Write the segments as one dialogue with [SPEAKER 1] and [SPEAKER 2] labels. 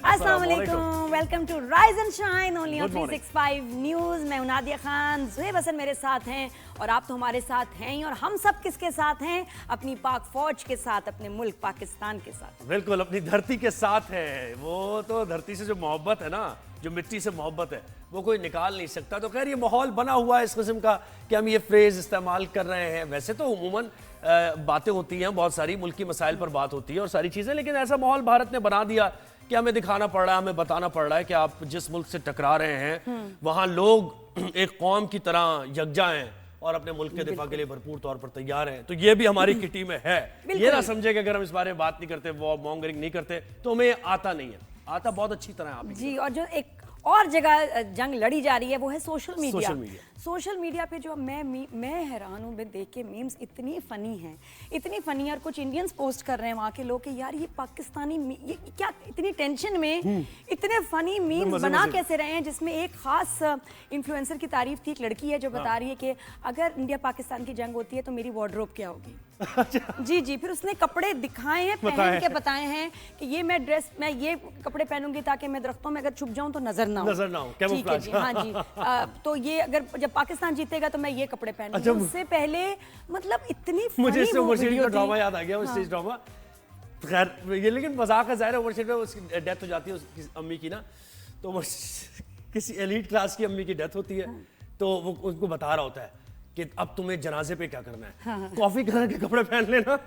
[SPEAKER 1] अस्सलाम वालेकुम, welcome to rise and shine only on 365 news. मैं नादिया खान, ज़ुहैब हसन मेरे साथ हैं और आप तो हमारे साथ हैं ही। और हम सब किसके साथ हैं? अपनी पाक फौज के साथ, अपने मुल्क पाकिस्तान के साथ।
[SPEAKER 2] बिल्कुल, अपनी धरती के साथ है। वो तो धरती से जो मोहब्बत है ना, जो मिट्टी से मोहब्बत है, वो कोई निकाल नहीं सकता। तो खैर ये माहौल बना हुआ है इस किस्म का कि हम ये फ्रेज़ इस्तेमाल कर रहे हैं। वैसे तो उमूमन बातें होती हैं, बहुत सारी मुल्की मसाइल पर बात होती है और सारी चीज़ें, लेकिन ऐसा माहौल भारत ने बना दिया कि हमें दिखाना पड़ रहा है, हमें बताना पड़ रहा है कि आप जिस मुल्क से टकरा रहे हैं वहाँ लोग एक कौम की तरह यकजा हैं और अपने मुल्क के दिफा के लिए भरपूर तौर पर तैयार हैं। तो ये भी हमारी किटी में है। ये ना समझे कि अगर हम इस बारे में बात नहीं करते, वो मॉन्गरिंग नहीं करते, तो हमें आता नहीं है। आता बहुत अच्छी तरह आप
[SPEAKER 1] जी। और जो एक और जगह जंग लड़ी जा रही है वो है सोशल मीडिया। सोशल मीडिया पे जो मैं हैरान हूँ, मैं देख के मीम्स इतनी फ़नी हैं, इतनी फ़नी। और कुछ इंडियंस पोस्ट कर रहे हैं वहाँ के लोग कि यार ये पाकिस्तानी ये क्या इतनी टेंशन में इतने फ़नी मीम्स बना कैसे रहे हैं, जिसमें एक ख़ास इन्फ्लुएंसर की तारीफ थी। एक लड़की है जो बता रही है कि अगर इंडिया पाकिस्तान की जंग होती है तो मेरी वार्डरोब क्या होगी। जी जी। फिर उसने कपड़े दिखाए हैं, पहन के बताए हैं कि ये मैं ये कपड़े पहनूंगी ताकि मैं दरख्तों में अगर छुप जाऊं तो नजर ना हो। ठीक है जी, हाँ जी। तो ये अगर जब पाकिस्तान जीतेगा तो मैं ये कपड़े पहनूंगी। उससे पहले मतलब इतनी
[SPEAKER 2] मुझे का ड्रामा याद आ गया, स्टेज ड्रामा। खैर ये लेकिन मजाक है, ज़ाहिर है ओवरशीट में उसकी डेथ हो जाती है, उसकी अम्मी की ना। तो वो किसी एलीट क्लास की अम्मी की डेथ होती है, तो वो उनको बता रहा होता है कि अब तुम्हें जनाजे पे क्या करना है, कॉफी कलर के कपड़े पहन लेना।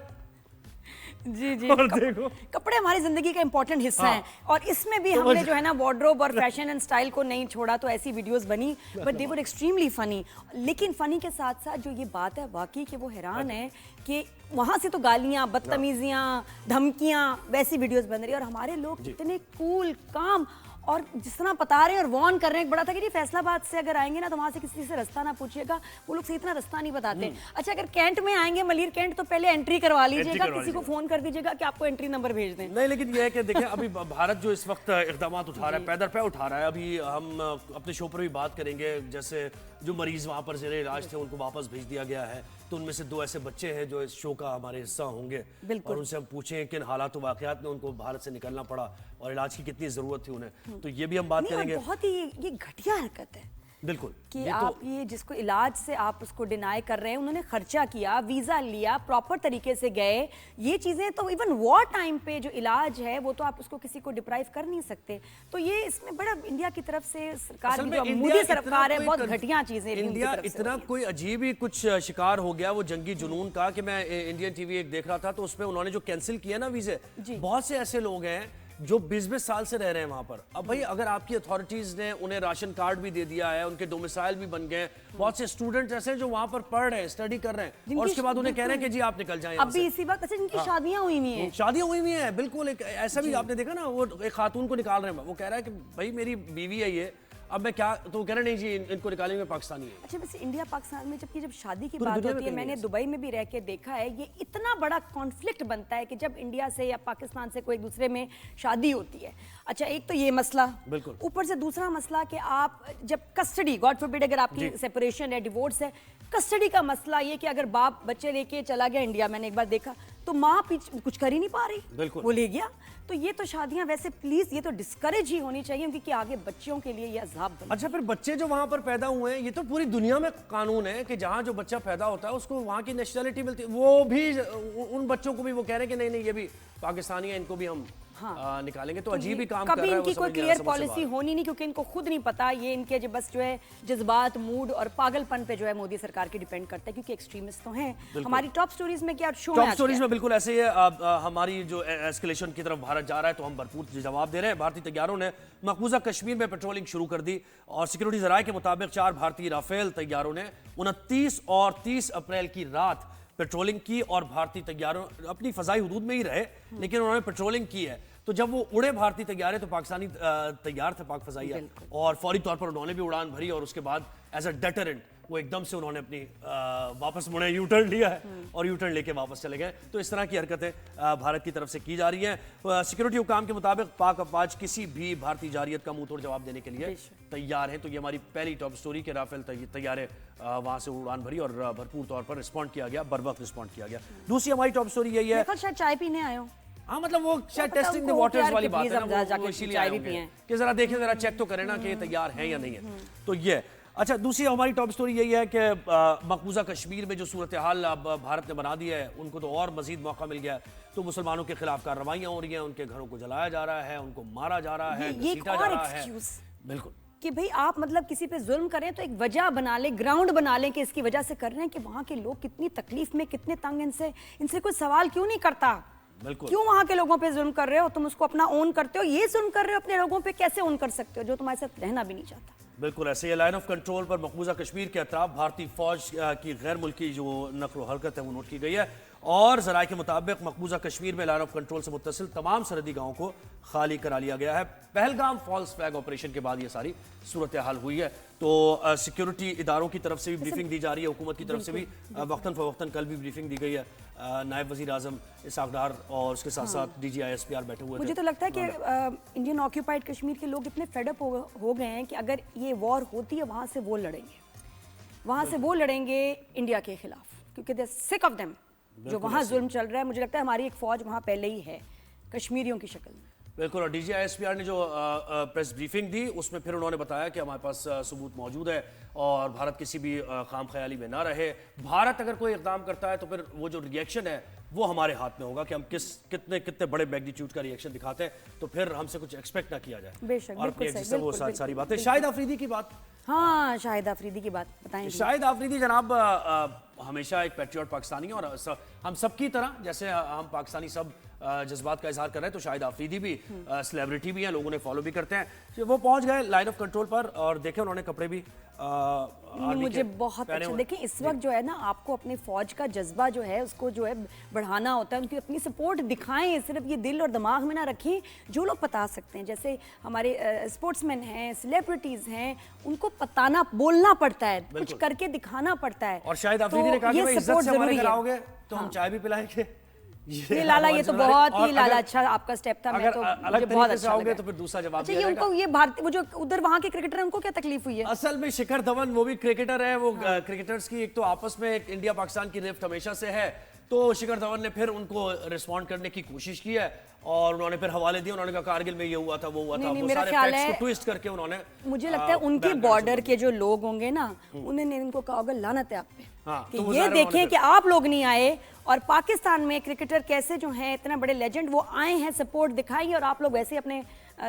[SPEAKER 1] जी जी।
[SPEAKER 2] और देखो
[SPEAKER 1] कपड़े हमारी जिंदगी का इंपॉर्टेंट हिस्सा हैं और इसमें भी हमने जो है ना वार्डरोब और फैशन एंड स्टाइल को नहीं छोड़ा। तो ऐसी वीडियोस बनी, but they were extremely funny. लेकिन फनी के साथ साथ जो ये बात है वाकई कि वो हैरान है कि वहाँ से तो गालियाँ, बदतमीजियाँ, धमकियाँ, वैसी वीडियोस बन रही है और हमारे लोग इतने कूल काम और जिस तरह बता रहे हैं और वार्न कर रहे हैं। बड़ा था कि फैसलाबाद से अगर आएंगे ना तो वहाँ से किसी से रास्ता ना पूछिएगा, वो लोग सही इतना रास्ता नहीं बताते। अच्छा, अगर कैंट में आएंगे, मलिर कैंट, तो पहले एंट्री करवा लीजिएगा, किसी को फोन कर दीजिएगा कि आपको एंट्री नंबर भेज दें।
[SPEAKER 2] नहीं, लेकिन ये है कि देखें अभी भारत जो इस वक्त इक़दाम उठा रहा है, पैदर पे उठा रहा है। अभी हम अपने शो पर भी बात करेंगे, जैसे जो मरीज वहाँ पर ज़ेरे इलाज थे उनको वापस भेज दिया गया है। तो उनमें से 2 ऐसे बच्चे हैं जो इस शो का हमारे हिस्सा होंगे और उनसे हम पूछें किन हालात वाक़यात में उनको भारत से निकलना पड़ा और इलाज की कितनी ज़रूरत थी उन्हें। तो ये भी हम बात करेंगे।
[SPEAKER 1] बहुत ही ये घटिया हरकत है
[SPEAKER 2] बिल्कुल
[SPEAKER 1] कि आप ये जिसको इलाज से आप उसको डिनाई कर रहे हैं, उन्होंने खर्चा किया, वीज़ा लिया, प्रॉपर तरीके से गए। ये चीज़ें तो इवन वॉर टाइम पे जो इलाज है वो तो आप उसको किसी को डिप्राइव कर नहीं सकते। तो ये इसमें बड़ा इंडिया की तरफ से सरकार की जो मोदी सरकार है, बहुत घटिया चीज़ें।
[SPEAKER 2] इंडिया इतना कोई अजीब ही कुछ शिकार हो गया वो जंगी जुनून का कि मैं इंडियन टीवी एक देख रहा था तो उसमें उन्होंने जो कैंसिल किया ना वीज़े, बहुत से ऐसे लोग हैं जो 20-20 साल से रह रहे हैं वहां पर। अब भाई अगर आपकी अथॉरिटीज ने उन्हें राशन कार्ड भी दे दिया है, उनके डोमिसाइल भी बन गए, बहुत से स्टूडेंट्स ऐसे हैं जो वहां पर पढ़ रहे हैं, स्टडी कर रहे हैं और उसके बाद उन्हें कह रहे हैं कि जी आप निकल जाएं।
[SPEAKER 1] अभी इसी वक्त जिनकी शादियां हुई हुई हैं,
[SPEAKER 2] शादियां हुई हुई हैं, बिल्कुल। एक ऐसा भी आपने देखा ना, वो एक खातून को निकाल रहे हैं, वो कह रहा है कि भाई मेरी बीवी है ये, अब मैं क्या, तो कह रहे नहीं जी इनको निकालेंगे, पाकिस्तानी है।
[SPEAKER 1] अच्छा, वैसे इंडिया पाकिस्तान में जब शादी की बात होती है, मैंने दुबई में भी रह के देखा है, ये इतना बड़ा कॉन्फ्लिक्ट बनता है कि जब इंडिया से या पाकिस्तान से कोई एक दूसरे में शादी होती है। अच्छा, एक तो ये मसला, बिल्कुल, ऊपर से दूसरा मसला कि आप जब कस्टडी, गॉड फॉरबिड अगर आपकी सेपरेशन है, डिवोर्स है, कस्टडी का मसला ये कि अगर बाप बच्चे लेके चला गया इंडिया, मैंने एक बार देखा तो माँ कुछ कर ही नहीं पा रही, वो ले गया। तो ये तो शादियां वैसे प्लीज ये तो डिस्करेज ही होनी चाहिए क्योंकि आगे बच्चों के लिए ये अज़ाब बने।
[SPEAKER 2] अच्छा, फिर बच्चे जो वहां पर पैदा हुए हैं, ये तो पूरी दुनिया में कानून है कि जहां जो बच्चा पैदा होता है उसको वहां की नेशनलिटी मिलती है। वो भी उन बच्चों को भी वो कह रहे हैं कि नहीं नहीं ये भी पाकिस्तानी है, इनको भी हम निकालेंगे। तो अजीब ही काम कर रहा है।
[SPEAKER 1] कभी इनकी कोई क्लियर पॉलिसी होनी नहीं क्योंकि इनको खुद नहीं पता। ये इनके जो बस जो है जज्बात, मूड और पागलपन पे जो है मोदी सरकार की डिपेंड करता है क्योंकि एक्सट्रीमिस्ट तो हैं। हमारी टॉप स्टोरीज में क्या शो है?
[SPEAKER 2] टॉप स्टोरीज में बिल्कुल ऐसे ही है। हमारी जो एस्केलेशन की तरफ भारत जा रहा है तो हम भरपूर जवाब दे रहे हैं। भारतीय तैयारों ने मकबूजा कश्मीर में पेट्रोलिंग शुरू कर दी और सिक्योरिटी जराये के मुताबिक 4 भारतीय राफेल तैयारों ने 29 और 30 अप्रैल की रात पेट्रोलिंग की और भारतीय तैयारों अपनी फजाई हुदूद में ही रहे लेकिन उन्होंने पेट्रोलिंग की है। तो जब वो उड़े भारतीय तैयार है तो पाकिस्तानी तैयार थे, पाक फजाइया, और फौरी तौर पर उन्होंने भी उड़ान भरी और उसके बाद एज अ डेटरेंट वो एकदम से उन्होंने अपनी वापस मुड़े यू टर्न लिया है और यू टर्न लेके वापस चले गए। तो इस तरह की हरकतें भारत की तरफ से की जा रही हैं। सिक्योरिटी हुकाम के मुताबिक पाक अफवाज किसी भी भारतीय जारियत का मुंह तोड़ जवाब देने के लिए तैयार हैं। तो ये हमारी पहली टॉप स्टोरी के राफेल तैयारे वहां से उड़ान भरी और भरपूर तौर पर रिस्पॉन्ड किया गया, बर वक्त रिस्पॉन्ड किया गया। दूसरी हमारी टॉप स्टोरी यही है,
[SPEAKER 1] शायद चाय पीने आए हो।
[SPEAKER 2] ہاں مطلب وہ شاید ٹیسٹنگ دی واٹرز والی بات ہے نا, وہ اسی لیے آئے ہوں گے کہ ذرا دیکھیں, ذرا چیک تو کریں نا کہ تیار ہیں یا نہیں ہے. تو یہ اچھا, دوسری ہماری ٹاپ سٹوری یہی ہے کہ مقبوضہ کشمیر میں جو صورتحال اب بھارت نے بنا دی ہے, ان کو تو اور مزید موقع مل گیا ہے, تو مسلمانوں کے خلاف کارروائیاں ہو رہی ہیں, ان کے گھروں کو جلایا جا رہا ہے, ان کو مارا جا رہا ہے, گھسیٹا جا رہا ہے. بالکل
[SPEAKER 1] کہ بھئی آپ مطلب کسی پہ ظلم کریں تو ایک وجہ بنا لیں, گراؤنڈ بنا لیں کہ اس کی وجہ سے کر رہے ہیں, کہ وہاں کے لوگ کتنی تکلیف میں, کتنے تنگ, ان سے کوئی سوال کیوں نہیں کرتا, کیوں وہاں کے لوگوں پہ ظلم کر رہے ہو, تم اس کو اپنا اون کرتے ہو, یہ ظلم کر رہے ہو اپنے لوگوں پہ, کیسے اون کر سکتے ہو جو تمہارے ساتھ رہنا بھی نہیں چاہتا.
[SPEAKER 2] بالکل ایسے ہی لائن آف کنٹرول پر مقبوضہ کشمیر کے اطراف بھارتی فوج کی غیر ملکی جو نقل و حرکت ہے وہ نوٹ کی گئی ہے, اور ذرائع کے مطابق مقبوضہ کشمیر میں لائن آف کنٹرول سے متصل تمام سرحدی گاؤں کو خالی کرا لیا گیا ہے. پہلگام فالس فلیگ آپریشن کے بعد یہ ساری صورتحال ہوئی ہے. تو سیکیورٹی اداروں کی طرف سے بھی بریفنگ دی جا رہی ہے, حکومت کی طرف سے بھی وقتاً فوقتاً کل بھی بریفنگ دی گئی ہے. نائب وزیر اعظم اسحاق ڈار اور اس کے ساتھ ساتھ D G I S P R بیٹھے ہوئے تھے.
[SPEAKER 1] مجھے تو لگتا ہے کہ انڈین آکیوپائڈ کشمیر کے لوگ اتنے فیڈ اپ ہو گئے ہیں کہ اگر یہ وار ہوتی ہے وہاں سے وہ لڑیں گے انڈیا کے خلاف, کیونکہ دے سک آف دیم جو وہاں ظلم چل رہا ہے. مجھے لگتا ہے ہماری ایک فوج وہاں پہلے ہی ہے کشمیریوں کی شکل میں.
[SPEAKER 2] بالکل, اور D G I S P R نے جو پریس بریفنگ دی اس میں پھر انہوں نے بتایا کہ ہمارے پاس ثبوت موجود ہے اور بھارت کسی بھی خام خیالی میں نہ رہے. بھارت اگر کوئی اقدام کرتا ہے تو پھر وہ جو ریئیکشن ہے وہ ہمارے ہاتھ میں ہوگا کہ ہم کتنے بڑے میگنیٹیوڈ کا ریئیکشن دکھاتے ہیں, تو پھر ہم سے کچھ ایکسپیکٹ نہ کیا جائے.
[SPEAKER 1] بے شک,
[SPEAKER 2] اور اپنی ایگزسٹنس وہ ساری باتیں. شاہد آفریدی کی بات,
[SPEAKER 1] ہاں شاہد آفریدی کی بات بتائیں.
[SPEAKER 2] شاہد آفریدی جناب ہمیشہ ایک پیٹریوٹ پاکستانی ہے, اور ہم سب کی طرح جیسے ہم پاکستانی سب جذبات کا اظہار کر رہے ہیں, تو شاہد آفریدی بھی سیلیبریٹی بھی ہیں, لوگوں نے فالو بھی کرتے ہیں. وہ پہنچ گئے لائن آف کنٹرول پر اور دیکھیں انہوں نے کپڑے بھی
[SPEAKER 1] مجھے بہت اچھا. دیکھیں اس وقت جو ہے نا, آپ کو اپنے فوج کا جذبہ جو ہے اس کو جو ہے بڑھانا ہوتا ہے, ان کی اپنی سپورٹ دکھائیں, صرف یہ دل اور دماغ میں نہ رکھیں. جو لوگ بتا سکتے ہیں, جیسے ہمارے اسپورٹس مین ہیں, سیلیبریٹیز ہیں, ان کو بتانا, بولنا پڑتا ہے, کچھ کر کے دکھانا پڑتا ہے.
[SPEAKER 2] اور شاہد آفریدی نے کہا کہ بھائی عزت سے ہمارے گھر آؤ گے تو ہم چائے بھی پلائیں گے.
[SPEAKER 1] یہ لالا, یہ تو بہت ہی لالا اچھا آپ کا سٹیپ تھا, میں تو مجھے بہت اچھا لگا.
[SPEAKER 2] تو پھر دوسرا جواب
[SPEAKER 1] اچھا, یہ ان کو یہ بھارتی وہ جو ادھر وہاں کے کرکٹر ہیں ان کو کیا تکلیف ہوئی ہے؟
[SPEAKER 2] اصل میں شکھر دھون وہ بھی کرکٹر ہے, وہ کرکٹرز کی ایک تو آپس میں انڈیا پاکستان کی رفت ہمیشہ سے ہے, تو شکھر دھون نے پھر ان کو ریسپونڈ کرنے کی کوشش کی ہے اور انہوں نے پھر حوالے دیے. انہوں نے کہا کارگل میں یہ ہوا تھا, وہ ہوا تھا, وہ سارے فیکٹس کو ٹویسٹ کر کے انہوں نے.
[SPEAKER 1] مجھے لگتا ہے ان کے بارڈر کے جو لوگ ہوں گے نا, انہوں نے ان کو کہا ہوگا لعنت ہے آپ پہ, کہ یہ دیکھیں کہ آپ لوگ نہیں آئے, اور پاکستان میں کرکٹر کیسے جو ہیں اتنا بڑے لیجنڈ وہ آئے ہیں, سپورٹ دکھائی, اور آپ لوگ ویسے اپنے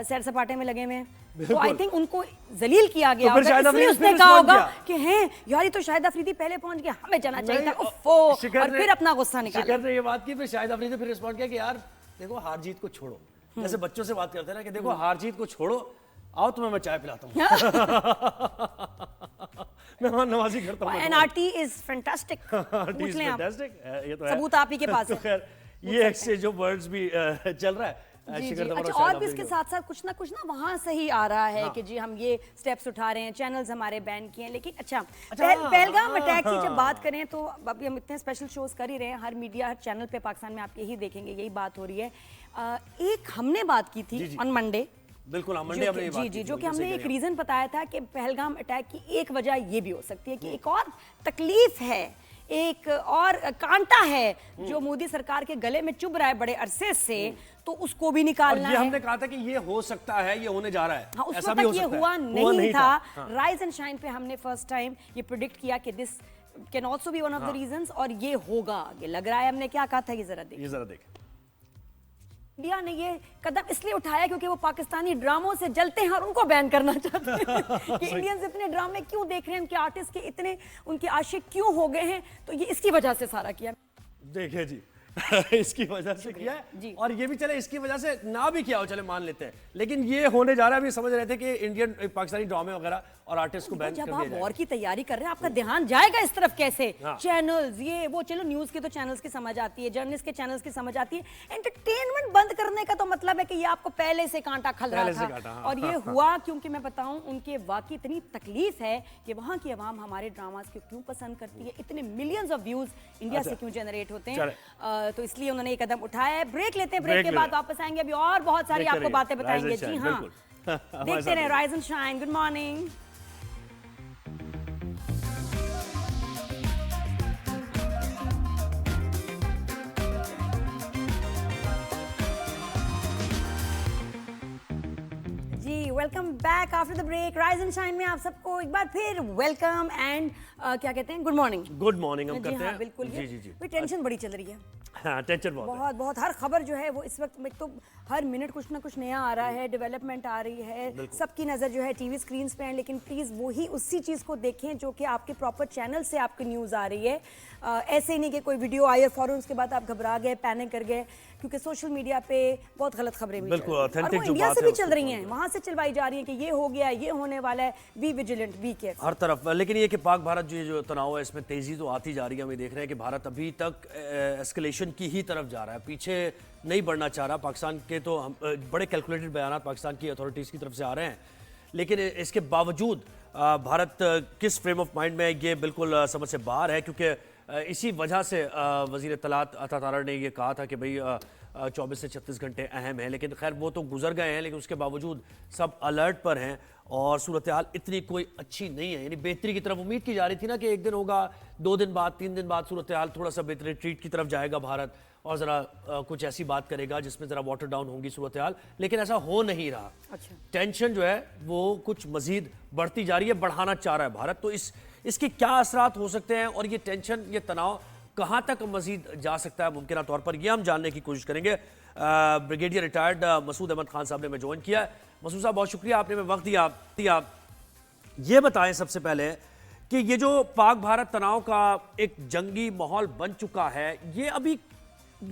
[SPEAKER 1] سیر سپاٹے میں لگے ہوئے ہیں. تو آئی تھنک ان کو ذلیل کیا گیا ہوگا, اس لیے اس نے کہا ہوگا کہ ہیں یار یہ تو شاہد آفریدی پہلے پہنچ گیا, ہمیں جانا چاہیے تھا, اور پھر اپنا غصہ نکالا.
[SPEAKER 2] شکر نے یہ بات کی, پھر شاہد آفریدی پھر ریسپونڈ کیا کہ یار دیکھو ہار جیت کو چھوڑو, جیسے بچوں سے بات کرتے ہیں نا کہ دیکھو ہار جیت کو چھوڑو, آؤ تمہیں میں چائے پلاتا ہوں, مہمان نوازی کرتا ہوں.
[SPEAKER 1] NRT is fantastic. پوچھ لیں آپ, ثبوت آپ ہی کے پاس ہے.
[SPEAKER 2] یہ ایکسچینج جو ورڈز بھی چل رہا ہے.
[SPEAKER 1] اچھا, اور بھی اس کے ساتھ ساتھ کچھ نہ وہاں سے ہی آ رہا ہے کہ جی ہم یہ سٹیپس اٹھا رہے ہیں, چینلز ہمارے بین کیے ہیں. لیکن اچھا, پہلگام اٹیک کی جب بات کریں تو ابھی ہم اتنے اسپیشل شوز کر ہی رہے ہیں, ہر میڈیا ہر چینل پہ پاکستان میں آپ یہی دیکھیں گے, یہی بات ہو رہی ہے. ایک ہم نے بات کی تھی آن منڈے,
[SPEAKER 2] بالکل منڈے ہم نے
[SPEAKER 1] جی جی, جو کہ ہم نے ایک ریزن بتایا تھا کہ پہلگام اٹیک کی ایک وجہ یہ بھی ہو سکتی ہے کہ ایک اور تکلیف ہے, ایک اور کانٹا ہے جو مودی سرکار کے گلے میں چبھ رہا ہے بڑے عرصے سے, تو اس کو بھی نکالنا ہے.
[SPEAKER 2] یہ ہم نے کہا تھا کہ یہ ہو سکتا ہے, یہ ہونے جا رہا ہے.
[SPEAKER 1] ہاں, اس وقت یہ ہوا نہیں تھا. رائز اینڈ شائن پہ ہم نے فرسٹ ٹائم یہ پریڈکٹ کیا کہ this can also be one of the reasons, اور یہ ہوگا, یہ لگ رہا ہے. ہم نے کیا کہا تھا, یہ ذرا دیکھ. انڈیا نے یہ قدم اس لیے اٹھایا کیونکہ وہ پاکستانی ڈراموں سے جلتے ہیں اور ان کو بین کرنا چاہتے ہیں کہ انڈینز اتنے ڈرامے کیوں دیکھ رہے ہیں, ان کے آرٹسٹ کے اتنے ان کے عاشق کیوں ہو گئے ہیں, تو یہ اس کی وجہ سے سارا کیا.
[SPEAKER 2] دیکھیں جی, اس کی وجہ سے کیا ہے, اور یہ بھی چلے اس کی وجہ سے نہ بھی کیا ہو, چلے مان لیتے ہیں, لیکن یہ ہونے جا رہا ہے. ابھی سمجھ رہے تھے کہ انڈین پاکستانی ڈرامے وغیرہ اور آرٹسٹ کو بین کر دیا جائے.
[SPEAKER 1] جب آپ وار کی تیاری کر رہے ہیں, آپ کا دھیان جائے گا اس طرف کیسے؟ چینلز یہ وہ, چلو نیوز کے تو چینلز کی سمجھ آتی ہے, جرنلسٹ کے چینلز کی سمجھ آتی ہے, انٹرٹینمنٹ بند کرنے کا تو مطلب ہے کہ یہ آپ کو پہلے سے کانٹا کھل رہا تھا. اور یہ ہوا کیونکہ میں بتاؤں ان کے واقعی اتنی تکلیف ہے کہ وہاں کی عوام ہمارے ڈراماز کو کیوں پسند کرتی ہے, اتنے ملینز آف ویوز انڈیا سے کیوں جنریٹ ہوتے ہیں, تو اس لیے انہوں نے یہ قدم اٹھایا ہے. بریک لیتے ہیں, بریک کے بعد واپس آئیں گے, ابھی اور بہت ساری آپ کو باتیں بتائیں گے. جی ہاں, دیکھتے رہیں rise and shine. Good morning. Welcome back after the break. Rise and shine में आप सबको एक बार फिर वेलकम एंड क्या कहते हैं, गुड मॉर्निंग।
[SPEAKER 2] गुड मॉर्निंग हम करते हैं।
[SPEAKER 1] बिल्कुल
[SPEAKER 2] जी।
[SPEAKER 1] टेंशन बड़ी चल रही है।
[SPEAKER 2] हाँ, टेंशन
[SPEAKER 1] बहुत हर खबर जो है वो इस वक्त में तो हर मिनट कुछ ना कुछ नया आ रहा है, डेवलपमेंट आ रही है, सबकी नज़र जो है टीवी स्क्रीन पे है, लेकिन प्लीज़ वही उसी चीज़ को देखें जो कि आपके प्रॉपर चैनल से आपकी न्यूज़ आ रही है। ऐसे नहीं कि कोई वीडियो आई और फौरन उसके बाद आप घबरा गए, पैनिक कर गए, क्योंकि सोशल मीडिया पे बहुत गलत खबरें भी
[SPEAKER 2] बिल्कुल
[SPEAKER 1] ऑथेंटिक जो इंडिया से भी चल रही हैं, वहाँ से चलवाई जा रही हैं कि ये हो गया, ये होने वाला है, बी विजिलेंट, बी केयरफुल
[SPEAKER 2] हर तरफ। लेकिन ये कि पाक भारत जो तनाव है इसमें तेजी तो आती जा रही है। हम देख रहे हैं कि भारत अभी तक एस्केलेशन की ही तरफ जा रहा है, पीछे नहीं बढ़ना चाह रहा। पाकिस्तान के तो बड़े कैलकुलेटेड बयान पाकिस्तान की अथॉरिटीज़ की तरफ से आ रहे हैं, लेकिन इसके बावजूद भारत किस फ्रेम ऑफ माइंड में ये बिल्कुल समझ से बाहर है, क्योंकि इसी वजह से वज़ीर इत्तलात अता तारड़ ने ये कहा था कि भाई 24 से 36 घंटे अहम हैं, लेकिन खैर वो तो गुजर गए हैं, लेकिन उसके बावजूद सब अलर्ट पर हैं और सूरत हाल इतनी कोई अच्छी नहीं है। यानी बेहतरी की तरफ उम्मीद की जा रही थी ना कि एक दिन होगा, 2 दिन बाद, 3 दिन बाद सूरत हाल थोड़ा सा बेहतरीन ट्रीट की तरफ जाएगा भारत और ज़रा कुछ ऐसी बात करेगा जिसमें ज़रा वाटर डाउन होंगी सूरत हाल, लेकिन ऐसा हो नहीं रहा।
[SPEAKER 1] अच्छा।
[SPEAKER 2] टेंशन जो है वो कुछ मजीद बढ़ती जा रही है, बढ़ाना चाह रहा है भारत। तो इसके क्या असरात हो सकते हैं और ये टेंशन, ये तनाव कहाँ तक मजीद जा सकता है मुमकिन तौर पर, ये हम जानने की कोशिश करेंगे। ब्रिगेडियर रिटायर्ड मसूद अहमद खान साहब ने हमें ज्वाइन किया है। मसूद साहब, बहुत शुक्रिया, आपने हमें वक्त दिया। ये बताएं सबसे पहले कि ये जो पाक भारत तनाव का एक जंगी माहौल बन चुका है, ये अभी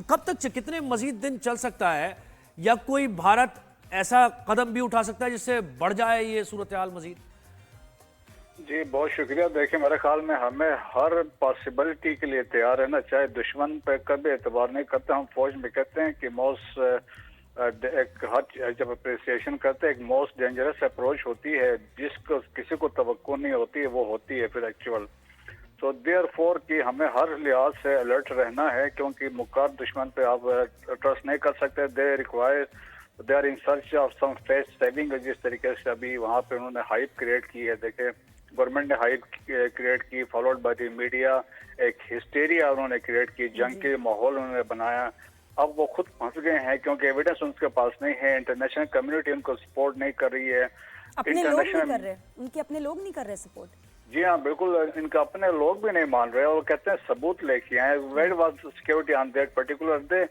[SPEAKER 2] कब तक, कितने मजीद दिन चल सकता है, या कोई भारत ऐसा कदम भी उठा सकता है जिससे बढ़ जाए ये सूरत हाल मजीद?
[SPEAKER 3] जी बहुत शुक्रिया। देखिए, मेरे ख्याल में हमें हर पॉसिबिलिटी के लिए तैयार रहना, चाहे दुश्मन पे कभी एतबार नहीं करते। हम फौज में कहते हैं कि जब अप्रिसिएशन करते हैं, एक मोस्ट डेंजरस अप्रोच होती है जिसको किसी को तवक्को नहीं होती है, वो होती है फिर एक्चुअल। तो देयरफॉर कि हमें हर लिहाज से अलर्ट रहना है, क्योंकि मुकार दुश्मन पे आप ट्रस्ट नहीं कर सकते। They are in search of some face saving, जिस तरीके से अभी वहाँ पे उन्होंने हाइप क्रिएट की है। देखे, गवर्नमेंट ने हाइप क्रिएट की, फॉलोड बाय द मीडिया, एक हिस्टेरिया उन्होंने क्रिएट की, जंग के माहौल उन्होंने बनाया। अब वो खुद फंस गए हैं क्योंकि एविडेंस उनके पास नहीं है, इंटरनेशनल कम्युनिटी उनको सपोर्ट नहीं कर रही है,
[SPEAKER 1] अपने लोग नहीं कर रहे, उनके अपने लोग नहीं कर रहे सपोर्ट।
[SPEAKER 3] जी हाँ, बिल्कुल, इनका अपने लोग भी नहीं मान रहे और कहते हैं सबूत लेके आए। Where was security on that particular day.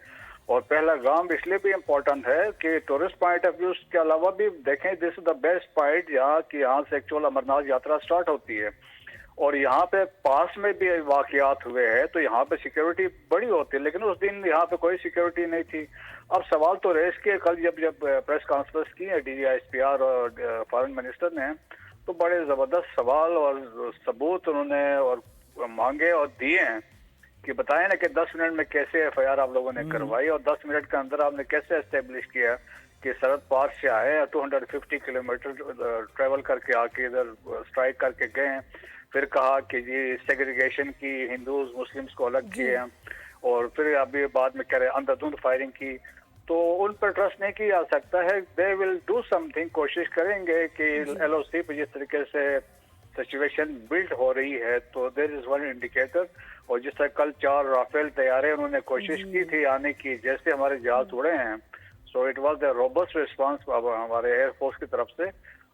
[SPEAKER 3] और पहला गांव इसलिए भी इम्पोर्टेंट है कि टूरिस्ट पॉइंट ऑफ व्यू के अलावा भी देखें, this is the best point यहाँ की, यहाँ से एक्चुअल अमरनाथ यात्रा स्टार्ट होती है और यहाँ पे पास में भी वाकयात हुए हैं, तो यहाँ पे सिक्योरिटी बड़ी होती है, लेकिन उस दिन यहाँ पे कोई सिक्योरिटी नहीं थी। अब सवाल तो रेस किए, कल जब प्रेस कॉन्फ्रेंस की है DGISPR और फॉरेन मिनिस्टर ने, तो बड़े जबरदस्त सवाल और सबूत उन्होंने और मांगे और दिए हैं कि बताएं ना कि 10 मिनट में कैसे FIR आप लोगों ने करवाई और 10 मिनट के अंदर आपने कैसे एस्टेब्लिश किया कि सरहद पार से आए, 250 किलोमीटर ट्रेवल करके आके इधर स्ट्राइक करके गए हैं। फिर कहा कि जी सेग्रीगेशन की, हिंदूज मुस्लिम्स को अलग किए हैं, और फिर अभी बाद में कह रहे अंधाधुंध फायरिंग की। तो उन पर ट्रस्ट नहीं किया जा सकता है। दे विल डू समथिंग, कोशिश करेंगे कि LOC पे जिस तरीके से सिचुएशन बिल्ड हो रही है, तो देयर इज वन इंडिकेटर। और जिस तरह कल 4 राफेल तैयारे उन्होंने कोशिश की थी आने की, जैसे हमारे जहाज उड़े हैं, so it was the robust response हमारे एयरफोर्स की तरफ से,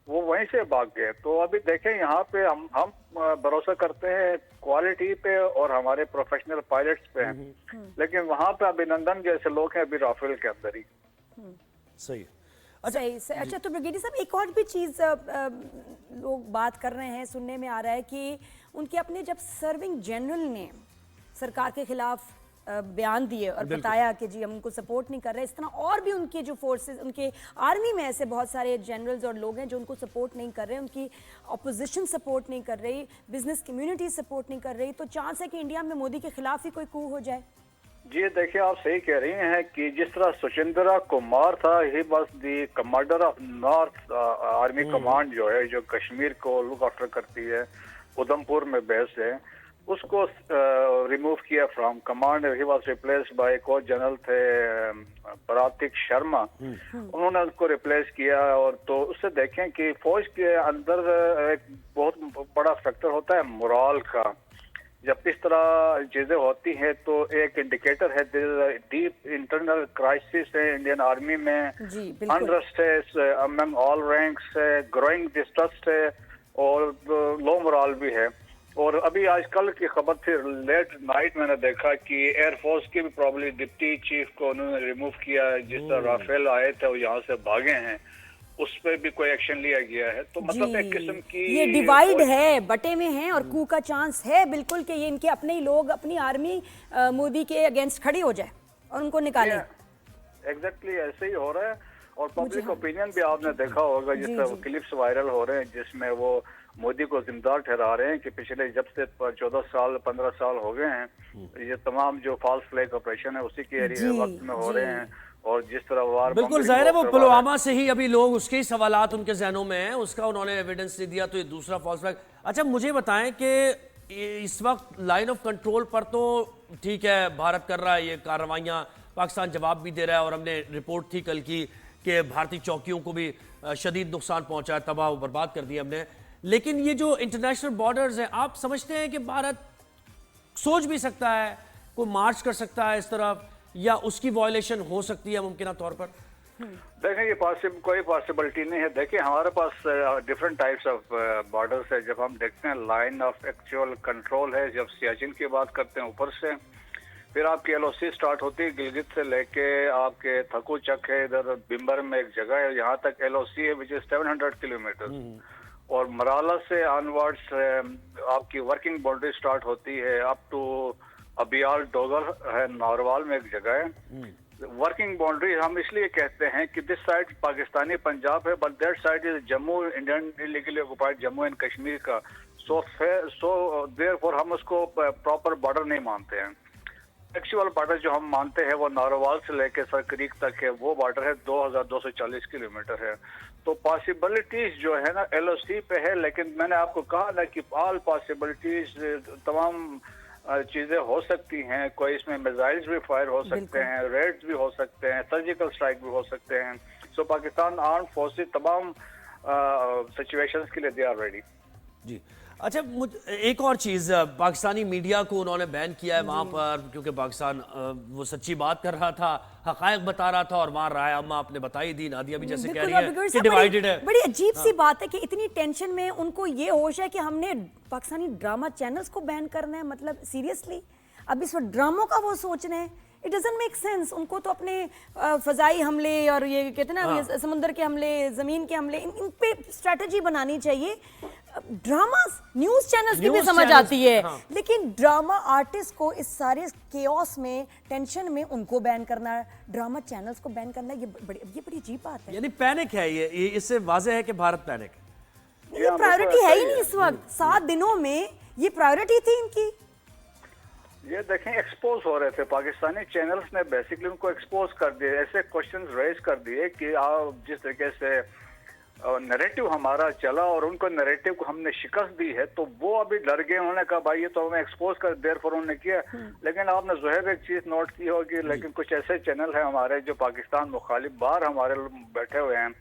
[SPEAKER 3] वो वहीं से भाग गए। तो अभी देखें, यहाँ पे हम भरोसा करते हैं क्वालिटी पे और हमारे प्रोफेशनल पायलट्स पे हैं, लेकिन वहाँ पे अभिनंदन जैसे लोग हैं अभी राफेल के अंदर ही।
[SPEAKER 2] सही।
[SPEAKER 1] अच्छा, तो ब्रिगेडियर साहब, एक और भी चीज़ लोग बात कर रहे हैं, सुनने में आ रहा है कि उनके अपने जब सर्विंग जनरल ने सरकार के खिलाफ बयान दिए और बताया कि जी हम उनको सपोर्ट नहीं कर रहे, इस तरह और भी उनके जो फोर्सेस, उनके आर्मी में ऐसे बहुत सारे जनरल्स और लोग हैं जो उनको सपोर्ट नहीं कर रहे, उनकी अपोजिशन सपोर्ट नहीं कर रही, बिजनेस कम्युनिटी सपोर्ट नहीं कर रही। तो चांस है कि इंडिया में मोदी के खिलाफ ही कोई कू हो जाए?
[SPEAKER 3] जी देखिए, आप सही कह रही हैं कि जिस तरह सुचिंद्रा कुमार था, he was the commander of north army command, जो है जो कश्मीर को लुक आफ्टर करती है, उधमपुर में बेस्ड है, उसको रिमूव किया from command. He was replaced by को जनरल थे प्रातिक शर्मा, उन्होंने उसको रिप्लेस किया। और तो उससे देखें कि फौज के अंदर एक बहुत बड़ा फैक्टर होता है मोरल का। जब इस तरह चीजें होती हैं तो एक इंडिकेटर है डीप इंटरनल क्राइसिस है इंडियन आर्मी में,
[SPEAKER 1] जी बिल्कुल।
[SPEAKER 3] अनरेस्ट है अमंग ऑल रैंक्स है, ग्रोइंग डिस्ट्रस्ट है और लो मोरल भी है। और अभी आजकल की खबर थी लेट नाइट मैंने देखा कि एयरफोर्स के भी प्रॉब्ली डिप्टी चीफ को उन्होंने रिमूव किया, जिस तरह राफेल आए थे वो यहाँ से भागे हैं, उस पर भी कोई एक्शन लिया गया है। तो मतलब एक किस्म की
[SPEAKER 1] ये डिवाइड है, बटे में है और कू का चांस है बिल्कुल कि ये इनके अपने ही लोग, अपनी आर्मी मोदी के अगेंस्ट खड़ी हो जाए और उनको निकाले।
[SPEAKER 3] एग्जैक्टली ऐसे ही हो रहा है। और पब्लिक ओपिनियन भी आपने देखा होगा, जिस तरह क्लिप्स वायरल हो रहे हैं जिसमें वो मोदी को जिम्मेदार ठहरा रहे हैं कि पिछले जब से 14 साल 15 साल हो गए हैं ये तमाम जो फॉल्स फ्लैग ऑपरेशन है उसी के एरिया वक्त में हो रहे हैं। और जिस तरह वार
[SPEAKER 2] बिल्कुल जाहिर है वो पुलवामा से ही अभी लोग उसके ही सवालात उनके जहनों में हैं, उसका उन्होंने एविडेंस दे दिया, तो ये दूसरा फॉल्स फ्लैग। अच्छा मुझे बताएं कि इस वक्त लाइन ऑफ कंट्रोल पर तो ठीक है भारत कर रहा है ये कार्रवाइयाँ, पाकिस्तान जवाब भी दे रहा है, और हमने रिपोर्ट थी कल की कि भारतीय चौकियों को भी शदीद नुकसान पहुंचा है, तबाह बर्बाद कर दिया हमने। लेकिन ये जो इंटरनेशनल बॉर्डर्स हैं, आप समझते हैं कि भारत सोच भी सकता है, कोई मार्च कर सकता है इस तरफ, या उसकी वायलेशन हो सकती है मुमकिन तौर पर?
[SPEAKER 3] देखें ये कोई पॉसिबिलिटी नहीं है। देखिए हमारे पास डिफरेंट टाइप्स ऑफ बॉर्डर्स है। जब हम देखते हैं लाइन ऑफ एक्चुअल कंट्रोल है, जब सियाचिन की बात करते हैं ऊपर से, फिर आपकी एलओसी स्टार्ट होती है गिलगित से लेके आपके थकू चक है, इधर बिम्बर में एक जगह है, यहाँ तक एलओसी है विच इज 700 किलोमीटर। और मराला से ऑनवर्ड्स आपकी वर्किंग बाउंड्री स्टार्ट होती है अप टू अबियाल डोगर है, नारवाल में एक जगह है। वर्किंग बाउंड्री हम इसलिए कहते हैं कि दिस साइड पाकिस्तानी पंजाब है but that side is Jammu, Indian illegally occupied Jammu and Kashmir का। सो देयरफॉर हम उसको प्रॉपर बॉर्डर नहीं मानते हैं। एक्चुअल बॉर्डर जो हम मानते हैं वो नारोवाल से लेके सर क्रीक तक है, वो बॉर्डर है 2240 किलोमीटर है। तो पॉसिबिलिटीज जो है ना एलओसी पे है, लेकिन मैंने आपको कहा ना कि ऑल पॉसिबिलिटीज तमाम चीजें हो सकती हैं। कोई इसमें मिसाइल्स भी फायर हो सकते हैं, रेड्स भी हो सकते हैं, सर्जिकल स्ट्राइक भी हो सकते हैं। सो पाकिस्तान आर्म्ड फोर्सेस तमाम सिचुएशंस के लिए दे आर रेडी।
[SPEAKER 2] जी अच्छा, एक और चीज़, पाकिस्तानी मीडिया को उन्होंने बैन किया है वहाँ पर, क्योंकि पाकिस्तान वो सच्ची बात कर रहा था, हक़ाइक़ बता रहा था, और वहाँ राय अम्मा आपने बताई दी, नादिया भी जैसे कह रही है कि डिवाइडेड है।
[SPEAKER 1] बड़ी अजीब सी बात है कि इतनी टेंशन में उनको ये होश है कि हमने पाकिस्तानी ड्रामा चैनल्स को बैन करना है। मतलब सीरियसली अब इस वक्त ड्रामों का वो सोच रहे हैं, इट डजंट मेक सेंस। उनको तो अपने फजाई हमले और ये कहते हैं ना समुद्र के हमले, जमीन के हमले, इन पे स्ट्रेटजी बनानी चाहिए। ड्रामा न्यूज चैनल्स की भी समझ आती है, लेकिन ड्रामा आर्टिस्ट को इस सारे केओस में, टेंशन में उनको बैन करना, ड्रामा चैनल्स को बैन करना, ये बड़ी अजीब बात है।
[SPEAKER 2] यानी पैनिक है ये इससे वाज़ेह है कि भारत पैनिक है।
[SPEAKER 1] ये प्रायोरिटी है ही नहीं इस वक्त। 7 दिनों में ये प्रायोरिटी थी इनकी।
[SPEAKER 3] ये देखें एक्सपोज हो रहे थे, पाकिस्तानी चैनल्स ने बेसिकली उनको एक्सपोज कर दिए, ऐसे क्वेश्चंस रेज कर दिए कि आप जिस तरीके से नैरेटिव हमारा चला और उनको नैरेटिव को हमने शिकस्त दी है, तो वो अभी डर गए। उन्होंने कहा भाई ये तो हमें एक्सपोज कर देर फॉर उन्होंने किया। लेकिन आपने ज़ोहैब एक चीज नोट की होगी, लेकिन कुछ ऐसे चैनल हैं हमारे जो पाकिस्तान मुखालिफ बाहर हमारे बैठे हुए हैं,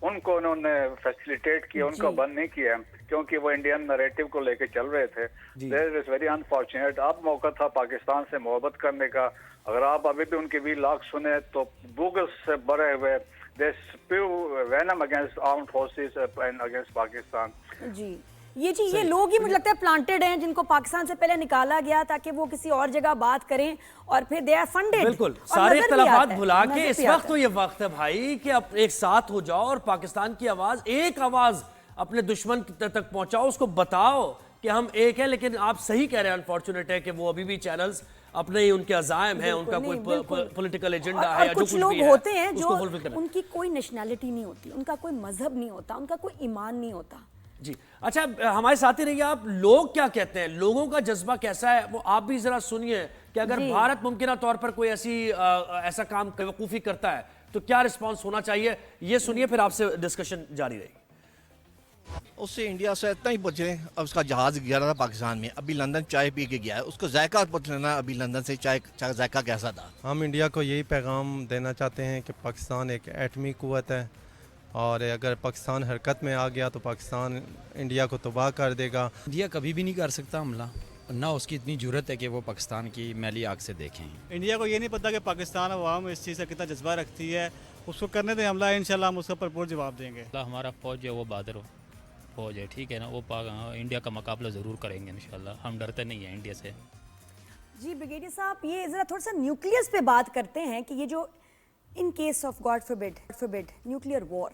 [SPEAKER 3] उनको उन्होंने फैसिलिटेट किया, उनको बंद नहीं किया, क्योंकि वो इंडियन नैरेटिव को लेके चल रहे थे। There is very unfortunate. अब मौका था पाकिस्तान से मोहब्बत करने का। अगर आप अभी भी उनकी वीलॉग सुने तो गूगल से भरे हुए they spew venom against armed forces and against Pakistan.
[SPEAKER 1] जी ये लोग ही मुझे लगता है प्लांटेड हैं, जिनको पाकिस्तान से पहले निकाला गया ताकि वो किसी और जगह बात करें, और फिर दे आर फंडेड।
[SPEAKER 2] बिल्कुल सारे इख्तलाफात भुला के इस वक्त तो ये वक्त है भाई कि अब एक साथ हो जाओ और पाकिस्तान की आवाज, एक आवाज अपने दुश्मन तक पहुंचाओ, उसको बताओ कि हम एक है। लेकिन आप सही कह रहे हैं, अनफॉर्चुनेट है कि वो अभी भी चैनल्स अपने ही उनके अज़ाइम हैं, उनका कोई पॉलिटिकल एजेंडा है या जो
[SPEAKER 1] कुछ लोग होते हैं जो
[SPEAKER 2] उनकी
[SPEAKER 1] कोई नेशनैलिटी नहीं होती, उनका कोई मजहब नहीं होता, उनका कोई ईमान नहीं होता।
[SPEAKER 2] जी अच्छा, हमारे साथ ही रहिए आप। लोग क्या कहते हैं, लोगों का जज्बा कैसा है, वो आप भी जरा सुनिए कि अगर भारत मुमकिन तौर पर कोई ऐसा काम बेवकूफ़ी करता है तो क्या रिस्पॉन्स होना चाहिए, ये सुनिए, फिर आपसे डिस्कशन जारी रहेगी।
[SPEAKER 4] उससे इंडिया से इतना ही पूछ रहे हैं, अब उसका जहाज़ गया था पाकिस्तान में, अभी लंदन चाय पी के गया है, उसको जायका पूछ लेना अभी लंदन से चाय जायका कैसा था।
[SPEAKER 5] हम इंडिया को यही पैगाम देना चाहते हैं कि पाकिस्तान एक एटमी क़ुव्वत है, और अगर पाकिस्तान हरकत में आ गया तो पाकिस्तान इंडिया को तबाह कर देगा।
[SPEAKER 6] इंडिया कभी भी नहीं कर सकता हमला, ना उसकी इतनी ज़रूरत है कि वो पाकिस्तान की मैली आग से देखें।
[SPEAKER 7] इंडिया को ये नहीं पता कि पाकिस्तान अवाम इस चीज़ से कितना जज्बा रखती है, उसको करने दें हमला, इंशाल्लाह हम उसका भरपूर जवाब देंगे।
[SPEAKER 6] हमारा फ़ौज है वो बहादुर फ़ौज है, ठीक है ना, वो इंडिया का मुकाबला ज़रूर करेंगे इंशाल्लाह, हम डरते नहीं हैं इंडिया से।
[SPEAKER 1] जी ब्रिगेडियर साहब, ये ज़रा थोड़ा सा न्यूक्लियस पे बात करते हैं कि ये जो in case of God forbid nuclear war,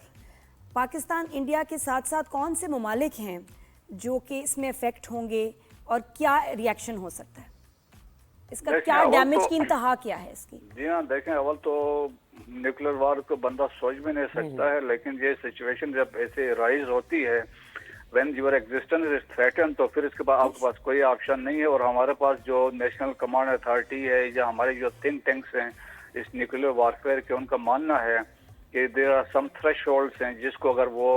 [SPEAKER 1] Pakistan India के साथ साथ कौन से ममालिक हैं जो कि इसमें अफेक्ट होंगे और क्या रिएक्शन हो सकता है, इसका क्या डैमेज की इंतहा क्या है इसकी?
[SPEAKER 3] जी हाँ, देखें, अव्वल तो न्यूक्लियर वार को बंदा सोच भी नहीं सकता है, लेकिन ये सिचुएशन जब ऐसे राइज होती है, when your existence is threaten, तो फिर इसके बाद आपके पास कोई ऑप्शन नहीं है। और हमारे पास जो नेशनल कमांड अथॉरिटी है या हमारे जो थिंक टैंक्स हैं इस न्यूक्लियर वारफेयर के, उनका मानना है कि देयर आर सम थ्रेशोल्ड्स हैं जिसको अगर वो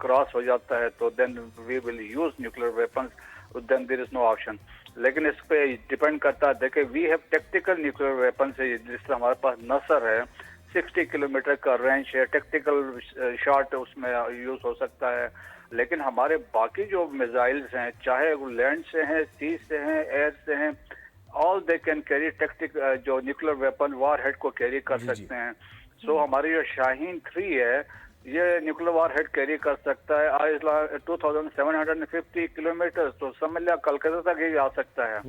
[SPEAKER 3] क्रॉस हो जाता है तो then we will use nuclear weapons, then there is no option. लेकिन इस पे डिपेंड करता है, देखे we have tactical nuclear weapons है, जिस तरह हमारे पास नसर है 60 किलोमीटर का रेंज है, टैक्टिकल शॉट उसमें यूज हो सकता है। लेकिन हमारे बाकी जो मिसाइल्स हैं, चाहे वो लैंड से हैं, सी से हैं, एयर से हैं, all they can carry tactic, जो न्यूक्लियर वेपन वार हेड को कैरी कर सकते हैं। सो हमारी जो शाहीन 3 है ये न्यूक्लियर वार हेड कैरी कर सकता है 2750 किलोमीटर, तो समझ लिया कलकत्ता तक ही आ सकता है।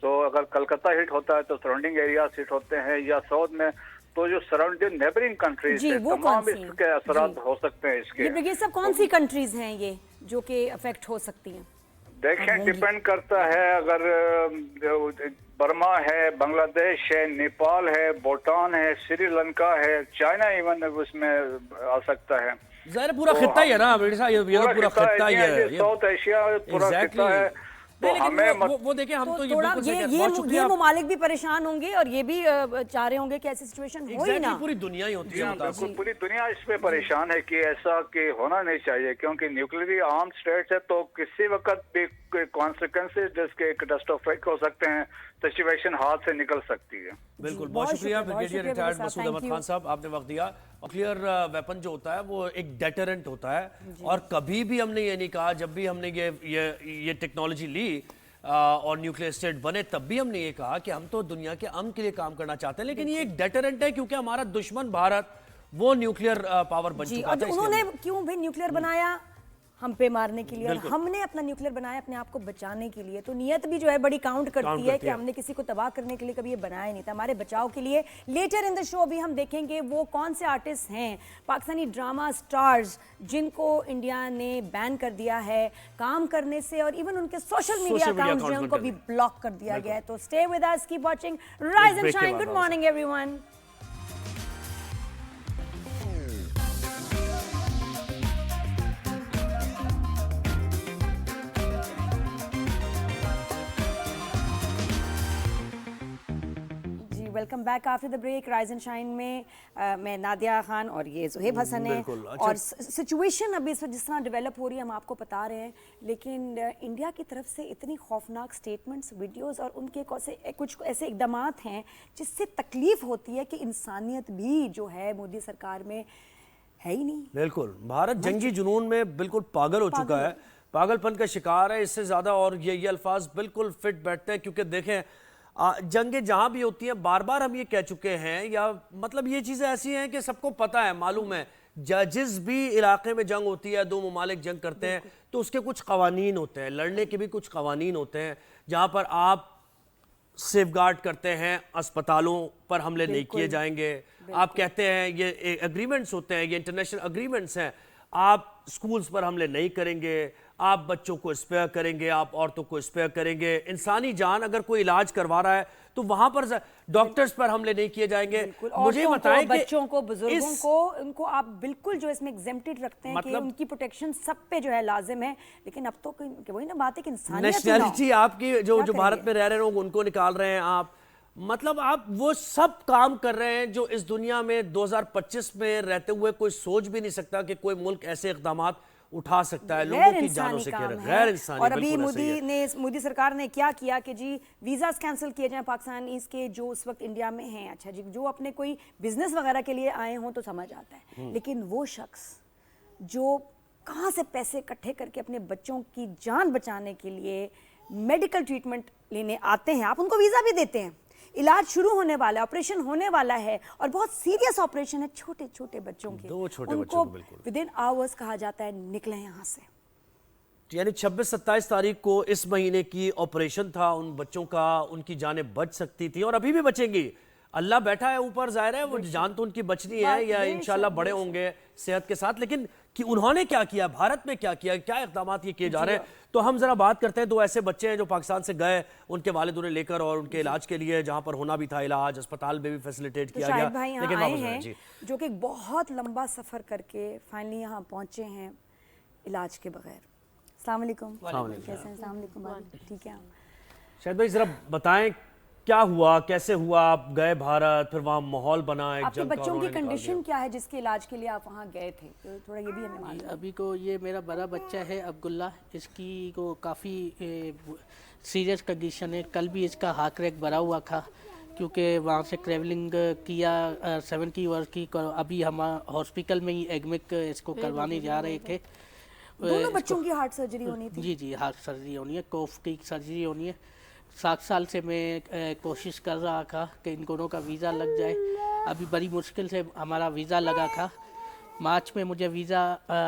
[SPEAKER 3] तो अगर कलकत्ता हिट होता है तो सराउंडिंग एरियाज हिट होते हैं, या साउथ में तो जो सराउंडिंग नेबरिंग कंट्रीज है तमाम इसके असरात हो सकते हैं इसके।
[SPEAKER 1] ये सब कौन सी कंट्रीज हैं ये जो कि अफेक्ट हो सकती हैं?
[SPEAKER 3] देखें, डिपेंड करता है, अगर बर्मा है, बांग्लादेश है, नेपाल है, भूटान है, श्रीलंका है, चाइना इवन उसमें आ सकता है।
[SPEAKER 2] ज़ाहिर पूरा खित्ता ही है ना बेटा, ये पूरा खित्ता ही है,
[SPEAKER 3] साउथ एशिया पूरा खित्ता है। तो हमें
[SPEAKER 2] वो देखें, हम तो
[SPEAKER 1] ये ममालिक भी परेशान होंगे और ये भी चाह रहे होंगे कि ऐसी सिचुएशन हो ही ना।
[SPEAKER 2] पूरी दुनिया ही होती है,
[SPEAKER 3] पूरी दुनिया इस पे परेशान है कि ऐसा कि होना नहीं चाहिए, क्योंकि न्यूक्लियर आर्म स्टेट्स है तो किसी वक्त भी कॉन्सिक्वेंसेस जिसके कैटास्ट्रोफिक हो सकते हैं, सिचुएशन हाथ से निकल सकती है।
[SPEAKER 2] बिल्कुल, बहुत शुक्रिया ब्रिगेडियर रिटायर्ड मसूद अहमद खान साहब, आपने वक्त दिया। न्यूक्लियर वेपन जो होता है वो एक डेटरेंट होता है, और कभी भी हमने ये नहीं कहा, जब भी हमने ये टेक्नोलॉजी ली और न्यूक्लियर स्टेट बने, तब भी हमने ये कहा कि हम तो दुनिया के अमन के लिए काम करना चाहते हैं, लेकिन ये एक डेटरेंट है क्योंकि हमारा दुश्मन भारत वो न्यूक्लियर पावर बन चुका था।
[SPEAKER 1] उन्होंने क्यों भी न्यूक्लियर बनाया? हम पे मारने के लिए, और हमने अपना न्यूक्लियर बनाया अपने आप को बचाने के लिए। तो नियत भी जो है बड़ी काउंट करती है कि हमने किसी को तबाह करने के लिए कभी ये बनाया नहीं था, हमारे बचाव के लिए। लेटर इन द शो भी हम देखेंगे वो कौन से आर्टिस्ट हैं, पाकिस्तानी ड्रामा स्टार्स जिनको इंडिया ने बैन कर दिया है काम करने से, और इवन उनके सोशल मीडिया अकाउंट्स जो हैं उनको भी ब्लॉक कर दिया गया है। तो stay with us, keep watching rise and shine. Good morning everyone. Welcome back after the break. Rise and shine में मैं नादिया खान और ये ज़ुहैब हसन है। और सिचुएशन अभी इस वक्त जिस तरह डेवलप हो रही है हम आपको बता रहे हैं, लेकिन इंडिया की तरफ से इतनी खौफनाक स्टेटमेंट्स, वीडियोस और उनके कुछ ऐसे इकदाम हैं जिससे तकलीफ होती है कि इंसानियत भी जो है मोदी सरकार में है ही नहीं।
[SPEAKER 2] बिल्कुल, भारत जंगी जुनून में बिल्कुल पागल हो चुका है, पागलपन का शिकार है। इससे ज़्यादा और ये अल्फाज बिल्कुल फिट बैठते हैं, क्योंकि देखें जंगें जहां भी होती हैं, बार बार हम ये कह चुके हैं, या मतलब ये चीज़ें ऐसी हैं कि सबको पता है, मालूम है, जिस भी इलाके में जंग होती है, दो ममालिक जंग करते हैं तो उसके कुछ कवानीन होते हैं, लड़ने के भी कुछ कवानीन होते हैं, जहां पर आप सेफगार्ड करते हैं, अस्पतालों पर हमले नहीं किए जाएंगे, आप कहते हैं ये एग्रीमेंट्स होते हैं, ये इंटरनेशनल एग्रीमेंट्स हैं, आप स्कूल्स पर हमले नहीं करेंगे, आप बच्चों को स्पेयर करेंगे, आप औरतों को स्पेयर करेंगे, इंसानी जान अगर कोई इलाज करवा रहा है तो वहां पर डॉक्टर्स पर हमले नहीं किए जाएंगे।
[SPEAKER 1] मुझे बताएं कि बच्चों को, बुजुर्गों को, उनको आप बिल्कुल जो इसमें एग्जेम्प्टेड रखते हैं, मतलब कि उनकी प्रोटेक्शन सब पे जो है लाजिम है, लेकिन अब तो वही ना बात है कि
[SPEAKER 2] नेशनलिटी आपकी जो भारत में रह रहे लोग उनको निकाल रहे हैं आप, मतलब आप वो सब काम कर रहे हैं जो इस दुनिया में 2025 में रहते हुए कोई सोच भी नहीं सकता कि कोई मुल्क ऐसे इकदाम उठा सकता है, लोगों की जानों से गैर इंसानी।
[SPEAKER 1] और अभी मोदी सरकार ने क्या किया कि जी वीज़ास कैंसिल किए जाएं पाकिस्तानीज़ के जो उस वक्त इंडिया में हैं। अच्छा जी, जो अपने कोई बिजनेस वगैरह के लिए आए हों तो समझ आता है, लेकिन वो शख्स जो कहाँ से पैसे इकट्ठे करके अपने बच्चों की जान बचाने के लिए मेडिकल ट्रीटमेंट लेने आते हैं, आप उनको वीज़ा भी देते हैं, इलाज शुरू होने वाला है, ऑपरेशन होने वाला है और बहुत सीरियस ऑपरेशन है छोटे छोटे बच्चों के,
[SPEAKER 2] दो छोटे
[SPEAKER 1] उनको
[SPEAKER 2] बच्चों को बिल्कुल।
[SPEAKER 1] विद इन आवर्स कहा जाता है निकले यहाँ से।
[SPEAKER 2] यानी 26-27 तारीख को इस महीने की ऑपरेशन था उन बच्चों का, उनकी जानें बच सकती थी और अभी भी बचेंगी। अल्लाह बैठा है ऊपर, जाहिर है वो जान तो उनकी बचनी है या इंशाल्लाह बड़े होंगे सेहत के साथ, लेकिन कि उन्होंने क्या किया, भारत में क्या किया, क्या इक़दाम ये किए जा रहे हैं। तो हम जरा बात करते हैं, दो ऐसे बच्चे हैं जो पाकिस्तान से गए उनके वालिद उन्हें लेकर और उनके इलाज के लिए, जहां पर होना भी था इलाज, अस्पताल में भी फैसिलिटेट किया गया,
[SPEAKER 1] भाई यहाँ
[SPEAKER 2] लेकिन
[SPEAKER 1] आए
[SPEAKER 2] वापस
[SPEAKER 1] हैं
[SPEAKER 2] जी।
[SPEAKER 1] जो कि बहुत लंबा सफर करके फाइनली यहाँ पहुंचे हैं इलाज के बगैर। अस्सलाम वालेकुम, कैसे हैं? अस्सलाम वालेकुम भाई, ठीक है आप?
[SPEAKER 2] शायद भाई जरा बताएं क्या हुआ, कैसे हुआ, आप गए भारत, फिर वहाँ माहौल बना, एक
[SPEAKER 1] आपके
[SPEAKER 2] जंग का
[SPEAKER 1] बच्चों की
[SPEAKER 2] उन्होंने निकाल
[SPEAKER 1] कंडीशन
[SPEAKER 2] दिया।
[SPEAKER 1] क्या है जिसके इलाज के लिए आप वहाँ गए थे, तो थोड़ा ये भी हमें मालूम।
[SPEAKER 8] अभी को ये मेरा बड़ा बच्चा है अब्दुल्ला, इसकी को काफ़ी सीरियस कंडीशन है। कल भी इसका हार्ट क्रैक भरा हुआ था क्योंकि वहाँ से ट्रैवलिंग किया 70 वर्ष की। अभी हम हॉस्पिटल में ही एडमिट इसको करवाने जा रहे थे।
[SPEAKER 1] दोनों बच्चों की हार्ट सर्जरी होनी थी?
[SPEAKER 8] जी जी, हार्ट सर्जरी होनी है, कोफ की सर्जरी होनी है। 7 साल से मैं कोशिश कर रहा था कि इन दोनों का वीज़ा लग जाए। अभी बड़ी मुश्किल से हमारा वीज़ा लगा था। मार्च में मुझे वीज़ा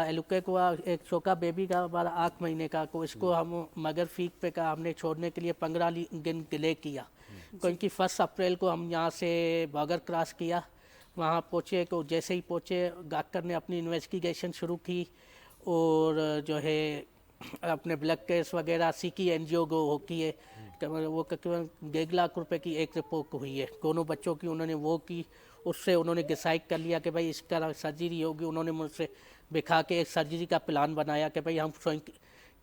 [SPEAKER 8] एलोकेट हुआ, एक छोटा बेबी का हमारा 8 महीने का, को इसको हम मगर फीक पे का हमने छोड़ने के लिए 15 दिन डिले किया, क्योंकि 1 अप्रैल को हम यहाँ से बॉर्डर क्रॉस किया। वहाँ पहुँचे तो जैसे ही पहुँचे डॉक्टर ने अपनी इन्वेस्टिगेशन शुरू की और जो है अपने ब्लड टेस्ट वगैरह सीकी, एनजीओ को हो की है, वो तकरीबन 1.5 लाख रुपए की एक रिपोर्ट हुई है दोनों बच्चों की। उन्होंने वो की, उससे उन्होंने डिसाइड कर लिया कि भाई इस तरह सर्जरी होगी। उन्होंने मुझसे दिखा के एक सर्जरी का प्लान बनाया कि भाई हम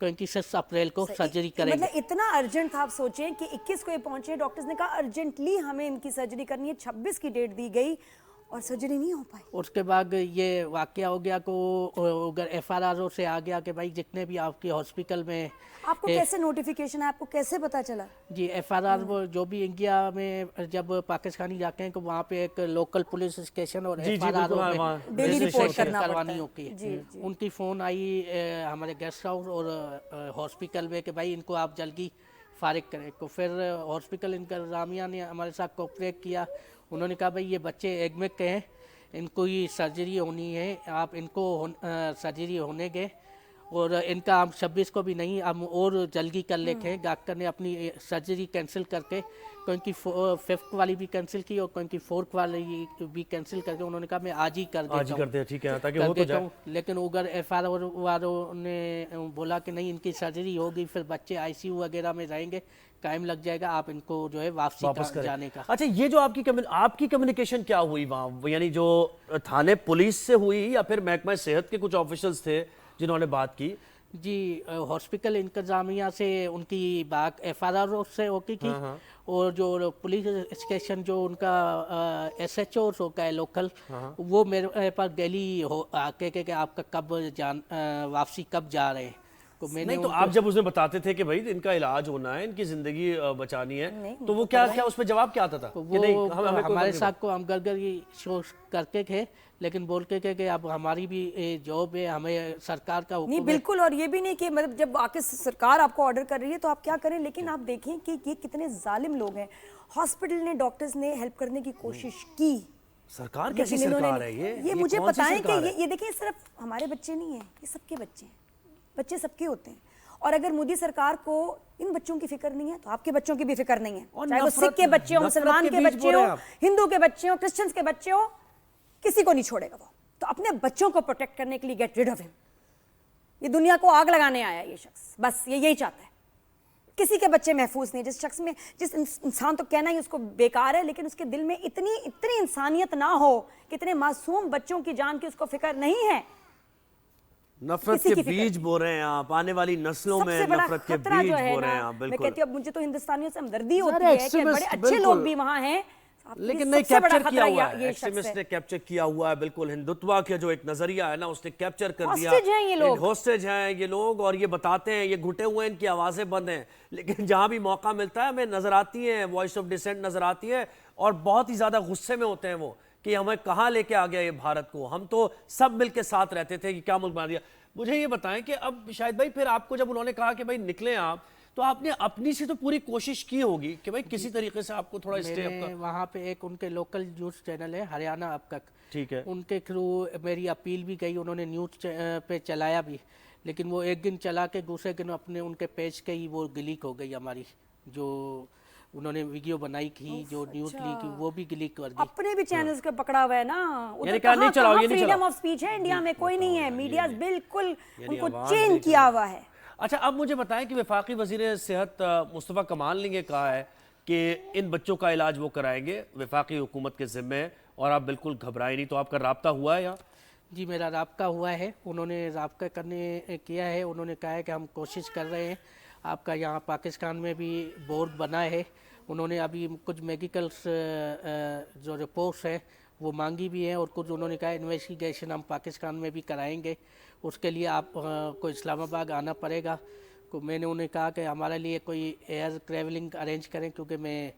[SPEAKER 8] 26 अप्रैल को सर्जरी करेंगे।
[SPEAKER 1] मतलब इतना अर्जेंट था, आप सोचें कि 21 को ये पहुंचे, डॉक्टर्स ने कहा अर्जेंटली हमें इनकी सर्जरी करनी है, 26 की डेट दी गई और सर्जरी नहीं हो पाई।
[SPEAKER 8] उसके बाद ये वाकया हो गया को अगर FRRO से आ गया कि भाई जितने भी आपके हॉस्पिटल में
[SPEAKER 1] आपको कैसे नोटिफिकेशन है, आपको कैसे पता चला?
[SPEAKER 8] जी, FRRO जो भी इंडिया में जब पाकिस्तानी जाते हैं तो वहाँ पे एक लोकल पुलिस स्टेशन और FRRO में
[SPEAKER 1] डेली रिपोर्ट करना
[SPEAKER 8] करवानी
[SPEAKER 1] पड़ता
[SPEAKER 8] होती है।
[SPEAKER 1] जी।
[SPEAKER 8] उनकी फ़ोन आई हमारे गेस्ट हाउस और हॉस्पिटल में कि भाई इनको आप जल्दी फारिग करें। तो फिर हॉस्पिटल इंतज़ामिया ने हमारे साथ कोऑपरेट किया। उन्होंने कहा भाई ये बच्चे एडमिट के हैं, इनको ही सर्जरी होनी है, आप इनको सर्जरी होने गए और इनका हम 26 को भी नहीं, हम और जल्दी कर लेते हैं। डॉक्टर ने अपनी सर्जरी कैंसिल करके क्योंकि 5th वाली भी कैंसिल की और क्योंकि 4th वाली भी कैंसिल करके उन्होंने कहा मैं आज ही कर देता हूँ,
[SPEAKER 2] ठीक है, ताकि हो तो जाए।
[SPEAKER 8] लेकिन उधर FRRO वालों ने बोला कि नहीं इनकी सर्जरी होगी, फिर बच्चे ICU वगैरह में रहेंगे, टाइम लग जाएगा, आप इनको जो है वापस जाने का।
[SPEAKER 2] अच्छा, ये जो आपकी कम्युनिकेशन क्या हुई वहाँ, यानी जो थाने पुलिस से हुई या फिर महकमा सेहत के कुछ ऑफिशियल्स थे जिन्होंने बात की? जी,
[SPEAKER 8] हॉस्पिटल इंतजामिया से उनकी बात FRRO से होती थी और जो पुलिस स्टेशन जो उनका SHO होता है लोकल, वो मेरे पास डेली आके कि आपका कब वापसी कब जा रहे हैं। तो मैंने
[SPEAKER 2] नहीं, तो आप जब उसमें बताते थे कि भाई इनका इलाज होना है, इनकी जिंदगी बचानी है, तो वो क्या उस पर जवाब क्या आता था?
[SPEAKER 8] वो हमारे साथ को हम गरगरी शो करते थे, लेकिन बोलते थे कि अब हमारी भी जॉब है, हमें सरकार का
[SPEAKER 1] नहीं बिल्कुल, और ये भी नहीं कि मतलब जब आके सरकार आपको ऑर्डर कर रही है तो आप क्या करें, लेकिन आप देखें कि ये कितने जालिम लोग हैं। हॉस्पिटल ने, डॉक्टर्स ने हेल्प करने की कोशिश की।
[SPEAKER 2] सरकार कैसी सरकार है ये
[SPEAKER 1] मुझे पता है कि ये देखें, सिर्फ हमारे बच्चे नहीं हैं, ये सबके बच्चे हैं, बच्चे सबके होते हैं। और अगर मोदी सरकार को इन बच्चों की फिक्र नहीं है तो आपके बच्चों की भी फिक्र नहीं है, चाहे वो सिख के बच्चे हो, मुसलमान के बच्चे हो, हिंदू के बच्चे हो, क्रिश्चियंस के बच्चे हो, किसी को नहीं छोड़ेगा वो। तो अपने बच्चों को प्रोटेक्ट करने के लिए गेट रिड ऑफ हिम। ये दुनिया को आग लगाने आया ये शख्स, बस ये यही चाहता है। किसी के बच्चे महफूज नहीं। जिस शख्स में, जिस इंसान तो कहना ही उसको बेकार है, लेकिन उसके दिल में इतनी इंसानियत ना हो कि इतने मासूम बच्चों की जान की उसको फिक्र नहीं है।
[SPEAKER 2] नफरत के बीज बो रहे हैं आप, आने वाली नस्लों में नफरत के बीज बो रहे हैं आप। बिल्कुल,
[SPEAKER 1] मैं कहती हूँ अब मुझे तो हिंदुस्तानियों से हमदर्दी होती है कि बड़े अच्छे लोग भी वहाँ हैं,
[SPEAKER 2] लेकिन नहीं कैप्चर किया हुआ है, एक्सट्रीमिस्ट ने कैप्चर किया हुआ है। बिल्कुल, हिंदुत्व के जो एक नजरिया है ना, उसने कैप्चर कर दिया।
[SPEAKER 1] हॉस्टेज हैं ये लोग,
[SPEAKER 2] हॉस्टेज हैं ये लोग, और ये बताते हैं, ये घुटे हुए हैं, इनकी आवाजें बंद हैं, लेकिन जहां भी मौका मिलता है हमें नजर आती है, वॉइस ऑफ डिसेंट नजर आती है, और बहुत ही ज्यादा गुस्से में होते हैं वो कि हमें कहाँ लेके आ गया ये भारत को। हम तो सब मिलके साथ रहते थे कि क्या मुल्क बना दिया। मुझे ये बताएं कि अब शाहिद भाई, फिर आपको जब उन्होंने कहा कि भाई निकलें आप, تو آپ نے اپنی سے تو پوری کوشش کی ہوگی کہ بھائی کسی طریقے سے آپ کو تھوڑا اسٹیپ کا.
[SPEAKER 8] وہاں پہ ایک ان کے لوکل نیوز چینل ہے ہریانہ اب تک,
[SPEAKER 2] ٹھیک ہے,
[SPEAKER 8] ان کے تھرو میری اپیل بھی گئی, انہوں نے نیوز پہ چلایا بھی, لیکن وہ ایک دن چلا کے دوسرے دن اپنے ان کے پیج کے ہی وہ گلیک ہو گئی ہماری جو انہوں نے ویڈیو بنائی تھی, جو نیوز لی تھی وہ بھی گلیک کر دی.
[SPEAKER 1] اپنے بھی چینلز کو پکڑا ہوا ہے نا,
[SPEAKER 2] یعنی کہا نہیں چلاؤ, یہ نہیں
[SPEAKER 1] فریڈم
[SPEAKER 2] چلاؤ.
[SPEAKER 1] آف سپیچ ہے انڈیا میں, کوئی نہیں ہے, میڈیا بالکل ان کو چین کیا ہوا ہے.
[SPEAKER 2] اچھا اب مجھے بتائیں کہ وفاقی وزیر صحت مصطفیٰ کمال نے یہ کہا ہے کہ ان بچوں کا علاج وہ کرائیں گے, وفاقی حکومت کے ذمہ ہے, اور آپ بالکل گھبرائیں نہیں. تو آپ کا رابطہ ہوا ہے یہاں؟
[SPEAKER 8] جی میرا رابطہ ہوا ہے, انہوں نے رابطہ کرنے کیا ہے, انہوں نے کہا ہے کہ ہم کوشش کر رہے ہیں. آپ کا یہاں پاکستان میں بھی بورڈ بنا ہے, انہوں نے ابھی کچھ میڈیکلس جو رپورٹس ہیں وہ مانگی بھی ہیں, اور کچھ انہوں نے کہا انویسٹیگیشن ہم پاکستان میں بھی کرائیں گے, اس کے لیے آپ کو اسلام آباد آنا پڑے گا. تو میں نے انہیں کہا کہ ہمارے لیے کوئی ایئر ٹریولنگ ارینج کریں, کیونکہ میں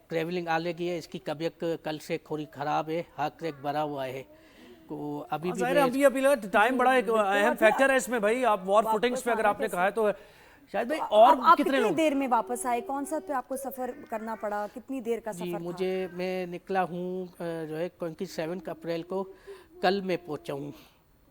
[SPEAKER 8] ٹریولنگ آ لگی ہے, اس کی طبیعت کل سے تھوڑی خراب ہے, ہارٹ ریٹ بڑھا ہوا ہے. تو ابھی بھی
[SPEAKER 2] ٹائم بڑا ایک اہم فیکٹر ہے اس میں بھائی. آپ وار فوٹنگز پہ اگر آپ نے کہا ہے تو شاید بھائی اور کتنے لوگ
[SPEAKER 1] دیر میں واپس آئے, کون سا پہ آپ کو سفر کرنا پڑا, کتنی دیر کا سفر تھا؟
[SPEAKER 8] میں نکلا ہوں جو ہے 27 اپریل کو, کل میں پہنچا ہوں.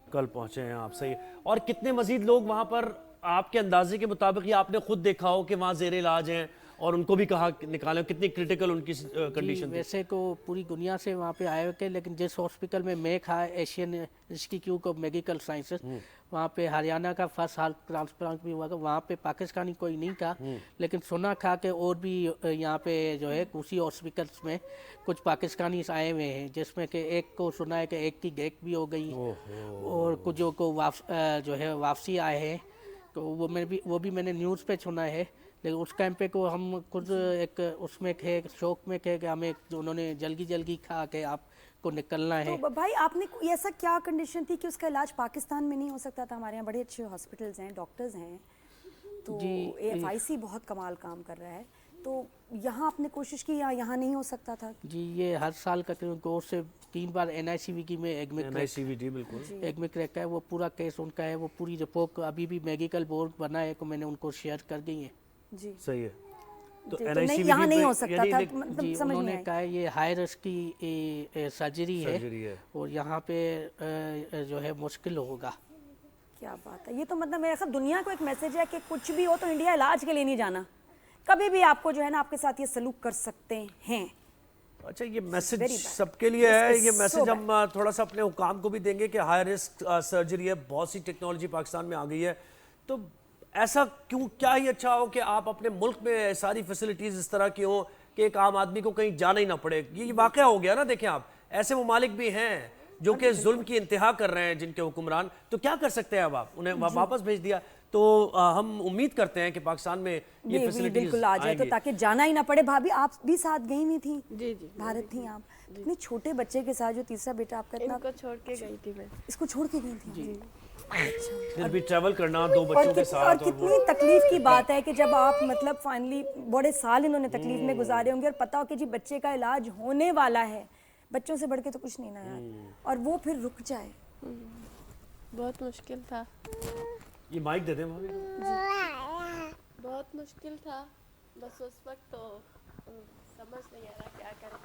[SPEAKER 2] کل پہنچے ہیں آپ, صحیح. اور کتنے مزید لوگ وہاں پر آپ کے اندازے کے مطابق, یا آپ نے خود دیکھا ہو کہ وہاں زیر علاج ہیں اور ان کو بھی کہا نکالیں, کتنی کریٹیکل ان کی کنڈیشن تھی؟
[SPEAKER 8] ویسے تو پوری دنیا سے وہاں پہ آئے ہوئے تھے, لیکن جس ہاسپٹل میں کھا Asian institute of medical sciences, وہاں پہ ہریانہ کا فرسٹ ہارٹ ٹرانسپلانٹ بھی ہوا تھا, وہاں پہ پاکستانی کوئی نہیں تھا, لیکن سنا تھا کہ اور بھی یہاں پہ جو ہے اسی ہاسپٹلس میں کچھ پاکستانی آئے ہوئے ہیں, جس میں کہ ایک کو سنا ہے کہ ایک کی ڈیتھ بھی ہو گئی, اور کچھ کو جو ہے واپسی آئے ہیں. تو وہ بھی میں نے نیوز پہ سنا ہے, لیکن اس ٹائم پہ کو ہم خود ایک اس میں تھے, شوق میں تھے کہ ہمیں انہوں نے جلدی کہا کہ آپ کو نکلنا ہے.
[SPEAKER 1] تو بھائی آپ نے ایسا کیا کنڈیشن تھی کہ اس کا علاج پاکستان میں نہیں ہو سکتا تھا؟ ہمارے یہاں بڑے اچھے ہاسپٹلز ہیں, ڈاکٹرز ہیں, تو AFIC بہت کمال کام کر رہا ہے, تو یہاں آپ نے کوشش کی یا یہاں نہیں ہو سکتا تھا؟
[SPEAKER 8] جی یہ ہر سال کا کورس سے 3 بار NICVT میں ایڈمٹ رہتا ہے, وہ پورا کیس ان کا ہے, وہ پوری رپورٹ ابھی بھی میڈیکل بورڈ بنا ہے, تو میں نے ان کو شیئر کر دی ہے.
[SPEAKER 1] جی
[SPEAKER 2] صحیح ہے. تو
[SPEAKER 1] یہاں نہیں ہو سکتا تھا,
[SPEAKER 8] جی انہوں نے کہا یہ ہائی رسک کی سرجری ہے, اور یہاں پہ جو ہے مشکل ہوگا.
[SPEAKER 1] کیا بات ہے, یہ تو مطلب میرے خیال دنیا کو ایک میسج ہے کہ کچھ بھی ہو تو انڈیا علاج کے لیے نہیں جانا, کبھی بھی آپ کو جو ہے نا آپ کے ساتھ یہ سلوک کر سکتے ہیں.
[SPEAKER 2] اچھا یہ میسج سب کے لیے ہے, یہ میسج ہم تھوڑا سا اپنے حکام کو بھی دیں گے کہ ہائی رسک سرجری ہے, بہت سی ٹیکنالوجی پاکستان میں آ گئی ہے, تو ایسا کیوں, کیا ہی اچھا ہو کہ آپ اپنے ملک میں ساری فیسلٹیز اس طرح کی ہوں کہ ایک عام آدمی کو کہیں جانا ہی نہ پڑے. یہ واقعہ ہو گیا نا, دیکھیں آپ ایسے ممالک بھی ہیں جو کہ ظلم کی انتہا کر رہے ہیں, جن کے حکمران, تو کیا کر سکتے ہیں اب آپ, انہیں واپس بھیج دیا. تو ہم امید کرتے ہیں کہ پاکستان میں یہ فیسلٹیز
[SPEAKER 1] بالکل آ جائے, تو تاکہ جانا ہی نہ پڑے. بھابھی آپ بھی ساتھ گئی ہوئی تھیں؟
[SPEAKER 9] جی
[SPEAKER 1] بھارت تھیں آپ, اتنے چھوٹے بچے کے ساتھ, جو تیسرا بیٹا آپ کا,
[SPEAKER 9] ان کو چھوڑ کے گئی تھی میں.
[SPEAKER 1] اس کو چھوڑ کے گئی تھی؟
[SPEAKER 9] جی.
[SPEAKER 2] پھر بھی ٹریول کرنا 2 بچوں کے ساتھ,
[SPEAKER 1] اور کتنی تکلیف کی بات ہے کہ جب آپ مطلب فائنلی بڑے سال انہوں نے تکلیف میں گزارے ہوں گے, اور پتا ہو کہ جی بچے کا علاج ہونے والا ہے, بچوں سے بڑھ کے تو کچھ نہیں نا یار, اور وہ پھر رک جائے.
[SPEAKER 9] بہت مشکل تھا.
[SPEAKER 2] یہ مائک دے دیں بھابھی.
[SPEAKER 9] بہت مشکل تھا, بس اس وقت تو سمجھ نہیں آ رہا کیا کریں.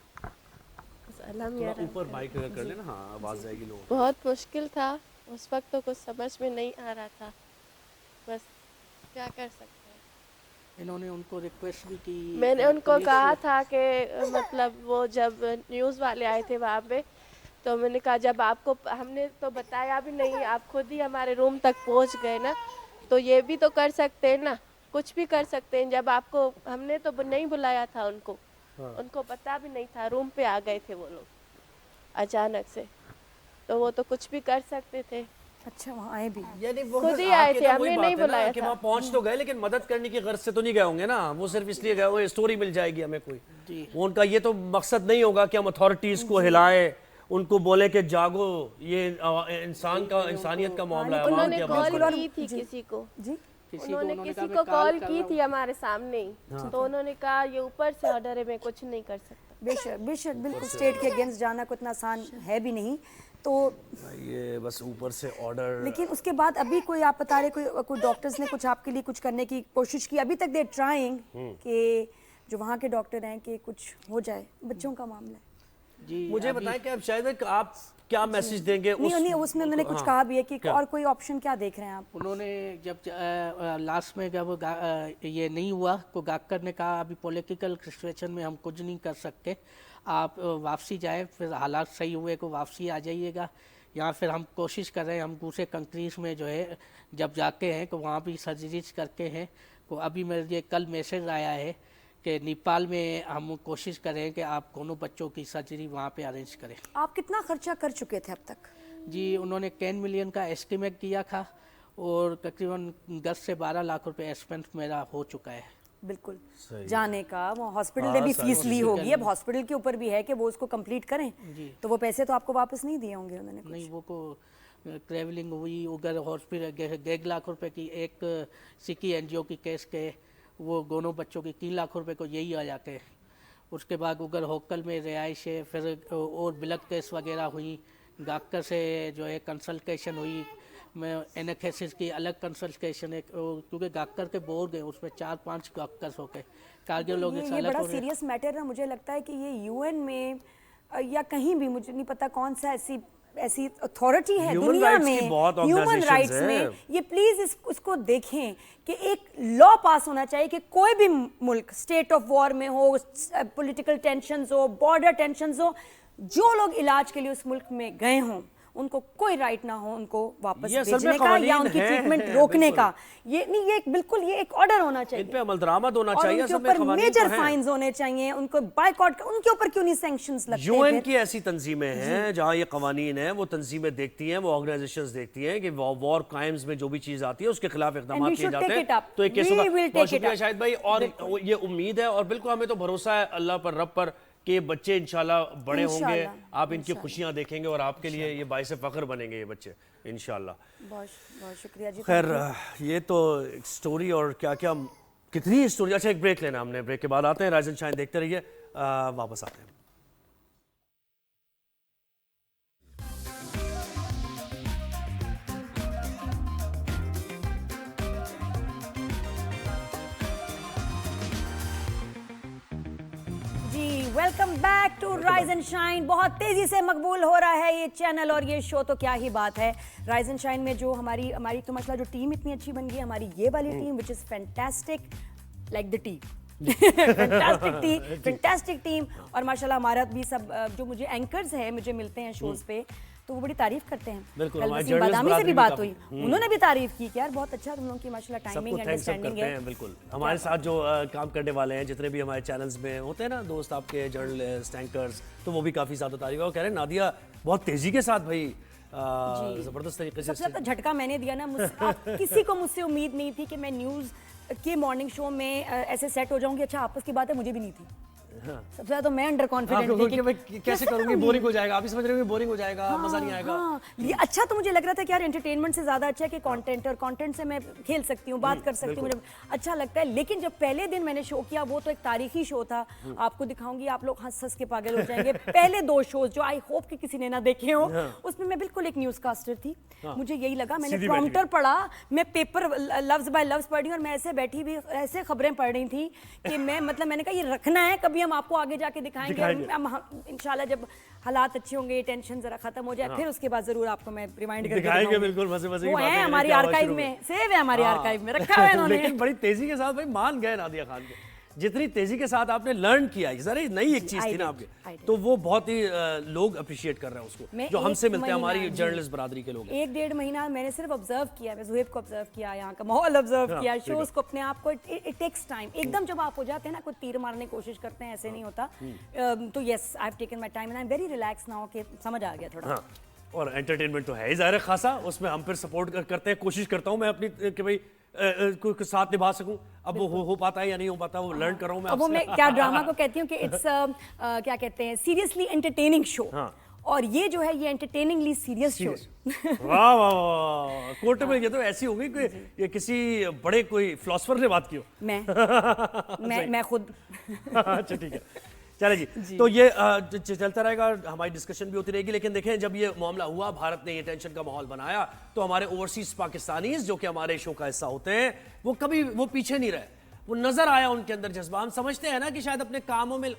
[SPEAKER 2] اوپر مائک کر لینا, ہاں آواز جائے گی لوگوں.
[SPEAKER 9] بہت مشکل تھا اس وقت, تو کچھ سمجھ میں نہیں آ رہا تھا, بس کیا کر سکتے ہیں.
[SPEAKER 8] انہوں نے ان کو ریکویسٹ بھی کی,
[SPEAKER 9] میں نے ان کو کہا تھا کہ مطلب وہ جب نیوز والے آئے تھے وہاں پہ, تو میں نے کہا جب آپ کو ہم نے تو بتایا بھی نہیں, آپ خود ہی ہمارے روم تک پہنچ گئے نا, تو یہ بھی تو کر سکتے ہیں نا, کچھ بھی کر سکتے ہیں. جب آپ کو ہم نے تو نہیں بلایا تھا ان کو پتا بھی نہیں تھا, روم پہ آ گئے تھے وہ لوگ اچانک سے, تو وہ تو کچھ بھی کر سکتے تھے.
[SPEAKER 1] اچھا وہاں آئے بھی,
[SPEAKER 2] یعنی
[SPEAKER 9] خود ہی آئے تھے, ہم نے نہیں بلایا
[SPEAKER 2] کہ
[SPEAKER 9] تھا.
[SPEAKER 2] وہاں پہنچ تو گئے, لیکن مدد کرنے کی غرض سے تو نہیں گئے ہوں گے نا, وہ صرف اس لیے گئے ہوئے اسٹوری مل جائے گی ہمیں کوئی. وہ ان کا یہ تو مقصد نہیں ہوگا کہ ہم اتھارٹیز کو ہلائیں, ان کو بولے کہ جاگو, یہ انسان کا, انسانیت کا معاملہ ہے.
[SPEAKER 9] انہوں نے کال کی تھی کسی کو, انہوں نے کسی کو کال کی تھی ہمارے سامنے ہی, تو انہوں نے کہا یہ اوپر سے آرڈر ہے, میں کچھ نہیں کر سکتا.
[SPEAKER 1] بے شک بالکل اسٹیٹ کے اگینسٹ جانا کو اتنا آسان ہے بھی نہیں, تو
[SPEAKER 2] یہ بس اوپر سے آرڈر.
[SPEAKER 1] لیکن اس کے بعد ابھی کوئی آپ بتا رہے کوئی ڈاکٹرز نے کچھ آپ کے لیے کچھ کرنے کی کوشش کی؟ ابھی تک دے ٹرائنگ کہ جو وہاں کے ڈاکٹر ہیں کہ کچھ ہو جائے. بچوں کا معاملہ ہے.
[SPEAKER 8] جی
[SPEAKER 2] مجھے بتائیں کہ اب شاید آپ کیا میسج دیں گے؟
[SPEAKER 1] نہیں اس میں انہوں نے کچھ کہا بھی ہے کہ اور کوئی آپشن کیا دیکھ رہے ہیں آپ؟
[SPEAKER 8] انہوں نے جب لاسٹ میں جب یہ نہیں ہوا تو گاکر نے کہا ابھی پولیٹیکل سچویشن میں ہم کچھ نہیں کر سکتے, آپ واپسی جائیں, پھر حالات صحیح ہوئے کو واپسی آ جائیے گا, یا پھر ہم کوشش کر رہے ہیں ہم دوسرے کنٹریز میں جو ہے جب جاتے ہیں تو وہاں بھی سرجریز کرتے ہیں. تو ابھی میرے کل میسج آیا ہے کہ نیپال میں ہم کوشش کریں کہ آپ دونوں بچوں کی سرجری وہاں پہ ارینج کریں.
[SPEAKER 1] آپ کتنا خرچہ کر چکے تھے اب تک؟
[SPEAKER 8] جی انہوں نے 10 ملین کا ایسٹیمیٹ کیا تھا اور تقریباً 10 سے 12 لاکھ روپے ایکسپینس میرا ہو چکا ہے.
[SPEAKER 1] بالکل جانے کا, وہ ہاسپٹل نے بھی فیس لی ہوگی, اب ہاسپٹل کے اوپر بھی ہے کہ وہ اس کو کمپلیٹ کریں, تو وہ پیسے تو آپ کو واپس نہیں دیے ہوں گے انہوں نے؟
[SPEAKER 8] نہیں, وہ کو ٹریولنگ ہوئی اگر ہاسپٹل 1.5 لاکھ روپے کی ایک سکی این جی او کی کیس کے, وہ دونوں بچوں کی 3 لاکھ روپے کو یہی آ جاتے ہیں. اس کے بعد اگر ہوکل میں رہائش ہے, پھر اور بلڈ کیس وغیرہ ہوئی, ڈاکٹر سے جو ہے کنسلٹیشن ہوئی, میں انیکھیسس کی الگ کنسلٹیشن ہے کیونکہ ڈاکٹر کے بورڈ ہیں اس میں 4-5 ڈاکٹرز ہو گئے, کارڈیولوجسٹ الگ.
[SPEAKER 1] یہ بڑا سیریس میٹر ہے. مجھے لگتا ہے کہ یہ یو این میں یا کہیں بھی, مجھے نہیں پتا کون سا ایسی اتھارٹی ہے دنیا میں ہیومن رائٹس میں, یہ پلیز اس کو دیکھیں کہ ایک لا پاس ہونا چاہیے کہ کوئی بھی ملک اسٹیٹ آف وار میں ہو, پولیٹیکل ٹینشنز ہو, بارڈر ٹینشنز ہو, جو لوگ علاج کے لیے اس ملک میں گئے ہوں ان کو کوئی رائٹ نہ ہو ان کو واپس بھیجنے کا یا ان کی ٹریٹمنٹ روکنے کا. یہ نہیں, یہ بالکل یہ ایک آرڈر ہونا چاہیے,
[SPEAKER 2] ان پہ عمل درآمد ہونا
[SPEAKER 1] اور
[SPEAKER 2] چاہیے,
[SPEAKER 1] ان کے اوپر میجر فائنز ہونے چاہیے, ان کو بائیکاٹ, ان کے اوپر کیوں نہیں سینکشنز لگتے ہیں؟
[SPEAKER 2] یو این کی ایسی تنظیمیں ہیں جہاں یہ قوانین ہیں, وہ تنظیمیں دیکھتی ہیں, وہ آرگنائزیشنز دیکھتی ہیں کہ وار کرائمز میں جو بھی چیز آتی ہے اس کے خلاف اقدامات کیے جاتے ہیں. تو ایک کیس ہوگا. بہت شکریہ شاہد بھائی, اور یہ امید ہے اور بالکل ہمیں تو بھروسہ ہے اللہ پر, رب پر, کہ بچے انشاءاللہ بڑے ہوں گے, آپ ان کی خوشیاں دیکھیں گے اور آپ کے لیے یہ باعث فخر بنیں گے یہ بچے انشاءاللہ.
[SPEAKER 1] بہت شکریہ جی.
[SPEAKER 2] خیر یہ تو ایک سٹوری, اور کیا کیا کتنی سٹوری. اچھا ایک بریک لینا ہم نے, بریک کے بعد آتے ہیں. رائز اینڈ شائن دیکھتے رہیے, واپس آتے ہیں.
[SPEAKER 1] Welcome back to rise and shine. بہت تیزی سے مقبول ہو رہا ہے یہ چینل اور یہ شو, تو کیا ہی بات ہے. رائز اینڈ شائن میں جو ہماری تو ماشاءاللہ جو ٹیم اتنی اچھی بن گئی ہے, ہماری یہ والی team which is fantastic like the team, fantastic team. اور ماشاءاللہ ہمارا بھی سب جو مجھے اینکرز ہیں مجھے ملتے ہیں شوز پہ, تو وہ بڑی تعریف کرتے ہیں. کل وسیم بادامی سے بھی بات ہوئی, انہوں نے بھی تعریف کی کہ یار بہت اچھا تم لوگوں کی ماشاءاللہ ٹائمنگ انڈرسٹینڈنگ ہے.
[SPEAKER 2] بالکل ہمارے ساتھ جو کام کرنے والے ہیں, جتنے بھی ہمارے چینلز میں ہوتے ہیں نا دوست آپ کے, جرنلسٹ, اینکرز, تو وہ بھی کافی زیادہ تعریف ہے. وہ کہہ رہے ہیں نادیہ بہت تیزی کے ساتھ بھائی زبردست طریقے سے.
[SPEAKER 1] سب سے زیادہ جھٹکا میں نے دیا نا, کسی کو مجھ سے امید نہیں تھی کہ میں نیوز کے مارننگ شو میں ایسے سیٹ ہو جاؤں گی. اچھا آپس کی بات ہے, مجھے بھی نہیں تھی. سب سے زیادہ تو میں انڈر کانفیڈنٹ
[SPEAKER 2] تھی کہ کیسے کروں گی, بورنگ ہو جائے گا. آپ ہی سمجھ رہے ہو بورنگ ہو جائے گا, مزہ نہیں آئے گا.
[SPEAKER 1] یہ اچھا تو مجھے لگ رہا تھا کہ یار انٹرٹینمنٹ سے زیادہ اچھا ہے کہ کانٹینٹ, اور کانٹینٹ سے میں کھیل سکتی ہوں, بات کر سکتی ہوں, مجھے اچھا لگتا ہے. لیکن جب پہلے دن میں نے شو کیا, وہ تو ایک تاریخی شو تھا, آپ کو دکھاؤں گی, آپ لوگ ہنس ہنس کے پاگل ہو جائیں گے. پہلے 2 شوز جو آئی ہوپ کہ کسی نے نہ دیکھے ہوں, اس میں بالکل ایک نیوز کاسٹر تھی. مجھے یہی لگا, میں نے پرومپٹر پڑھا, میں پیپر لفظ بائی لفظ پڑھ رہی ہوں, اور میں ایسے بیٹھی بھی ایسے خبریں پڑھ رہی تھی کہ میں نے کہا یہ رکھنا ہے, کبھی ہم آپ کو آگے جا کے دکھائیں گے انشاءاللہ, جب حالات اچھے ہوں گے, ٹینشن ذرا ختم ہو جائے, پھر اس کے بعد ضرور آپ کو میں ریمائنڈ کر کے
[SPEAKER 2] دکھائیں گے. بالکل مزے مزے کی
[SPEAKER 1] باتیں, وہ ہیں ہماری آرکائیو میں, سیو ہے ہماری آرکائیو میں, رکھا ہوا ہے انہوں نے.
[SPEAKER 2] لیکن بڑی تیزی کے ساتھ بھائی مان گئے نادیہ خان کے, جتنی تیزی کے ساتھ آپ نے لرن کیا, ذرا نئی ایک چیز تھی نا آپ کے, تو وہ بہت ہی لوگ اپریشیٹ کر رہے ہیں اس کو, جو ہم سے ملتے ہیں, ہماری جرنلسٹ برادری کے لوگ.
[SPEAKER 1] 1-1.5 مہینہ میں نے صرف آبزرو کیا, میں زہیب کو آبزرو کیا, یہاں کا ماحول آبزرو کیا, شوز کو, اپنے آپ کو. It takes time. ایک دم جب آپ ہو جاتے ہیں نا, کوئی تیر مارنے کی کوشش کرتے ہیں, ایسے نہیں ہوتا. تو yes I have taken my time and I am very relax now, کہ سمجھ آ گیا تھوڑا.
[SPEAKER 2] اور انٹرٹینمنٹ تو ہے ہی ظاہر خاصا, اس میں ہم پھر سپورٹ کرتے ہیں, کوشش کرتا ہوں میں اپنی کہ بھائی کوئی ساتھ نبھا سکوں. اب وہ ہو پاتا ہے یا نہیں ہو پاتا, وہ لرن کر رہا ہوں میں.
[SPEAKER 1] اب وہ میں کیا ڈرامہ کو کہتی ہوں کہ اٹس کیا کہتے ہیں, سیریسلی انٹرٹیننگ شو, اور یہ جو ہے یہ انٹرٹیننگلی سیریس شو.
[SPEAKER 2] واہ واہ واہ, کوٹ میں یہ تو ایسی ہوگی کہ یہ کسی بڑے کوئی فلاسفر نے بات کی ہو.
[SPEAKER 1] میں خود.
[SPEAKER 2] اچھا ٹھیک ہے, چلے جی تو یہ چلتا رہے گا, ہماری ڈسکشن بھی ہوتی رہے گی, لیکن دیکھیں جب یہ معاملہ ہوا, بھارت نے یہ ٹینشن کا ماحول بنایا, تو ہمارے اوورسیز پاکستانیز جو کہ ہمارے شو کا حصہ ہوتے ہیں وہ کبھی وہ پیچھے نہیں رہے, وہ نظر آیا ان کے اندر جذبہ. ہم سمجھتے ہیں نا کہ شاید اپنے کاموں میں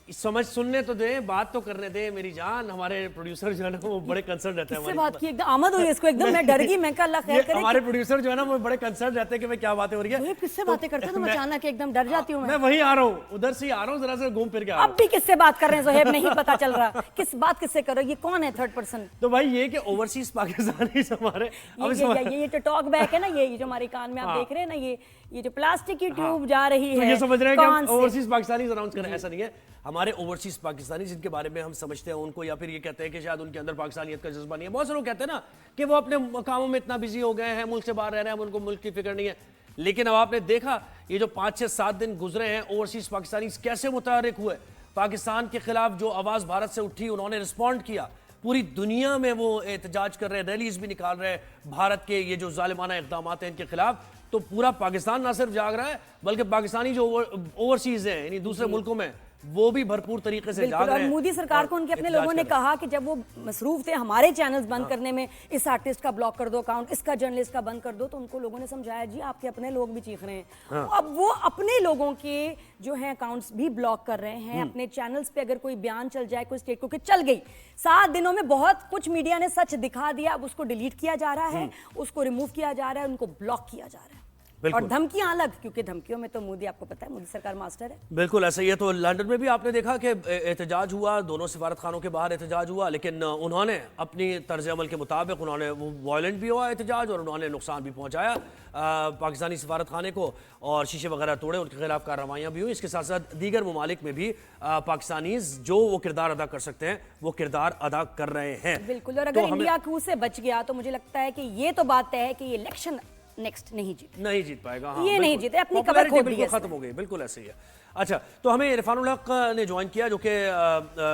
[SPEAKER 2] سننے تو دیں, بات تو کرنے دیں میری جان. ہمارے پروڈیوسر جو ہے نا وہ بڑے کنسرن رہتے ہیں,
[SPEAKER 1] کس سے بات کی, ایک دم آمد ہوئی اس کو, ایک دم میں ڈر گئی, میں کہا اللہ خیر کرے.
[SPEAKER 2] ہمارے پروڈیوسر جو ہے نا وہ بڑے کنسرن رہتے ہیں کہ میں کیا باتیں ہو رہی ہیں.
[SPEAKER 1] کس سے باتیں کرتے ہو تم اچانک, ایک دم ڈر جاتی ہوں
[SPEAKER 2] میں وہیں آ رہا ہوں, ادھر سے ہی آ رہا ہوں, ذرا سے گھوم پھر کے آ رہا ہوں.
[SPEAKER 1] اب بھی کس سے بات کر رہے ہیں زہیب, نہیں پتا چل رہا کس بات کس سے کرو, یہ کون ہے تھرڈ پرسن؟
[SPEAKER 2] تو بھائی یہ کہ اوورسیز پاکستانی ہمارے
[SPEAKER 1] یہ جو ٹاک بیک ہے نا, یہ جو ہمارے کان میں آپ دیکھ رہے ہیں نا, یہ جو پلاسٹک کی ٹیوب جا رہی ہے,
[SPEAKER 2] یہ سمجھ رہے ہیں کہ اوورسیز پاکستانی اناؤنس کریں, ایسا نہیں ہے. ہمارے اوورسیز پاکستانی جن کے بارے میں ہم سمجھتے ہیں ان کو, یا پھر یہ کہتے ہیں کہ شاید ان کے اندر پاکستانیت کا جذبہ نہیں ہے. بہت سے لوگ کہتے ہیں نا کہ وہ اپنے کاموں میں اتنا بزی ہو گئے ہیں, ملک سے باہر رہ رہے ہیں, ان کو ملک کی فکر نہیں ہے. لیکن اب آپ نے دیکھا یہ جو 5-6-7 دن گزرے ہیں, اوورسیز پاکستانی کیسے متحرک ہوئے, پاکستان کے خلاف جو آواز بھارت سے اٹھی انہوں نے رسپونڈ کیا. پوری دنیا میں وہ احتجاج کر رہے ہیں, ریلیز بھی نکال رہے ہیں بھارت کے یہ جو ظالمانہ اقدامات ہیں ان کے خلاف. تو پورا پاکستان نہ صرف جاگ رہا ہے بلکہ پاکستانی جو اوورسیز ہیں یعنی دوسرے ملکوں میں, وہ بھی بھرپور طریقے سے جاگ رہے ہیں.
[SPEAKER 1] اور مودی سرکار کو ان کے اپنے لوگوں نے کہا کہ جب وہ مصروف تھے ہمارے چینلز بند کرنے میں, اس آرٹسٹ کا بلاک کر دو اکاؤنٹ, اس کا جرنلسٹ کا بند کر دو, تو ان کو لوگوں نے سمجھایا جی آپ کے اپنے لوگ بھی چیخ رہے ہیں. اب وہ اپنے لوگوں کے جو ہیں اکاؤنٹس بھی بلاک کر رہے ہیں. اپنے چینلز پہ اگر کوئی بیان چل جائے, کوئی اسٹیٹ کو کہ چل گئی 7 دنوں میں بہت کچھ میڈیا نے سچ دکھا دیا, اب اس کو ڈیلیٹ کیا جا رہا ہے, اس کو ریموو کیا جا رہا ہے, ان کو بلاک کیا جا رہا ہے. اور دھمکیاں الگ, کیونکہ دھمکیوں میں تو مودی آپ کو پتہ ہے مودی سرکار ماسٹر ہے.
[SPEAKER 2] بالکل ایسا ہی ہے. تو لندن میں بھی آپ نے دیکھا کہ احتجاج ہوا, دونوں سفارت خانوں کے باہر احتجاج ہوا, لیکن انہوں نے اپنی طرز عمل کے مطابق انہوں نے وہ وائلنٹ بھی ہوا احتجاج, اور انہوں نے نقصان بھی پہنچایا پاکستانی سفارت خانے کو, اور شیشے وغیرہ توڑے, ان کے خلاف کارروائیاں بھی ہوئی. اس کے ساتھ ساتھ دیگر ممالک میں بھی پاکستانیز جو وہ کردار ادا کر سکتے ہیں وہ کردار ادا کر رہے ہیں.
[SPEAKER 1] بالکل. اور اگر انڈیا کو سے بچ گیا تو مجھے لگتا ہے کہ یہ تو بات طے ہے کہ یہ الیکشن نیکسٹ نہیں جیت
[SPEAKER 2] پائے گا.
[SPEAKER 1] یہ نہیں جیتے, اپنی قبر کھود دی ہے,
[SPEAKER 2] ختم ہو گئی. بالکل ایسے ہی ہے. اچھا, تو ہمیں عرفان الحق نے جوائن کیا جو کہ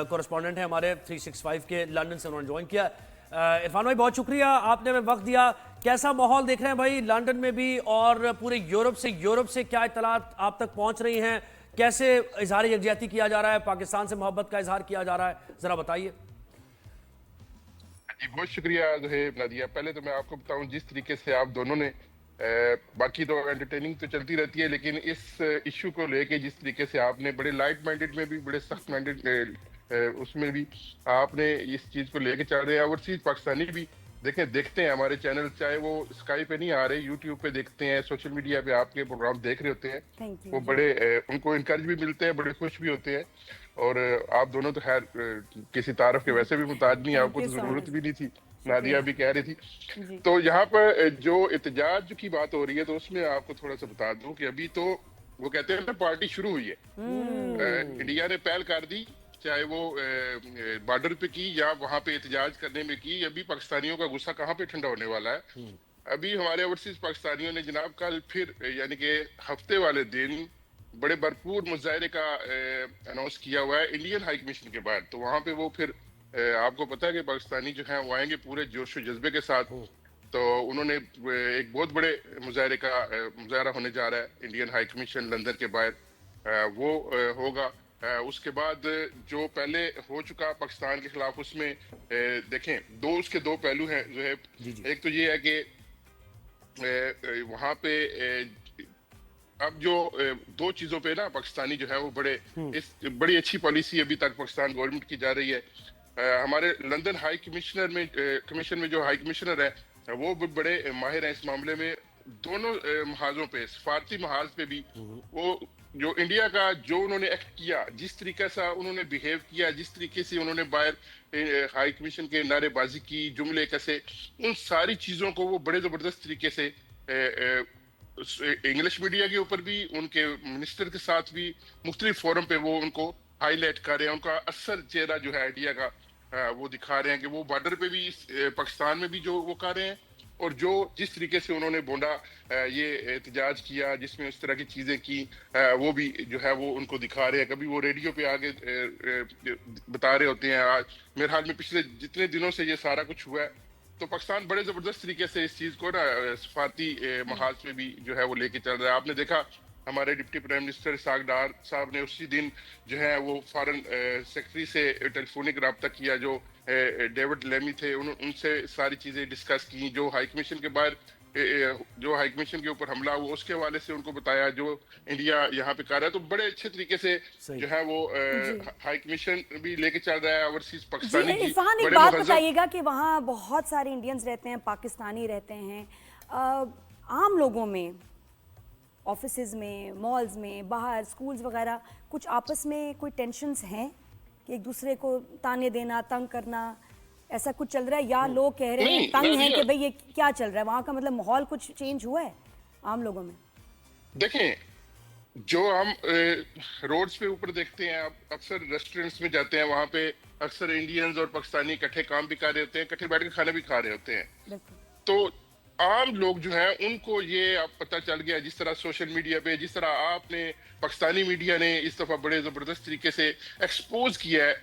[SPEAKER 2] کورسپونڈنٹ ہیں ہمارے 365 کے, لندن سے انہوں نے جوائن کیا. عرفان بھائی بہت شکریہ, آپ نے ہمیں وقت دیا. کیسا ماحول دیکھ رہے ہیں بھائی لندن میں بھی, اور پورے یورپ سے کیا اطلاعات آپ تک پہنچ رہی ہیں, کیسے اظہار یکجہتی کیا جا رہا ہے, پاکستان سے محبت کا اظہار کیا جا رہا ہے, ذرا بتائیے.
[SPEAKER 10] جی بہت شکریہ زہیب, نادیہ. پہلے تو میں آپ کو بتاؤں جس طریقے سے آپ دونوں نے, باقی تو انٹرٹیننگ تو چلتی رہتی ہے, لیکن اس ایشو کو لے کے جس طریقے سے آپ نے بڑے لائٹ مائنڈڈ میں بھی, بڑے سخت مائنڈڈ اس میں بھی آپ نے اس چیز کو لے کے چل رہے ہیں. اوورسیز پاکستانی بھی دیکھتے ہیں ہمارے چینل, چاہے وہ اسکائی پہ نہیں آ رہے, یوٹیوب پہ دیکھتے ہیں, سوشل میڈیا پہ آپ کے پروگرام دیکھ رہے ہوتے ہیں, وہ بڑے ان کو انکریج بھی ملتے ہیں, بڑے خوش بھی ہوتے ہیں. اور آپ دونوں تو خیر کسی تعارف کے ویسے بھی محتاج نہیں, آپ کو تو ضرورت بھی نہیں تھی, نادیہ بھی کہہ رہی تھی. تو یہاں پر جو احتجاج کی بات ہو رہی ہے, تو اس میں آپ کو تھوڑا سا بتا دوں کہ ابھی تو وہ کہتے ہیں نا پارٹی شروع ہوئی ہے. انڈیا نے پہل کر دی, چاہے وہ بارڈر پہ کی یا وہاں پہ احتجاج کرنے میں کی. ابھی پاکستانیوں کا غصہ کہاں پہ ٹھنڈا ہونے والا ہے. ابھی ہمارے اوورسیز پاکستانیوں نے جناب کل پھر یعنی کہ ہفتے والے دن بڑے بھرپور مظاہرے کا اناؤنس کیا ہوا ہے انڈین ہائی کمیشن کے بعد. تو وہاں پہ وہ پھر آپ کو پتا ہے کہ پاکستانی جو ہیں وہ آئیں گے پورے جوش و جذبے کے ساتھ. تو انہوں نے ایک بہت بڑے مظاہرہ ہونے جا رہا ہے انڈین ہائی کمیشن لندن کے باہر, وہ ہوگا. اس کے بعد جو پہلے ہو چکا پاکستان کے خلاف, اس میں دیکھیں اس کے دو پہلو ہیں جو ہے. ایک تو یہ ہے کہ وہاں پہ اب جو 2 چیزوں پہ نا پاکستانی جو ہے وہ بڑی اچھی پالیسی ابھی تک پاکستان گورنمنٹ کی جا رہی ہے. ہمارے لندن ہائی کمیشن میں جو ہائی کمشنر ہے وہ بڑے ماہر ہیں اس معاملے میں. دونوں محاذوں پہ, سفارتی محاذ پہ بھی, وہ جو انڈیا کا جو انہوں نے ایکٹ کیا, جس طریقے سے انہوں نے بیہیو کیا, جس طریقے سے انہوں نے باہر ہائی کمیشن کے نعرے بازی کی, جملے کیسے, ان ساری چیزوں کو وہ بڑے زبردست طریقے سے انگلش میڈیا کے اوپر بھی, ان کے منسٹر کے ساتھ بھی مختلف فورم پہ وہ ان کو ہائی لائٹ کر رہے ہیں. ان کا اثر چہرہ جو ہے انڈیا کا وہ دکھا رہے ہیں کہ وہ بارڈر پہ بھی, پاکستان میں بھی جو وہ کر رہے ہیں, اور جو جس طریقے سے انہوں نے بونڈا یہ احتجاج کیا, جس میں اس طرح کی چیزیں کی, وہ بھی جو ہے وہ ان کو دکھا رہے ہیں. کبھی وہ ریڈیو پہ آگے بتا رہے ہوتے ہیں. میرے خیال میں پچھلے جتنے دنوں سے یہ سارا کچھ ہوا ہے, تو پاکستان بڑے زبردست طریقے سے اس چیز کو نا سفارتی محاذ میں بھی جو ہے وہ لے کے چل رہا ہے. آپ نے دیکھا हमारे डिप्टी प्राइम मिनिस्टर इसहाक डार साहब ने उसी दिन जो है वो फॉरेन सेक्रेटरी से टेलीफोनिक रब्ता किया, जो डेविड लेमी थे, उनसे सारी चीज़ें डिस्कस की। जो हाई कमीशन के बाद जो हाई कमीशन के ऊपर हमला हुआ उसके हवाले से उनको बताया जो इंडिया यहाँ पे कर रहा है। तो बड़े अच्छे तरीके से जो है वो हाई कमीशन भी लेके चल रहा है ओवरसीज पाकिस्तानी की।
[SPEAKER 1] इरफान, एक बात बताइएगा कि वहाँ बहुत सारे इंडियंस रहते हैं, पाकिस्तानी रहते हैं, आम लोगों में, ऑफिसेज में, मॉल्स में, बाहर स्कूल्स वगैरह, कुछ आपस में कोई टेंशन्स हैं कि एक दूसरे को ताने देना, तंग करना, ऐसा कुछ चल रहा है, या लोग कह रहे हैं तंग हैं कि भाई ये क्या चल रहा है वहाँ का, मतलब माहौल कुछ चेंज हुआ है आम लोगों में?
[SPEAKER 10] देखें, जो हम रोड्स पे ऊपर देखते हैं, आप अक्सर रेस्टोरेंट्स में जाते हैं, वहाँ पे अक्सर इंडियंस और पाकिस्तानी इकट्ठे काम भी कर रहे होते हैं, इकट्ठे बैठ के खाना भी खा रहे होते हैं। तो आम लोग जो हैं उनको ये अब पता चल गया, जिस तरह सोशल मीडिया पे, जिस तरह आपने पाकिस्तानी मीडिया ने इस दफा बड़े जबरदस्त तरीके से एक्सपोज किया है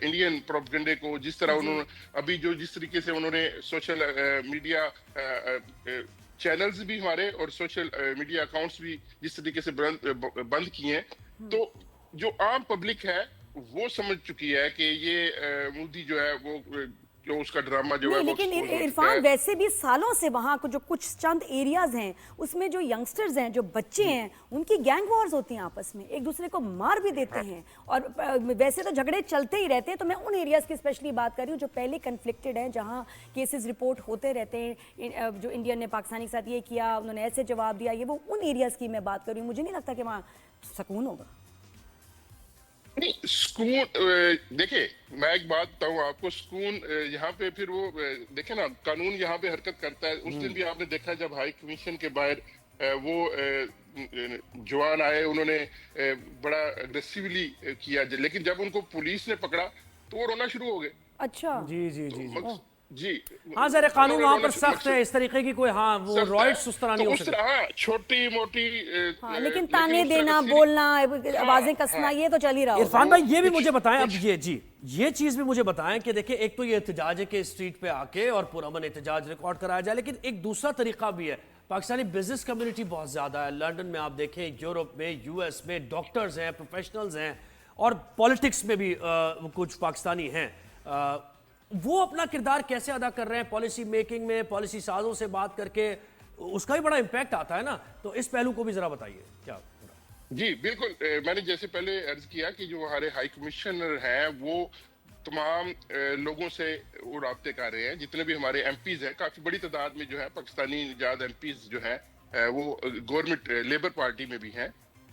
[SPEAKER 10] इंडियन प्रोपेगेंडे को, जिस तरह उन्होंने अभी जो जिस तरीके से उन्होंने सोशल मीडिया चैनल्स भी हमारे और सोशल मीडिया अकाउंट्स भी जिस तरीके से बंद किए हैं, तो जो आम पब्लिक है वो समझ चुकी है कि ये मोदी जो है वो जो उसका ड्रामा जो है।
[SPEAKER 1] लेकिन इरफान, वैसे भी सालों से वहाँ को जो कुछ चंद एरियाज हैं उसमें जो यंगस्टर्स हैं, जो बच्चे हैं, उनकी गैंग वॉर्स होती हैं, आपस में एक दूसरे को मार भी देते हैं, और वैसे तो झगड़े चलते ही रहते हैं। तो मैं उन एरियाज की स्पेशली बात कर रही हूँ जो पहले कन्फ्लिक्टेड हैं, जहाँ केसेस रिपोर्ट होते रहते हैं, जो इंडियन ने पाकिस्तानी के साथ ये किया, उन्होंने ऐसे जवाब दिया, ये वो उन एरियाज की मैं बात कर रही हूँ। मुझे नहीं लगता कि वहाँ सुकून होगा।
[SPEAKER 10] नहीं, सुकून देखे, मैं एक बात बताऊं आपको, सुकून यहाँ पे फिर वो देखे ना, कानून यहाँ पे हरकत करता है। उस दिन भी आपने देखा जब हाई कमीशन के बाहर वो जवान आए, उन्होंने बड़ा अग्रेसिवली किया, लेकिन जब उनको पुलिस ने पकड़ा तो वो रोना शुरू हो गए।
[SPEAKER 1] अच्छा,
[SPEAKER 2] जी जी जी जी
[SPEAKER 10] जी
[SPEAKER 2] हाँ सर, कानून वहाँ पर सख्त है इस तरीके की, कोई हाँ वो रॉयट्स उस तरह नहीं हो सकते।
[SPEAKER 10] हाँ, छोटी मोटी
[SPEAKER 1] हाँ, लेकिन ताने देना, बोलना, आवाजें कसना, ये तो चल ही रहा है।
[SPEAKER 2] इरफान भाई, ये भी मुझे बताएं अब, ये चीज भी मुझे बताएं कि देखिए, एक तो ये एहतजाज है कि स्ट्रीट पे आके और पुरअमन एहतजाज रिकॉर्ड कराया जाए, लेकिन एक दूसरा तरीका भी है। पाकिस्तानी बिजनेस कम्युनिटी बहुत ज्यादा है लंदन में, आप देखें, यूरोप में, यूएस में, डॉक्टर्स हैं, प्रोफेशनल्स हैं, और पॉलिटिक्स में भी कुछ पाकिस्तानी हैं। वो अपना किरदार कैसे अदा कर रहे हैं पॉलिसी मेकिंग में, पॉलिसी साजों से बात करके, उसका भी बड़ा इम्पैक्ट आता है ना, तो इस पहलू को भी जरा बताइए क्या।
[SPEAKER 10] जी बिल्कुल, मैंने जैसे पहले अर्ज किया कि जो हमारे हाई कमिश्नर हैं वो तमाम लोगों से वो राब्ते कर रहे हैं, जितने भी हमारे एमपीज हैं, काफी बड़ी तादाद में जो है पाकिस्तानी निजात एमपीज जो हैं वो गवर्नमेंट लेबर पार्टी में भी हैं,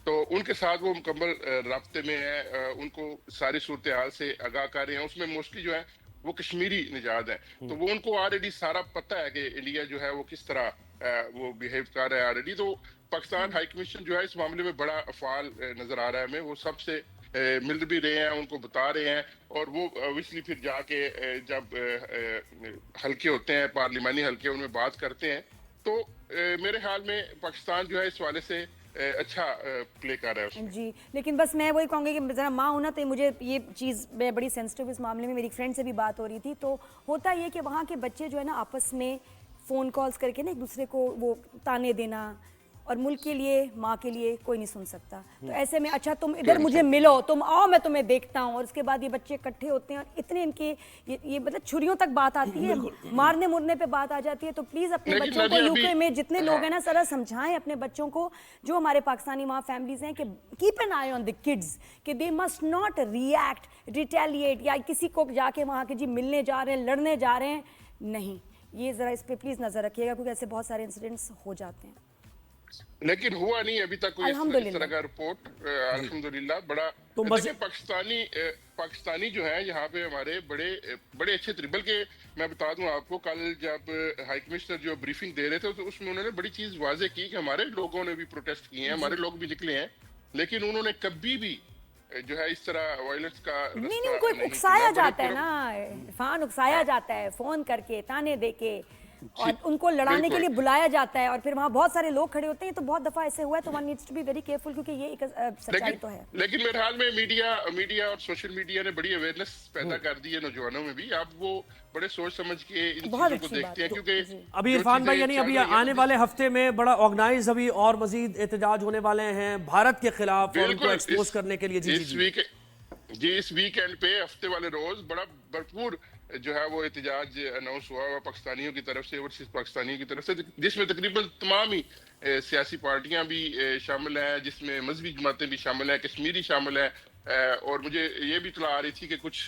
[SPEAKER 10] तो उनके साथ वो मुकम्मल राब्ते में है, उनको सारी सूरत हाल से आगाह कर रहे हैं। उसमें मोस्टली जो है वो कश्मीरी निजात है, तो वो उनको ऑलरेडी सारा पता है कि इंडिया जो है वो किस तरह वो बिहेव कर रहा है ऑलरेडी। तो पाकिस्तान हाई कमीशन जो है इस मामले में बड़ा अफाल नजर आ रहा है हमें, वो सबसे मिल भी रहे हैं, उनको बता रहे हैं, और वो ऑब्वियसली फिर जाके जब हल्के होते हैं, पार्लिमानी हल्के, उनमें बात करते हैं, तो मेरे ख्याल में पाकिस्तान जो है इस वाले से अच्छा प्ले कर रहा है उसमें।
[SPEAKER 1] जी, लेकिन बस मैं वही कहूँगी कि ज़रा माँ होना, तो मुझे ये चीज़ मैं बड़ी सेंसिटिव इस मामले में, मेरी फ्रेंड से भी बात हो रही थी, तो होता ये कि वहाँ के बच्चे जो है ना आपस में फ़ोन कॉल्स करके ना एक दूसरे को वो ताने देना, और मुल्क के लिए, माँ के लिए कोई नहीं सुन सकता। तो ऐसे में अच्छा तुम इधर मुझे मिलो, तुम आओ, मैं तुम्हें देखता हूँ, और उसके बाद ये बच्चे इकट्ठे होते हैं और इतने इनके ये मतलब छुरियों तक बात आती है, मारने मुरने पे बात आ जाती है। तो प्लीज़ अपने बच्चों को, यूके में जितने लोग हैं ना, सारा समझाएं अपने बच्चों को, जो हमारे पाकिस्तानी वहाँ फैमिलीज हैं, कि keep an eye on the kids, कि they must not react, retaliate, या किसी को जाके वहाँ के जी मिलने जा रहे हैं, लड़ने जा रहे हैं, नहीं, ये ज़रा इस पर प्लीज़ नज़र रखिएगा, क्योंकि ऐसे बहुत सारे इंसिडेंट्स हो जाते हैं।
[SPEAKER 10] लेकिन हुआ नहीं अभी तक कोई इस तरह का रिपोर्ट, अल्हम्दुलिल्लाह। बड़ा तो पाकिस्तानी जो है यहाँ पे हमारे बड़े अच्छे तरीके, बल्कि मैं बता दूं आपको, कल जब हाई कमिश्नर जो ब्रीफिंग दे रहे थे तो उसमें उन्होंने बड़ी चीज वाजे की कि हमारे लोगों ने भी प्रोटेस्ट किए हैं, हमारे लोग भी निकले हैं, लेकिन उन्होंने कभी भी जो है इस तरह वायलेंस का
[SPEAKER 1] नहीं, कोई उकसाया जाता है ना इरफान, उकसाया जाता है फोन करके, ताने देके, और उनको लड़ाने के लिए बुलाया जाता है और फिर वहाँ बहुत सारे लोग खड़े होते हैं, तो बहुत दफा ऐसे हुआ है, तो one needs to be very careful, क्योंकि ये एक सच्चाई तो है।
[SPEAKER 10] लेकिन मेरे ख्याल में मीडिया और सोशल मीडिया ने बड़ी अवेयरनेस पैदा कर दी है नौजवानों में भी। अब वो बड़े सोच समझ के इन चीजों को देखते हैं, क्योंकि
[SPEAKER 2] अभी इरफान भाई यानी अभी आने वाले हफ्ते में बड़ा ऑर्गेनाइज अभी और मजीद एहतजाज होने वाले हैं भारत के खिलाफ और उनको एक्सपोज करने के लिए।
[SPEAKER 10] इस वीकेंड पे हफ्ते वाले रोज बड़ा भरपूर जो है वो एहतजाज अनाउंस हुआ पाकिस्तानियों की तरफ से, ओवरसीज पाकिस्तानियों की तरफ से, जिसमें तकरीबन तमाम ही सियासी पार्टियां भी शामिल हैं, जिसमें मजहबी जमातें भी शामिल हैं, कश्मीरी शामिल हैं, और मुझे ये भी इत्तला आ रही थी कि कुछ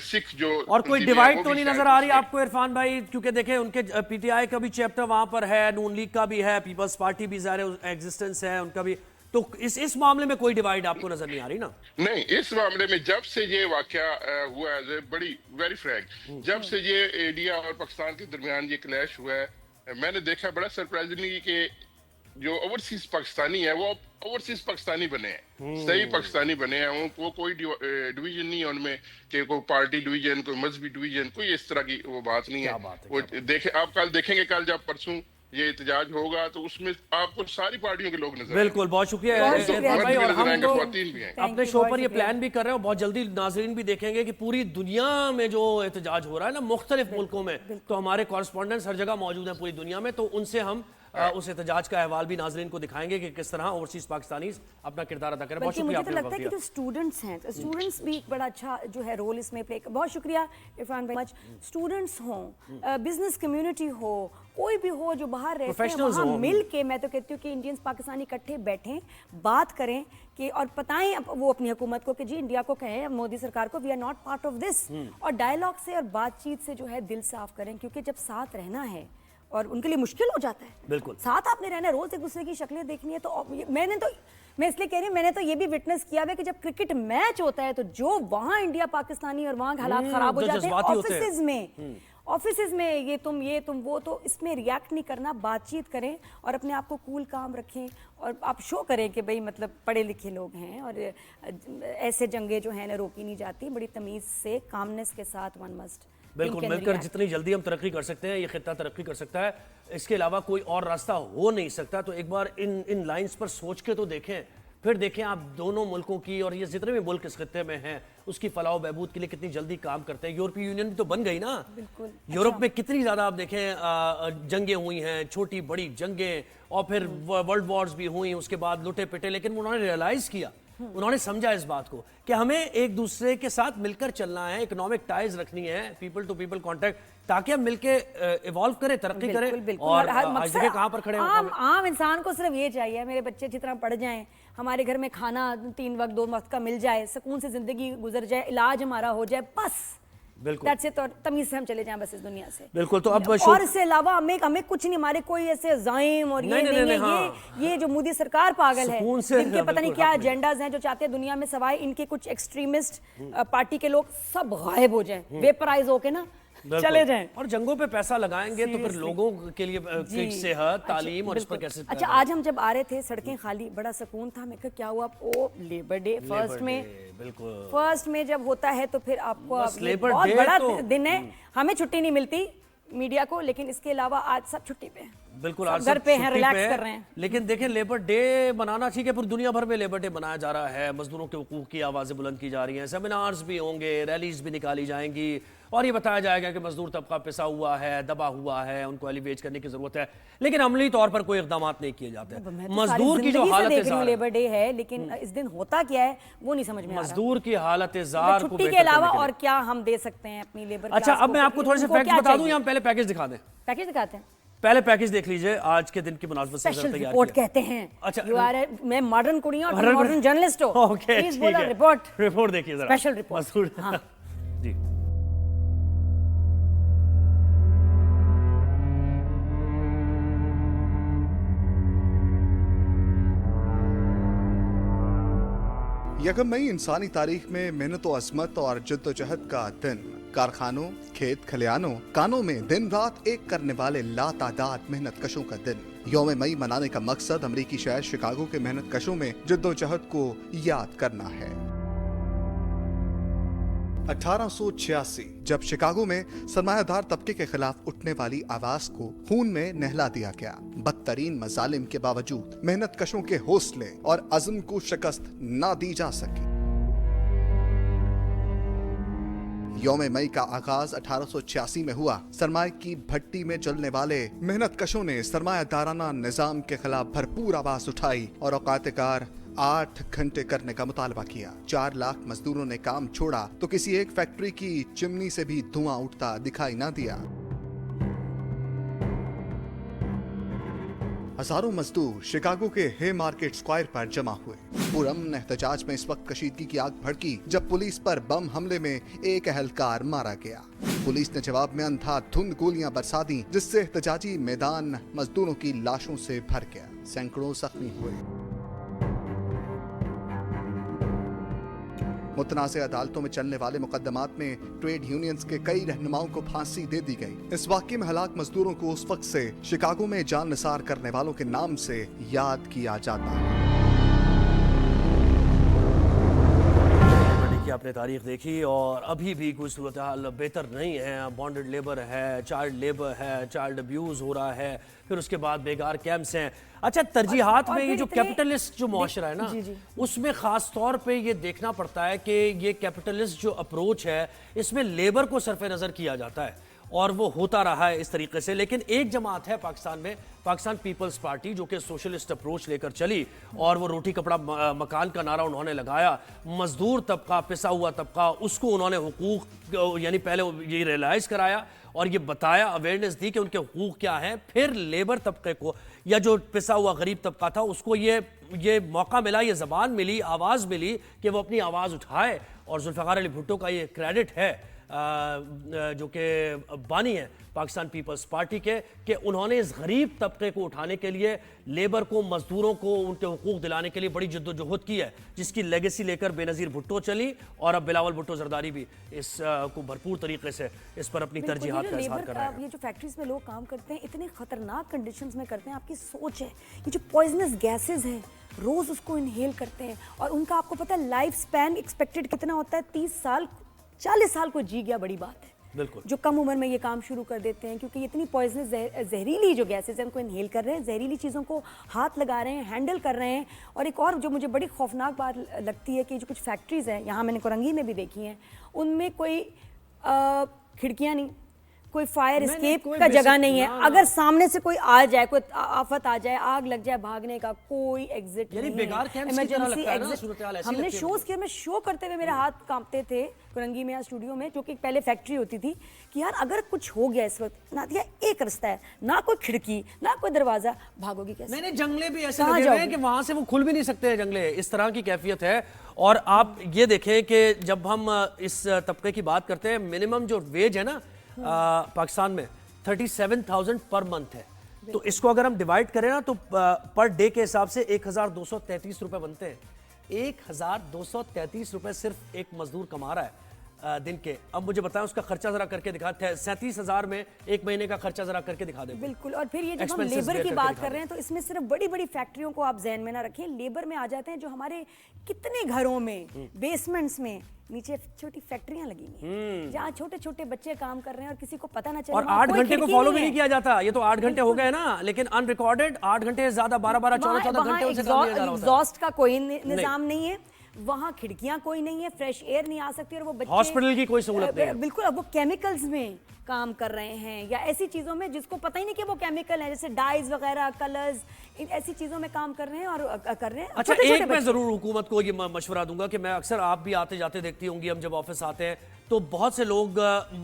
[SPEAKER 10] सिख जो
[SPEAKER 2] और कोई डिवाइड तो नहीं नजर आ रही आपको इरफान भाई? क्योंकि देखें उनके पीटीआई का भी चैप्टर वहां पर है, नून लीग का भी है, पीपल्स पार्टी भी ज़ाहिर एग्जिस्टेंस है उनका भी, तो इस मामले में कोई डिवाइड आपको नजर नहीं आ रही ना?
[SPEAKER 10] नहीं, इस मामले में जब से ये वाकया हुआ है, बड़ी वेरी फ्रैंक, जब से ये इंडिया और पाकिस्तान के दरमियान ये क्लैश हुआ है, मैंने देखा बड़ा सरप्राइजिंगली कि जो ओवरसीज पाकिस्तानी है वो ओवरसीज पाकिस्तानी बने हैं, सही पाकिस्तानी बने हैं। वो कोई डिवीजन नहीं है उनमें कि कोई पार्टी डिवीजन, कोई मजहबी डिवीजन, कोई इस तरह की वो बात नहीं है। वो देखे आप कल देखेंगे, कल जब परसों ये एहतजाज होगा तो उसमें आपको सारी पार्टियों के लोग नजर
[SPEAKER 2] बिल्कुल। बहुत शुक्रिया भाई, और हम तो अपने शो पर ये प्लान भी कर रहे हैं और बहुत जल्दी नाजरीन भी देखेंगे कि पूरी दुनिया में जो एहतजाज हो रहा है ना मुख्तलिफ मुल्कों में, तो हमारे कॉरेस्पॉन्डेंट्स हर जगह मौजूद हैं पूरी दुनिया में, तो उनसे हम उस एहतजाज का अहवाल भी नाजरीन को दिखाएंगे कि किस तरह ओवरसीज पाकिस्तानी अपना किरदार अदा करें। बहुत शुक्रिया।
[SPEAKER 1] मुझे तो लगता है कि जो स्टूडेंट्स हैं, स्टूडेंट्स भी एक बड़ा अच्छा जो है रोल इसमें प्ले कर। बहुत शुक्रिया इरफान भाई। स्टूडेंट्स हों, बिजनेस कम्युनिटी हो, कोई भी हो जो बाहर रहते हैं, वहाँ मिल के मैं तो कहती हूँ कि इंडियंस पाकिस्तानी इकट्ठे बैठें, बात करें कि और बताएं वो अपनी हुकूमत को कि जी इंडिया को कहें, मोदी सरकार को, we are not part of this, और डायलॉग से और बातचीत से जो है दिल साफ करें, क्योंकि जब साथ रहना है और उनके लिए मुश्किल हो जाता है,
[SPEAKER 2] बिल्कुल
[SPEAKER 1] साथ आपने रहना है, रोज एक दूसरे की शक्लें देखनी है। तो मैं इसलिए कह रही हूँ, मैंने तो ये भी विटनेस किया है कि जब क्रिकेट मैच होता है तो जो वहाँ इंडिया पाकिस्तानी और वहाँ हालात खराब हो जाते हैं ऑफिसेज में ये तुम वो, तो इसमें रिएक्ट नहीं करना, बातचीत करें और अपने आप को कूल काम रखें और आप शो करें कि भाई मतलब पढ़े लिखे लोग हैं और ऐसे जंगे जो हैं ना रोकी नहीं जाती, बड़ी तमीज़ से, कामनेस के साथ वन मस्ट।
[SPEAKER 2] बिल्कुल, मिलकर जितनी जल्दी हम तरक्की कर सकते हैं, ये खित्ता तरक्की कर सकता है, इसके अलावा कोई और रास्ता हो नहीं सकता। तो एक बार इन लाइंस पर सोच के तो देखें, फिर देखें आप दोनों मुल्कों की और ये जितने भी मुल्क इस खित्ते में हैं उसकी फलाह बहबूद के लिए कितनी जल्दी काम करते हैं। यूरोपीय यूनियन भी तो बन गई ना,
[SPEAKER 1] बिल्कुल।
[SPEAKER 2] यूरोप में कितनी ज़्यादा आप देखें जंगें हुई हैं, छोटी बड़ी जंगें, और फिर वर्ल्ड वॉर्स भी हुई, उसके बाद लुटे पिटे, लेकिन उन्होंने रियलाइज़ किया, उन्होंने समझा इस बात को कि हमें एक दूसरे के साथ मिलकर चलना है, इकोनॉमिक टाइज रखनी है, पीपल टू पीपल कॉन्टैक्ट, ताकि हम मिलके इवॉल्व करें, तरक्की करें। और आज जगह कहाँ पर खड़े हैं?
[SPEAKER 1] आम इंसान को सिर्फ ये चाहिए, मेरे बच्चे अच्छी तरह पढ़ जाएं, हमारे घर में खाना 3 वक्त 2 वक्त का मिल जाए, सुकून से जिंदगी गुजर जाए, इलाज हमारा हो जाए, बस।
[SPEAKER 2] बिल्कुल,
[SPEAKER 1] तो तमीज से हम चले जाएं बस इस दुनिया से।
[SPEAKER 2] बिल्कुल। तो अब
[SPEAKER 1] और इससे अलावा हमें कुछ नहीं, हमारे कोई ऐसे जाइम और ये जो मोदी सरकार पागल है, इनके पता नहीं क्या एजेंडाज हैं जो चाहते हैं दुनिया में सवाए इनके कुछ एक्सट्रीमिस्ट पार्टी के लोग सब गायब हो जाएं, वेपराइज होके ना चले जाएं,
[SPEAKER 2] और जंगों पे पैसा लगाएंगे तो फिर लोगों के लिए सेहत, तालीम और इस पर कैसे?
[SPEAKER 1] अच्छा, आज हम जब आ रहे थे, सड़कें खाली, बड़ा सुकून था। मैं कहा क्या हुआ, ओ लेबर डे फर्स्ट में जब होता है तो फिर आपको बहुत बड़ा दिन है, हमें छुट्टी नहीं मिलती मीडिया को, लेकिन इसके अलावा आज सब छुट्टी पे हैं।
[SPEAKER 2] बिल्कुल, आज
[SPEAKER 1] घर पे हैं, रिलैक्स कर रहे हैं।
[SPEAKER 2] लेकिन देखें, लेबर डे मनाना ठीक है, पूरी दुनिया भर में लेबर डे मनाया जा रहा है, मजदूरों के हुकूक की आवाज़ें बुलंद की जा रही हैं, सेमिनार्स भी होंगे, रैलीज भी निकाली जाएंगी, और ये बताया जाएगा कि मजदूर तबका पिसा हुआ है, दबा हुआ है, उनको एलिवेट करने की जरूरत है, लेकिन अमली तौर पर कोई इकदाम नहीं किए जाते। मजदूर की जो हालत
[SPEAKER 1] लेबर डे है, लेकिन इस दिन होता क्या है वो नहीं समझ में आ रहा।
[SPEAKER 2] मजदूर की हालत जार को
[SPEAKER 1] छुट्टी के अलावा और क्या हम दे सकते हैं अपनी लेबर?
[SPEAKER 2] अच्छा, अब मैं आपको थोड़े से फैक्ट्स बता दूं, या हम पहले पैकेज दिखा दें?
[SPEAKER 1] पैकेज दिखाते हैं,
[SPEAKER 2] पहले पैकेज देख लीजिए, आज के दिन की मुनासबत से
[SPEAKER 1] स्पेशल रिपोर्ट कहते हैं।
[SPEAKER 2] अच्छा,
[SPEAKER 1] मैं मॉडर्न कुड़ी हूं और मॉडर्न जर्नलिस्ट हूं।
[SPEAKER 2] ओके,
[SPEAKER 1] प्लीज बोलो
[SPEAKER 2] रिपोर्ट देखिए जरा,
[SPEAKER 1] स्पेशल रिपोर्ट। हाँ
[SPEAKER 2] जी।
[SPEAKER 11] यकम मई इंसानी तारीख में मेहनत और अज़मत और जद्दोजहद का दिन। कारखानों, खेत खलियानों, कानों में दिन रात एक करने वाले लातादाद मेहनत कशों का दिन। यौम मई मनाने का मकसद अमरीकी शहर शिकागो के मेहनत कशों में जद्दोजहद को याद करना है। 1886 जब शिकागो में सरमायादार तबके के खिलाफ उठने वाली आवाज को खून में नहला दिया गया। बदतरीन मजालिम के बावजूद मेहनत कशों के हौसले और अज़्म को शिकस्त ना दी जा सकी। यौम मई का आगाज 1886 में हुआ। सरमाए की भट्टी में जलने वाले मेहनत कशों ने सरमायादाराना निजाम के खिलाफ भरपूर आवाज उठाई और औकातकार 8 घंटे करने का मुतालबा किया। 4 लाख मजदूरों ने काम छोड़ा तो किसी एक फैक्ट्री की चिमनी से भी धुआं उठता दिखाई ना दिया। हजारों मजदूर शिकागो के हे मार्केट स्क्वायर पर जमा हुए। पुरअमन एहतजाज में इस वक्त कशीदगी की आग भड़की जब पुलिस पर बम हमले में एक अहलकार मारा गया। पुलिस ने जवाब में अंधाधुंध गोलियां बरसा दी, जिससे एहतजाजी मैदान मजदूरों की लाशों से भर गया। सैकड़ों जख्मी हुए। मुतनाज़ अदालतों में चलने वाले मुकदमात में ट्रेड यूनियंस के कई रहनुमाओं को फांसी दे दी गई। इस वाक़ये में हलाक मजदूरों को उस वक्त से शिकागो में जान निसार करने वालों के नाम से याद किया जाता है।
[SPEAKER 2] की आपने तारीख देखी और अभी भी कोई सूरत हाल बेहतर नहीं है। बॉन्डेड लेबर है, चाइल्ड लेबर है, चाइल्ड अब्यूज़ हो रहा है, फिर उसके बाद बेकार कैंप्स हैं। अच्छा, तरजीहात में ये जो कैपिटलिस्ट जो मुआशरा है ना, उसमें ख़ास तौर पे ये देखना पड़ता है कि ये कैपिटलिस्ट जो अप्रोच है इसमें लेबर को सरफ़े नज़र किया जाता है और वो होता रहा है इस तरीके से। लेकिन एक जमात है पाकिस्तान में, पाकिस्तान पीपल्स पार्टी, जो कि सोशलिस्ट अप्रोच लेकर चली और वो रोटी कपड़ा मकान का नारा उन्होंने लगाया। मजदूर तबका, पिसा हुआ तबका, उसको उन्होंने हुकूक यानी पहले ये रियलाइज़ कराया और ये बताया, अवेयरनेस दी कि उनके हुकूक क्या हैं। फिर लेबर तबके को या जो पिसा हुआ गरीब तबका था उसको ये मौका मिला, ये ज़बान मिली, आवाज़ मिली कि वो अपनी आवाज़ उठाए। और जुल्फ़िकार अली भुट्टो का ये क्रेडिट है जो कि बानी है पाकिस्तान पीपल्स पार्टी के, कि उन्होंने इस गरीब तबके को उठाने के लिए, लेबर को, मजदूरों को उनके हुकूक दिलाने के लिए बड़ी जद्दोजहद की है, जिसकी लेगेसी लेकर बेनज़ीर भुट्टो चली और अब बिलावल भुट्टो जरदारी भी इस को भरपूर तरीके से इस पर अपनी तरजीहात का इज़हार कर रहे हैं।
[SPEAKER 1] ये जो फैक्ट्रीज में लोग काम करते हैं इतने खतरनाक कंडीशंस में करते हैं, आपकी सोच है, ये जो पॉइजनस गैसेज हैं रोज़ उसको इनहेल करते हैं और उनका आपको पता है लाइफ स्पैन एक्सपेक्टेड कितना होता है, 30 साल 40 साल को जी गया बड़ी बात है।
[SPEAKER 2] बिल्कुल,
[SPEAKER 1] जो कम उम्र में ये काम शुरू कर देते हैं क्योंकि इतनी पॉइजनस जहरीली जो गैसेज हैं उनको इनहेल कर रहे हैं, जहरीली चीज़ों को हाथ लगा रहे हैं, हैंडल कर रहे हैं। और एक और जो मुझे बड़ी खौफनाक बात लगती है कि जो कुछ फैक्ट्रीज़ हैं, यहाँ मैंने कोरंगी में भी देखी हैं, उनमें कोई खिड़कियाँ नहीं, कोई फायर एस्केप का जगह नहीं है। अगर सामने से कोई आ जाए, कोई आफत आ जाए, आग लग जाए, भागने का कोई एग्जिट नहीं है। इमरजेंसी एग्जिट हमने शोज किया, मैं शो करते हुए मेरे हाथ कांपते थे कुरंगी में स्टूडियो में, जो कि पहले फैक्ट्री होती थी, कि यार अगर कुछ हो गया इस वक्त, ना दिया एक रास्ता है, ना कोई खिड़की, ना कोई दरवाजा, भागोगी कैसे?
[SPEAKER 2] मैंने जंगले भी ऐसे लगे हुए हैं कि वहां से वो खुल भी नहीं सकते हैं जंगले, इस तरह की कैफियत है। और आप ये देखें कि जब हम इस तबके की बात करते हैं, मिनिमम जो वेज है ना पाकिस्तान में 37,000 पर मंथ है, तो इसको अगर हम डिवाइड करें ना तो पर डे के हिसाब से 1,233 रुपए बनते हैं। 1,233 रुपए सिर्फ एक मजदूर कमा रहा है दिन के। अब मुझे बताएं उसका खर्चा जरा करके दिखा, 37,000 में एक महीने का खर्चा जरा करके दिखा दें।
[SPEAKER 1] बिल्कुल। और फिर ये जब हम लेबर की बात कर रहे हैं तो इसमें सिर्फ बड़ी बड़ी फैक्ट्रियों को आप ज़हन में ना रखें, लेबर में आ जाते हैं जो हमारे कितने घरों में बेसमेंट्स में नीचे छोटी फैक्ट्रियां लगी हैं जहाँ छोटे छोटे बच्चे काम कर रहे हैं और किसी को पता ना चले।
[SPEAKER 2] और 8 घंटे को फॉलो भी नहीं किया जाता। ये तो 8 घंटे हो गए ना, लेकिन अनरिकॉर्डेड 8 घंटे ज्यादा 12-12 14 घंटे
[SPEAKER 1] एग्जॉस्ट का कोई निजाम नहीं है, वहाँ खिड़कियां कोई नहीं है, फ्रेश एयर नहीं आ सकती और वो बच्चे
[SPEAKER 2] हॉस्पिटल की कोई सहूलत नहीं है।
[SPEAKER 1] बिल्कुल। अब वो केमिकल्स में काम कर रहे हैं या ऐसी चीज़ों में जिसको पता ही नहीं कि वो केमिकल है, जैसे डाइज वगैरह, कलर्स, इन ऐसी चीज़ों में काम कर रहे हैं और कर रहे हैं।
[SPEAKER 2] अच्छा, एक मैं ज़रूर हुकूमत को ये मशवरा दूंगा कि मैं अक्सर आप भी आते जाते देखती होंगी, हम जब ऑफिस आते हैं तो बहुत से लोग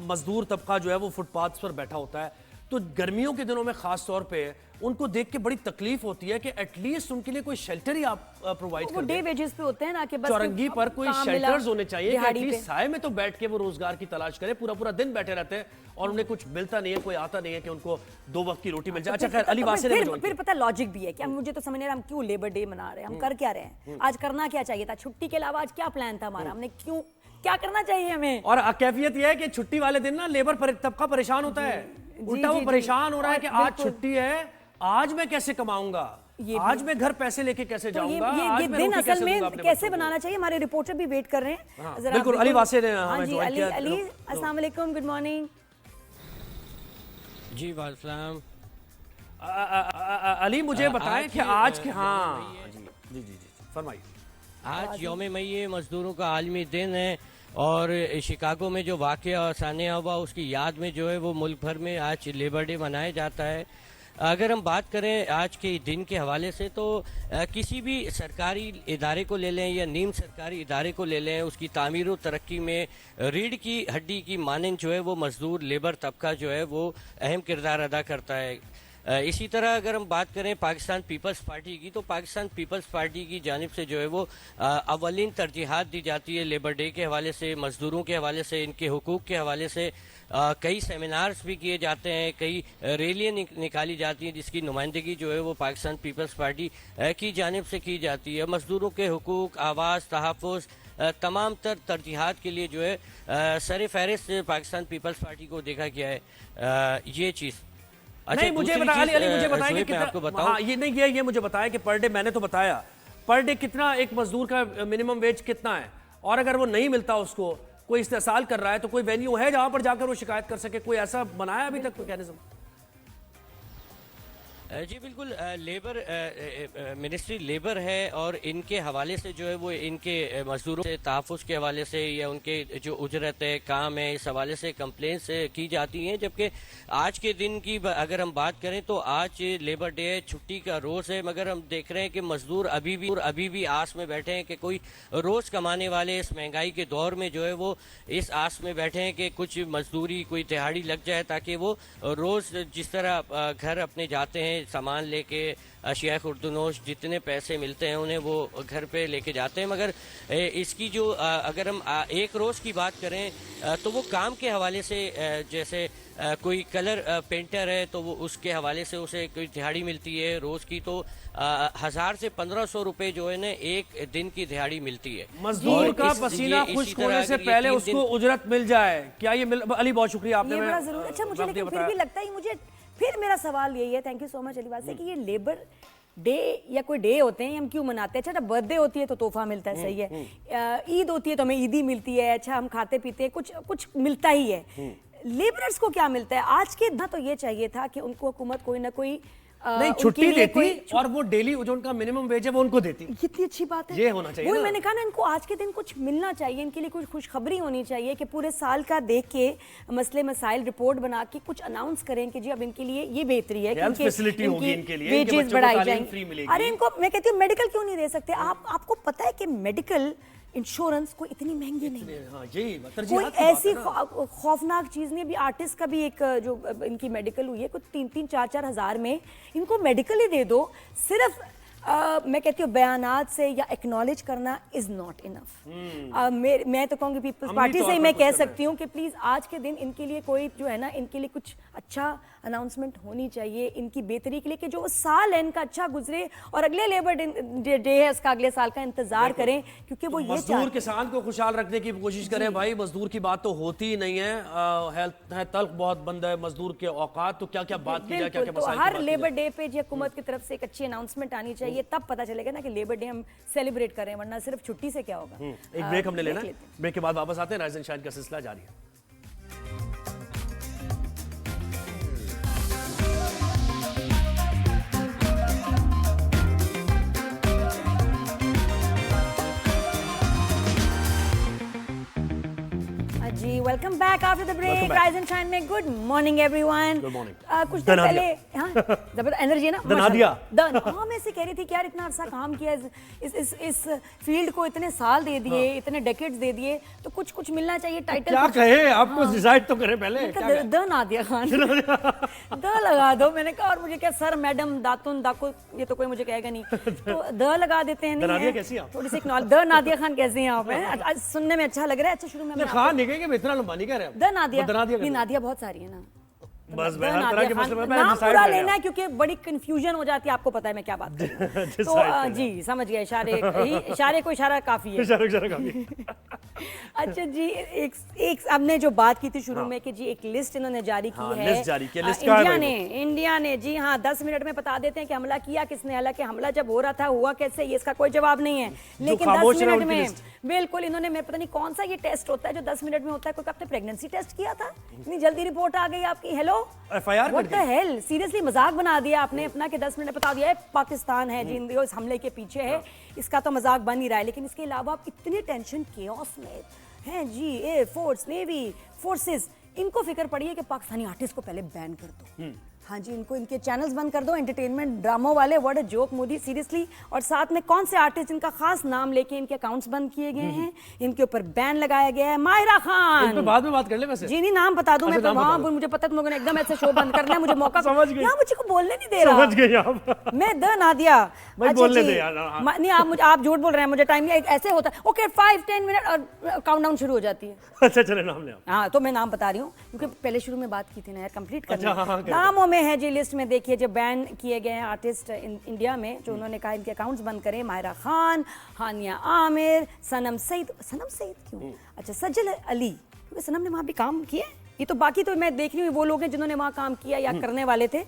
[SPEAKER 2] मजदूर तबका जो है वो फुटपाथ पर बैठा होता है, तो गर्मियों के दिनों में ख़ास तौर पे उनको देख के बड़ी तकलीफ होती है कि एटलीस्ट उनके लिए कोई शेल्टर ही आप प्रोवाइड कर दें।
[SPEAKER 1] डे वेजेस पे होते हैं ना कि बस
[SPEAKER 2] चौरंगी पर कोई शेल्टर्स होने चाहिए कि एटलीस्ट साए में तो बैठ के वो रोजगार की तलाश करें। पूरा पूरा दिन बैठे रहते हैं और उन्हें कुछ मिलता नहीं है, कोई आता नहीं है कि उनको 2 वक्त की रोटी मिल जाए। अच्छा खैर, अली वासे ने
[SPEAKER 1] फिर पता लॉजिक भी है कि मुझे तो समझ नहीं रहा हम क्यों लेबर डे मना रहे हैं, हम कर क्या रहे हैं, आज करना क्या चाहिए था, छुट्टी के अलावा आज क्या प्लान था हमारा, हमने क्यों क्या करना चाहिए हमें।
[SPEAKER 2] और कैफियत यह है कि छुट्टी वाले दिन ना लेबर तबका परेशान होता है, उल्टा वो परेशान हो रहा है कि आज छुट्टी है, आज मैं कैसे कमाऊंगा। آج میں گھر پیسے لے کے کیسے جاؤں گا؟
[SPEAKER 1] یہ دن اصل میں کیسے بنانا چاہیے؟ ہمارے رپورٹر بھی ویٹ کر رہے ہیں.
[SPEAKER 2] بالکل علی واسع نے
[SPEAKER 1] ہاں
[SPEAKER 2] ہمیں
[SPEAKER 1] جی
[SPEAKER 2] جوائن کیا.
[SPEAKER 1] علی السلام علیکم، گڈ مارننگ.
[SPEAKER 12] جی وعلیکم السلام.
[SPEAKER 2] علی مجھے بتائیں کہ آج کے جی فرمائیے.
[SPEAKER 12] آج یوم مئی مزدوروں کا عالمی دن ہے اور شکاگو میں جو واقعہ سانحہ ہوا اس کی یاد میں جو ہے وہ ملک بھر میں آج لیبر ڈے منایا جاتا ہے. اگر ہم بات کریں آج کے دن کے حوالے سے تو کسی بھی سرکاری ادارے کو لے لیں یا نیم سرکاری ادارے کو لے لیں، اس کی تعمیر و ترقی میں ریڑھ کی ہڈی کی مانند جو ہے وہ مزدور لیبر طبقہ جو ہے وہ اہم کردار ادا کرتا ہے. اسی طرح اگر ہم بات کریں پاکستان پیپلز پارٹی کی، تو پاکستان پیپلز پارٹی کی جانب سے جو ہے وہ اولین ترجیحات دی جاتی ہے لیبر ڈے کے حوالے سے، مزدوروں کے حوالے سے، ان کے حقوق کے حوالے سے. کئی سیمینارز بھی کیے جاتے ہیں، کئی ریلیاں نکالی جاتی ہیں جس کی نمائندگی جو ہے وہ پاکستان پیپلز پارٹی کی جانب سے کی جاتی ہے. مزدوروں کے حقوق، آواز، تحفظ، تمام تر ترجیحات کے لیے جو ہے سر فہرست پاکستان پیپلز پارٹی کو دیکھا گیا ہے یہ چیز.
[SPEAKER 2] نہیں مجھے بتائیں علی مجھے بتائیں کہ ہاں یہ نہیں یہ مجھے بتایا کہ پر ڈے، میں نے تو بتایا پر ڈے کتنا ایک مزدور کا منیمم ویج کتنا ہے، اور اگر وہ نہیں ملتا اس کو، کوئی استحصال کر رہا ہے تو کوئی وینیو ہے جہاں پر جا کر وہ شکایت کر سکے؟ کوئی ایسا بنایا ابھی تک میکینزم؟
[SPEAKER 12] جی بالکل، لیبر منسٹری لیبر ہے اور ان کے حوالے سے جو ہے وہ ان کے مزدوروں سے تحفظ کے حوالے سے یا ان کے جو اجرت ہے، کام ہے، اس حوالے سے کمپلینس کی جاتی ہیں. جبکہ آج کے دن کی اگر ہم بات کریں تو آج لیبر ڈے ہے، چھٹی کا روز ہے، مگر ہم دیکھ رہے ہیں کہ مزدور ابھی بھی آس میں بیٹھے ہیں کہ کوئی روز کمانے والے اس مہنگائی کے دور میں جو ہے وہ اس آس میں بیٹھے ہیں کہ کچھ مزدوری، کوئی دہاڑی لگ جائے تاکہ وہ روز جس طرح گھر اپنے جاتے ہیں سامان لے کے، اشیاء خوردنوش جتنے پیسے ملتے ہیں انہیں وہ گھر پہ لے کے جاتے ہیں. مگر اس کی جو اگر ہم ایک روز کی بات کریں تو وہ کام کے حوالے سے جیسے کوئی کلر پینٹر ہے تو وہ اس کے حوالے سے اسے کوئی دہاڑی ملتی ہے روز کی، تو 1000 سے 1500 روپے جو ہے نا ایک دن کی دہاڑی ملتی ہے.
[SPEAKER 2] مزدور کا پسینہ خشک ہونے سے پہلے اس کو اجرت مل جائے کیا یہ علی بہت شکریہ آپ نے.
[SPEAKER 1] یہ بڑا ضرور اچھا مجھے لیکن پھر بھی لگتا ہے مجھے پھر میرا سوال یہی ہے، تھینک یو سو مچ علی واسع، کہ یہ لیبر ڈے یا کوئی ڈے ہوتے ہیں ہم کیوں مناتے ہیں؟ اچھا برتھ ڈے ہوتی ہے تو تحفہ ملتا ہے، صحیح ہے. عید ہوتی ہے تو ہمیں عیدی ملتی ہے، اچھا ہم کھاتے پیتے کچھ ملتا ہی ہے. لیبررز کو کیا ملتا ہے آج کے دن؟ تو یہ چاہیے تھا کہ ان کو حکومت کوئی نہ کوئی
[SPEAKER 2] نہیں چھٹی دیتی اور وہ ڈیلی جو ان کا منیمم ویج ہے وہ ان کو دیتی.
[SPEAKER 1] کتنی اچھی بات ہے،
[SPEAKER 2] یہ ہونا چاہیے.
[SPEAKER 1] وہی میں نے کہا نا ان کو آج کے دن کچھ ملنا چاہیے، ان کے لیے کچھ خوشخبری ہونی چاہیے کہ پورے سال کا دیکھ کے مسئلے مسائل رپورٹ بنا کے کچھ اناؤنس کریں کہ جی اب ان کے لیے یہ بہتری ہے کہ ویجز بڑھائی جائیں. ارے ان کو میں کہتی ہوں میڈیکل کیوں نہیں دے سکتے؟ آپ کو پتا ہے کہ میڈیکل انشورنس کوئی اتنی مہنگی نہیں، کوئی ایسی خوفناک چیز نہیں. ابھی آرٹسٹ کا بھی ایک جو ان کی میڈیکل ہوئی ہے کوئی 3-4 ہزار میں، ان کو میڈیکل ہی دے دو. صرف میں کہتی ہوں بیانات سے یا ایکنالج کرنا از ناٹ انف. میں تو کہوں گی پیپلز پارٹی سے ہی میں کہہ سکتی ہوں کہ پلیز آج کے دن ان کے لیے کوئی جو ہے نا ان کے لیے کچھ اچھا اناؤنسمنٹ ہونی چاہیے ان کی بہتری کے لیے، کہ جو سال ہے ان کا اچھا گزرے اور اگلے لیبر ڈے ہے اس کا اگلے سال کا انتظار کریں، کیونکہ وہ یہ
[SPEAKER 2] مزدور کسان کو خوشحال رکھنے کی کوشش کریں. بھائی مزدور کی بات تو ہوتی ہی نہیں ہے، تلخ بہت بند ہے مزدور کے اوقات. تو کیا کیا بات کی جائے، کیا کیا مسائل؟
[SPEAKER 1] ہر لیبر ڈے پہ جی حکومت کی طرف سے ایک اچھی اناؤنسمنٹ آنی چاہیے، تب پتہ چلے گا نا کہ لیبر ڈے ہم سیلیبریٹ کریں، ورنہ صرف چھٹی سے کیا ہوگا.
[SPEAKER 2] ایک بریک ہم نے لینا ہے، بریک کے بعد واپس آتے ہیں. رائز اینڈ شائن کا سلسلہ جاری ہے.
[SPEAKER 1] جی welcome back after the break. Rise and shine میں گڈ مارننگ ایوری ون. کچھ دن پہلے زبردست انرجی ہے نا. ہاں میں سے کہہ رہی تھی کہ یار اتنا عرصہ کام کیا اس فیلڈ کو، اتنے سال دے دیے، اتنے ڈیکیڈز دے دیے، تو کچھ ملنا چاہیے. ٹائٹل
[SPEAKER 2] کیا کہے آپ کو ڈیسائیڈ تو کریں پہلے.
[SPEAKER 1] د نادیہ خان د لگا دو. میں نے کہا اور مجھے کیا سر میڈم داتن داکو یہ تو کوئی مجھے کہے گا نہیں، تو د لگا دیتے ہیں. تھوڑی سی د نادیہ خان کیسے ہیں آپ؟ سننے میں اچھا لگ رہا ہے. اچھا شروع میں
[SPEAKER 2] خان نہیں کہ اتنا لمبا نہیں کہہ رہے.
[SPEAKER 1] د نادیہ نادیہ بہت ساری ہے نا،
[SPEAKER 2] بس ہر طرح کے مسئلے میں
[SPEAKER 1] نام پورا لینا ہے کیونکہ بڑی کنفیوژن ہو جاتی ہے. آپ کو پتا ہے میں کیا بات کر رہی ہوں. تو جی سمجھ گیا، اشارے کو اشارہ کافی ہے. اچھا جی ایک ہم نے جو بات کی تھی شروع میں کہ جی ایک لسٹ انہوں نے جاری کی ہے
[SPEAKER 2] لسٹ جاری کی، لسٹ کہاں ہے
[SPEAKER 1] انڈیا نے جی ہاں 10 منٹ میں بتا دیتے ہیں کہ حملہ کیا کس نے، حالانکہ حملہ جب ہو رہا تھا ہوا کیسے یہ اس کا کوئی جواب نہیں ہے، لیکن 10 منٹ میں بالکل انہوں نے، میں پتہ نہیں کون سا یہ ٹیسٹ ہوتا ہے جو 10 منٹ میں ہوتا ہے، کوئی آپ نے پریگننسی ٹیسٹ کیا تھا؟ اتنی جلدی رپورٹ آ گئی آپ کی، hello what the hell, seriously مذاق بنا دیا آپ نے اپنا کہ 10 منٹ بتا دیا ہے پاکستان ہے جی اس حملے کے پیچھے ہے، اس کا تو مذاق بن ہی رہا ہے، لیکن اس کے علاوہ آپ اتنی ٹینشن کیوس میں ہیں جی، ایئر فورس نیوی فورسز، ان کو فکر پڑی ہے کہ پاکستانی آرٹسٹ کو پہلے بین کر دو، ہاں جی ان کو ان کے چینلز بند کر دو، انٹرٹینمنٹ ڈراموں والے، what a joke Modi seriously, اور ساتھ میں کون سے آرٹسٹ جن کا خاص نام لے کے ان کے اکاؤنٹس بند کیے گئے ہیں، ان کے اوپر بین لگایا گیا ہے، ماہرہ خان،
[SPEAKER 2] ان پہ بعد میں بات کر لیں ویسے
[SPEAKER 1] جی نہیں نام بتا دوں میں تو وہاں مجھے پتہ تم لوگوں نے ایک دم ایسے شو بند کرنا ہے، مجھے موقع یہاں مجھے کو بولنے نہیں دے رہا،
[SPEAKER 2] سمجھ گئی آپ
[SPEAKER 1] میں نادیہ
[SPEAKER 2] بولنے دیں یار،
[SPEAKER 1] نہیں آپ جھوٹ بول رہے ہیں، مجھے ٹائم ایسے ہوتا ہے، اوکے 5-10 منٹ اور کاؤنٹ ڈاؤن شروع ہو جاتی ہے،
[SPEAKER 2] اچھا چلے نام لیں
[SPEAKER 1] ہاں تو میں نام بتا رہی ہوں کیونکہ پہلے شروع میں بات کی تھی نا یار، کمپلیٹ کرنا ناموں میں ہے جی لسٹ میں دیکھیے جو بین کیے گئے ہیں آرٹسٹ انڈیا میں، جو انہوں نے کہا ان کے اکاؤنٹس بند کریں، ماہرہ خان، ہانیہ عامر، سنم سعید کیوں، اچھا سجل علی، کیونکہ سنم نے وہاں بھی کام کیا، یہ تو باقی تو میں دیکھ رہی ہوں وہ لوگ ہیں جنہوں نے وہاں کام کیا یا کرنے والے تھے،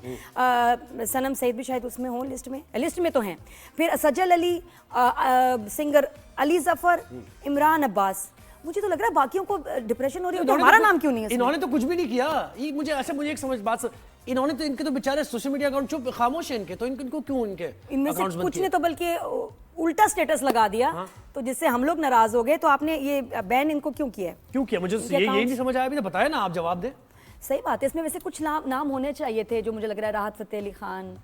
[SPEAKER 1] سنم سعید بھی شاید اس میں ہوں لسٹ میں تو ہیں، پھر سجل علی، سنگر علی ظفر، عمران عباس، مجھے تو لگ رہا ہے باقیوں کو ڈپریشن ہو رہی ہے، تو ہمارا نام کیوں نہیں ہے؟
[SPEAKER 2] انہوں نے تو کچھ بھی نہیں کیا، یہ مجھے ایک سمجھ بات، انہوں نے تو ان کے تو بیچارے سوشل میڈیا اکاؤنٹ چپ خاموش ہیں، ان کے تو ان کو کیوں ان کے
[SPEAKER 1] ان میں سے کچھ نے تو بلکہ الٹا سٹیٹس لگا دیا، تو جس سے ہم لوگ ناراض ہو گئے، تو آپ نے یہ بین ان کو کیوں کیا
[SPEAKER 2] مجھے یہ نہیں سمجھ آیا، ابھی تو بتایا نا، آپ جواب دیں۔
[SPEAKER 1] صحیح بات ہے، اس میں ویسے کچھ نام ہونے چاہیے تھے جو مجھے لگ رہا ہے راحت فتح علی خان،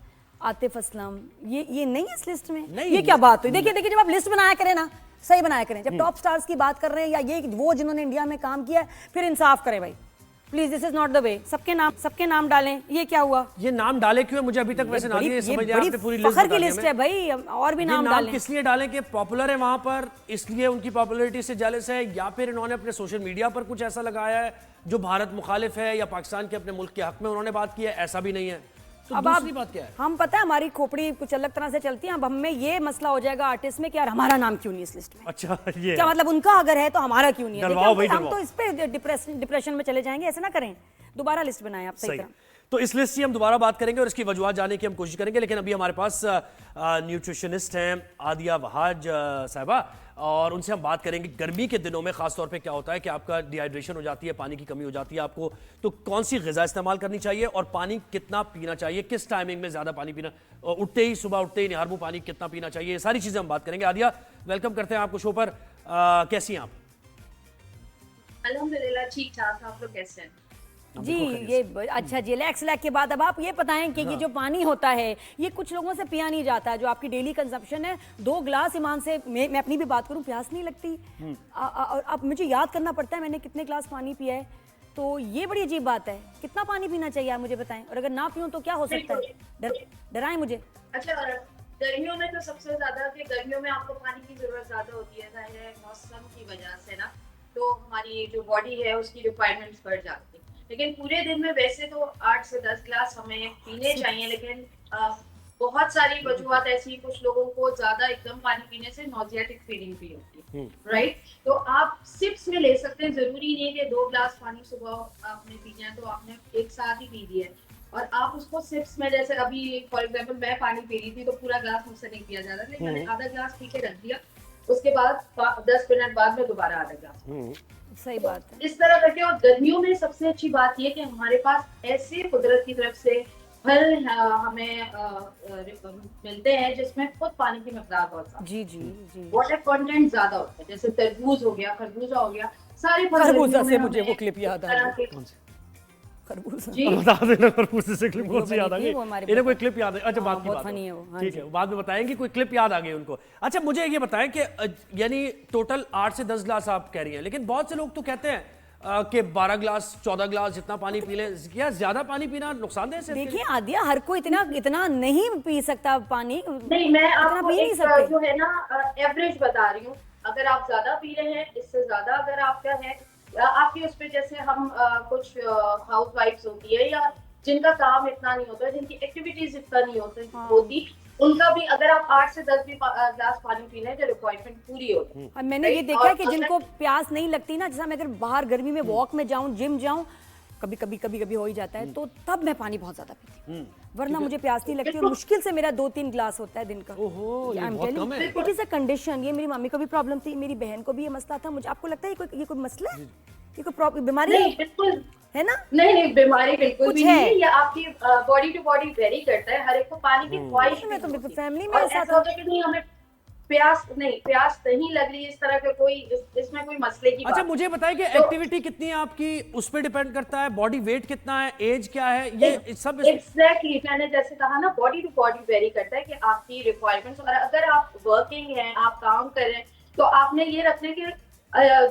[SPEAKER 1] عاطف اسلم، یہ نہیں ہے اس لسٹ میں، یہ کیا بات ہوئی؟ دیکھیے جب آپ لسٹ بنایا کریں نا صحیح بنایا کریں، جب ٹاپ سٹارز کی بات کر رہے ہیں یا یہ وہ جنہوں نے انڈیا میں کام کیا ہے، پھر انصاف کریں بھائی please, this is not the وے، سب کے نام ڈالیں، یہ کیا ہوا؟
[SPEAKER 2] یہ نام ڈالے کیوں ہے مجھے ابھی تک ویسے نادیہ یہ سمجھ آپ نے پوری لسٹ
[SPEAKER 1] فخر کی لسٹ ہے بھائی، اور بھی نام ڈالیں،
[SPEAKER 2] کس لیے ڈالیں کہ پاپولر ہے وہاں پر اس لیے ان کی پاپولرٹی سے جیلس ہے، یا پھر انہوں نے اپنے سوشل میڈیا پر کچھ ایسا لگایا ہے جو بھارت مخالف ہے یا پاکستان کے اپنے ملک کے حق میں انہوں نے بات کی ہے، ایسا بھی نہیں ہے، تو دوسری بات کیا ہے؟
[SPEAKER 1] ہم پتہ ہے ہماری کھوپڑی کچھ الگ طرح سے چلتی ہے، اب ہم میں یہ مسئلہ ہو جائے گا آرٹسٹ میں کہ یار ہمارا نام کیوں نہیں اس لسٹ میں،
[SPEAKER 2] اچھا یہ
[SPEAKER 1] کیا مطلب ان کا اگر ہے تو ہمارا کیوں نہیں ہے، ہم تو اس پہ ڈپریشن میں چلے جائیں گے، ایسا نہ کریں، دوبارہ لسٹ بنائیں آپ صحیح طرح۔
[SPEAKER 2] تو اس لسٹ سے ہم دوبارہ بات کریں گے اور اس کی وجوہات جاننے کی ہم کوشش کریں گے، لیکن ابھی ہمارے پاس نیوٹریشنسٹ ہیں عادیہ وہاج صاحبہ، اور ان سے ہم بات کریں گے گرمی کے دنوں میں خاص طور پہ کیا ہوتا ہے کہ آپ کا ڈی ہائیڈریشن ہو جاتی ہے، پانی کی کمی ہو جاتی ہے آپ کو، تو کون سی غذا استعمال کرنی چاہیے اور پانی کتنا پینا چاہیے، کس ٹائمنگ میں زیادہ پانی پینا، صبح اٹھتے ہی نہار منہ پانی کتنا پینا چاہیے، یہ ساری چیزیں ہم بات کریں گے۔ عادیہ ویلکم کرتے ہیں آپ کو شو پر، کیسی ہیں آپ؟
[SPEAKER 13] الحمدللہ ٹھیک ٹھاک، آپ لوگ کیسے ہیں؟
[SPEAKER 1] جی یہ اچھا جی ریلیکس کے بعد اب آپ یہ بتائیں کہ یہ جو پانی ہوتا ہے یہ کچھ لوگوں سے پیا نہیں جاتا ہے، جو آپ کی ڈیلی کنزمپشن ہے، 2 گلاس ایمان سے، میں اپنی بھی بات کروں پیاس نہیں لگتی، اور اب مجھے یاد کرنا پڑتا ہے میں نے کتنے گلاس پانی پیا ہے، تو یہ بڑی عجیب بات ہے، کتنا پانی پینا چاہیے آپ مجھے بتائیں، اور اگر نہ پیوں تو کیا ہو سکتا ہے، ڈرائیں مجھے۔
[SPEAKER 13] اچھا گرمیوں میں تو سب سے زیادہ کہ گرمیوں میں آپ کو پانی کی ضرورت زیادہ ہوتی ہے، ظاہر ہے موسم کی وجہ سے نا، تو ہماری جو باڈی ہے اس کی ریکوائرمنٹس بڑھ جاتی ہیں، لیکن پورے دن میں ویسے تو 8 سے 10 گلاس ہمیں پینے چاہیے، لیکن بہت ساری وجوہات ایسی، کچھ لوگوں کو زیادہ ایک دم پانی پینے سے نوزیاٹک فیلنگ بھی ہوتی ہے، رائٹ، تو آپ سپس میں لے سکتے ہیں، ضروری نہیں کہ 2 گلاس پانی صبح آپ نے پینا ہے تو آپ نے ایک ساتھ ہی پی دیا ہے، اور آپ اس کو سپس میں، جیسے ابھی فار ایگزامپل میں پانی پی رہی تھی تو پورا گلاس مجھ سے نہیں پیا جا رہا، لیکن میں نے آدھا گلاس پی کے رکھ دیا، اس کے بعد 10 منٹ بعد میں دوبارہ آدھا گلاس،
[SPEAKER 1] صحیح بات ہے،
[SPEAKER 13] اس طرح کر کے۔ اور گرمیوں میں سب سے اچھی بات یہ کہ ہمارے پاس ایسے قدرت کی طرف سے پھل ہمیں ملتے ہیں جس میں خود پانی کی مقدار بہت زیادہ،
[SPEAKER 1] جی جی جی
[SPEAKER 13] واٹر کنٹینٹ زیادہ ہوتا ہے، جیسے تربوز ہو گیا، خربوزہ ہو گیا، سارے پھل۔
[SPEAKER 1] خربوزہ سے مجھے وہ کلپ یاد آ گئی، خربوزہ
[SPEAKER 2] بتا دینا خربوزے سے کلپ کون سی یاد آ گئی، انہیں کوئی کلپ یاد ہے، اچھا بات کی بات ہے، ٹھیک ہے بعد میں بتائیں گے، کوئی کلپ یاد آ گئی ان کو۔ اچھا مجھے یہ بتائیں کہ یعنی ٹوٹل 8 سے 10 گلاس آپ کہہ رہی ہیں، لیکن بہت سے لوگ تو کہتے ہیں کہ 12 گلاس 14 گلاس جتنا پانی پی لیں، کیا زیادہ پانی پینا نقصان دہ ہے؟
[SPEAKER 1] دیکھیں عادیہ ہر کوئی اتنا نہیں پی سکتا پانی،
[SPEAKER 13] نہیں، میں آپ کو ایک جو ہے نا ایوریج بتا رہی ہوں، اگر آپ زیادہ پی رہے ہیں، اس سے زیادہ اگر آپ کا ہے، آپ کی اس پہ جیسے ہم کچھ ہاؤس وائفس ہوتی ہے یا جن کا کام اتنا نہیں ہوتا، جن کی ایکٹیویٹیز اتنا نہیں ہوتی، उनका भी अगर आप 8 से 10 भी ग्लास पानी पी रहे हैं तो रिक्वायरमेंट पूरी होती है।
[SPEAKER 1] और मैंने ये देखा है कि जिनको प्यास नहीं लगती ना, जैसा मैं अगर बाहर गर्मी में वॉक में जाऊं, जिम जाऊं, कभी कभी हो ही जाता है, तो तब मैं पानी बहुत ज्यादा पीती हूँ, वरना मुझे प्यास नहीं लगती और मुश्किल से मेरा 2-3 ग्लास होता है दिन का।
[SPEAKER 2] ओहो, ये बहुत कम है।
[SPEAKER 1] It is a condition. ये मेरी मम्मी को भी प्रॉब्लम थी, मेरी बहन को भी ये मसला था। मुझे आपको लगता है ये कोई मसला है, ये कोई बीमारी
[SPEAKER 13] नहीं, बिल्कुल
[SPEAKER 1] है ना?
[SPEAKER 13] नहीं, बीमारी बिल्कुल भी
[SPEAKER 1] है।
[SPEAKER 13] नहीं है। ये आपकी बॉडी टू बॉडी वेरी करता है। हर एक को पानी की ख्वाहिश
[SPEAKER 1] मैं तो फैमिली में
[SPEAKER 13] और
[SPEAKER 1] ऐसा
[SPEAKER 13] ऐसा होता है कि नहीं हमें प्यास नहीं लग रही, इस तरह के कोई इसमें कोई मसले की
[SPEAKER 2] अच्छा
[SPEAKER 13] बात
[SPEAKER 2] मुझे बताइए कि एक्टिविटी कितनी है आपकी, उस पर डिपेंड करता है, बॉडी वेट कितना है, एज क्या है, ये सब
[SPEAKER 13] एग्जैक्टली मैंने जैसे कहा ना, बॉडी टू बॉडी वेरी करता है कि आपकी रिक्वायरमेंट्स, और अगर आप वर्किंग हैं, आप काम कर रहे हैं, तो आपने ये रखना कि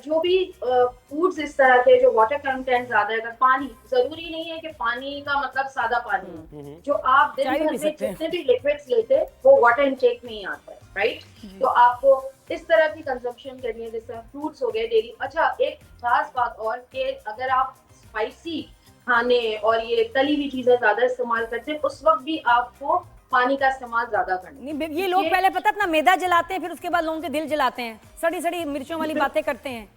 [SPEAKER 13] जो भी फूड्स इस तरह के जो वाटर कंटेंट ज्यादा है, अगर पानी जरूरी नहीं है कि पानी का मतलब सादा पानी, जो आप दिन भर में जितने भी लिक्विड्स लेते हैं वो वाटर इनटेक में ही आता है, राइट? तो आपको इस तरह की कंजम्पशन करनी है, जैसे फ्रूट्स हो गए डेली। अच्छा, एक खास बात और कि अगर आप स्पाइसी खाने और ये तली हुई चीजें ज्यादा इस्तेमाल करते हैं, उस वक्त भी आपको पानी का इस्तेमाल ज्यादा करना।
[SPEAKER 1] ये लोग पहले पता अपना मैदा जलाते हैं, फिर उसके बाद लोगों के दिल जलाते हैं, सड़ी मिर्चों वाली बातें करते हैं।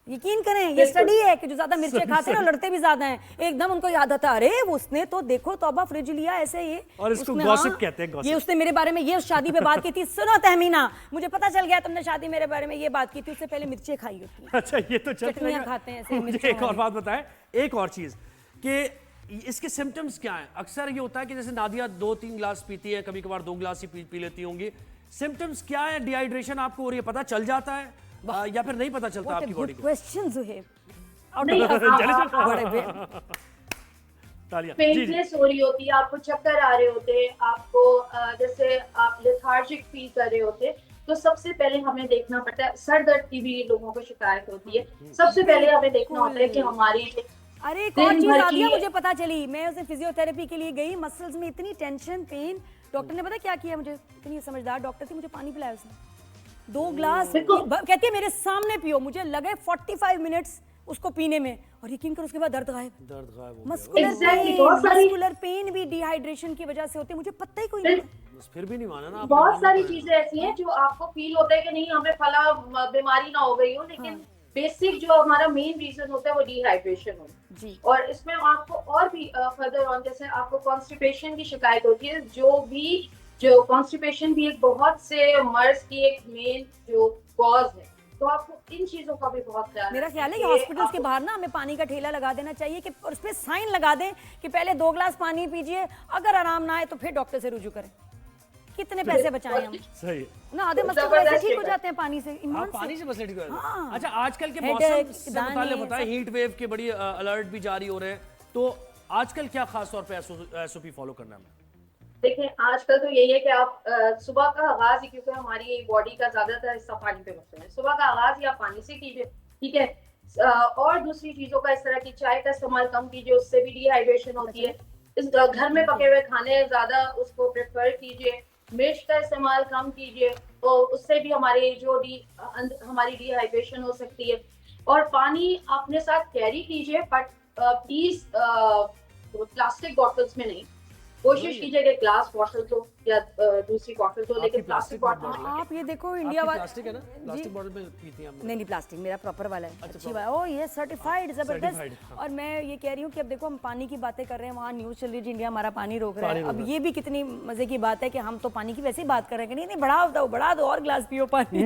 [SPEAKER 1] यकीन करें, ये स्टडी है कि जो ज्यादा मिर्चें खाते हैं ना लड़ते भी ज्यादा हैं। एकदम उनको याद आता है, अरे उसने तो देखो तौबा फ्रिज लिया ऐसे, ये
[SPEAKER 2] और इसको गॉसिप कहते हैं, गॉसिप।
[SPEAKER 1] ये उसने मेरे बारे में ये शादी पे बात की थी। सुनो तहमीना, मुझे पता चल गया तुमने शादी मेरे बारे में ये बात की थी, उससे पहले मिर्चें खाई होती हैं।
[SPEAKER 2] अच्छा, ये तो
[SPEAKER 1] चटनियां खाते हैं ऐसे।
[SPEAKER 2] मुझे एक और बात बताएं, एक और चीज कि इसके सिम्टम्स क्या हैं? अक्सर ये होता है कि जैसे नादिया 2-3 ग्लास पीती है, कभी कभार 2 ग्लास ही पी लेती होंगी। सिम्टम्स क्या है? डिहाइड्रेशन आपको हो रही है, पता चल जाता है या फिर नहीं पता चलता आपकी बॉडी को?
[SPEAKER 1] क्वेश्चन ज़ुहैब।
[SPEAKER 13] फेंटनेस हो रही होती है, आपको चक्कर आ रहे होते हैं, आपको जैसे आप लेथार्जिक फील कर रहे होते हैं, तो सबसे पहले हमें देखना पड़ता है। सर दर्द की भी लोगों को शिकायत होती है, सबसे पहले हमें देखना होता है कि हमारी
[SPEAKER 1] अरे एक और चीज आदिया मुझे पता चली, मैं उसे फिजियोथेरेपी के लिए गई, मसल्स में इतनी टेंशन पेन, डॉक्टर ने पता क्या किया मुझे, इतनी समझदार डॉक्टर थी, मुझे पानी पिलाया उसने 2 ग्लास, कहती है मेरे सामने पियो। मुझे लगे 45 मिनट्स उसको पीने में, और यकीन कर उसके बाद दर्द गायब। मस्कुलर पेन भी डिहाइड्रेशन की वजह से होती है, मुझे पता ही कोई नहीं।
[SPEAKER 2] फिर भी नहीं माना ना।
[SPEAKER 13] बहुत सारी चीजें ऐसी हैं जो आपको फील होता है कि नहीं हमें फला बीमारी ना हो गई हो, लेकिन बेसिक जो हमारा मेन रीजन होता है वो डिहाइड्रेशन हो जी। और इसमें आपको और भी फर्दर ऑन, जैसे आपको कॉन्स्टिपेशन की शिकायत होती है, जो कॉन्स्टिपेशन भी एक बहुत से मर्ज की एक मेन जो कॉज है, तो आपको इन चीजों का भी बहुत ख्याल।
[SPEAKER 1] मेरा ख्याल है कि हॉस्पिटल्स के बाहर ना हमें पानी का ठेला लगा देना चाहिए कि और उस पे साइन लगा दें कि पहले 2 ग्लास पानी पीजिए, अगर आराम ना आए तो फिर डॉक्टर से रुजू करें। कितने पैसे बचाएं हम?
[SPEAKER 2] सही है
[SPEAKER 1] ना, आधे मसले वैसे ठीक हो जाते हैं पानी से।
[SPEAKER 2] पानी से मसले ठीक हो जाते हैं। अच्छा, आजकल के मौसम से मुताल्लिक़ बताएं, हीट वेव के बड़ी अलर्ट भी जारी हो रहे हैं, तो आजकल क्या खास तौर पे एसओपी फॉलो करना है?
[SPEAKER 13] देखिए, आजकल तो यही है कि आप सुबह का आगाज ही, क्योंकि हमारी बॉडी का ज्यादातर हिस्सा पानी पे मशहूर है, सुबह का आगाज ही आप पानी से कीजिए, ठीक है? और दूसरी चीजों का, इस तरह की चाय का इस्तेमाल कम कीजिए, उससे भी डिहाइड्रेशन होती है। इस घर में पके हुए खाने ज्यादा उसको प्रेफर कीजिए, मिर्च का इस्तेमाल कम कीजिए, तो उससे भी हमारी हमारी डिहाइड्रेशन हो सकती है। और पानी अपने साथ कैरी कीजिए, बट प्लीज प्लास्टिक बॉटल्स में नहीं, कोशिश कीजिए कि ग्लास बॉटल तो या दूसरी बॉटल तो, लेकिन प्लास्टिक बॉटल
[SPEAKER 1] आप ये देखो इंडिया वाला
[SPEAKER 2] प्लास्टिक है ना, प्लास्टिक बॉटल में पीती हैं आप?
[SPEAKER 1] नहीं प्लास्टिक मेरा प्रॉपर वाला है। अच्छी बात, ओ ये सर्टिफाइड जबरदस्त। और मैं ये कह रही हूँ कि अब देखो हम पानी की बातें कर रहे हैं, वहाँ न्यूज़ चल रही है इंडिया हमारा पानी रोक रहा है। अब ये भी कितनी मजे की बात है कि हम तो पानी की वैसे ही बात कर रहे हैं कि नहीं बढ़ा दो और ग्लास पियो पानी।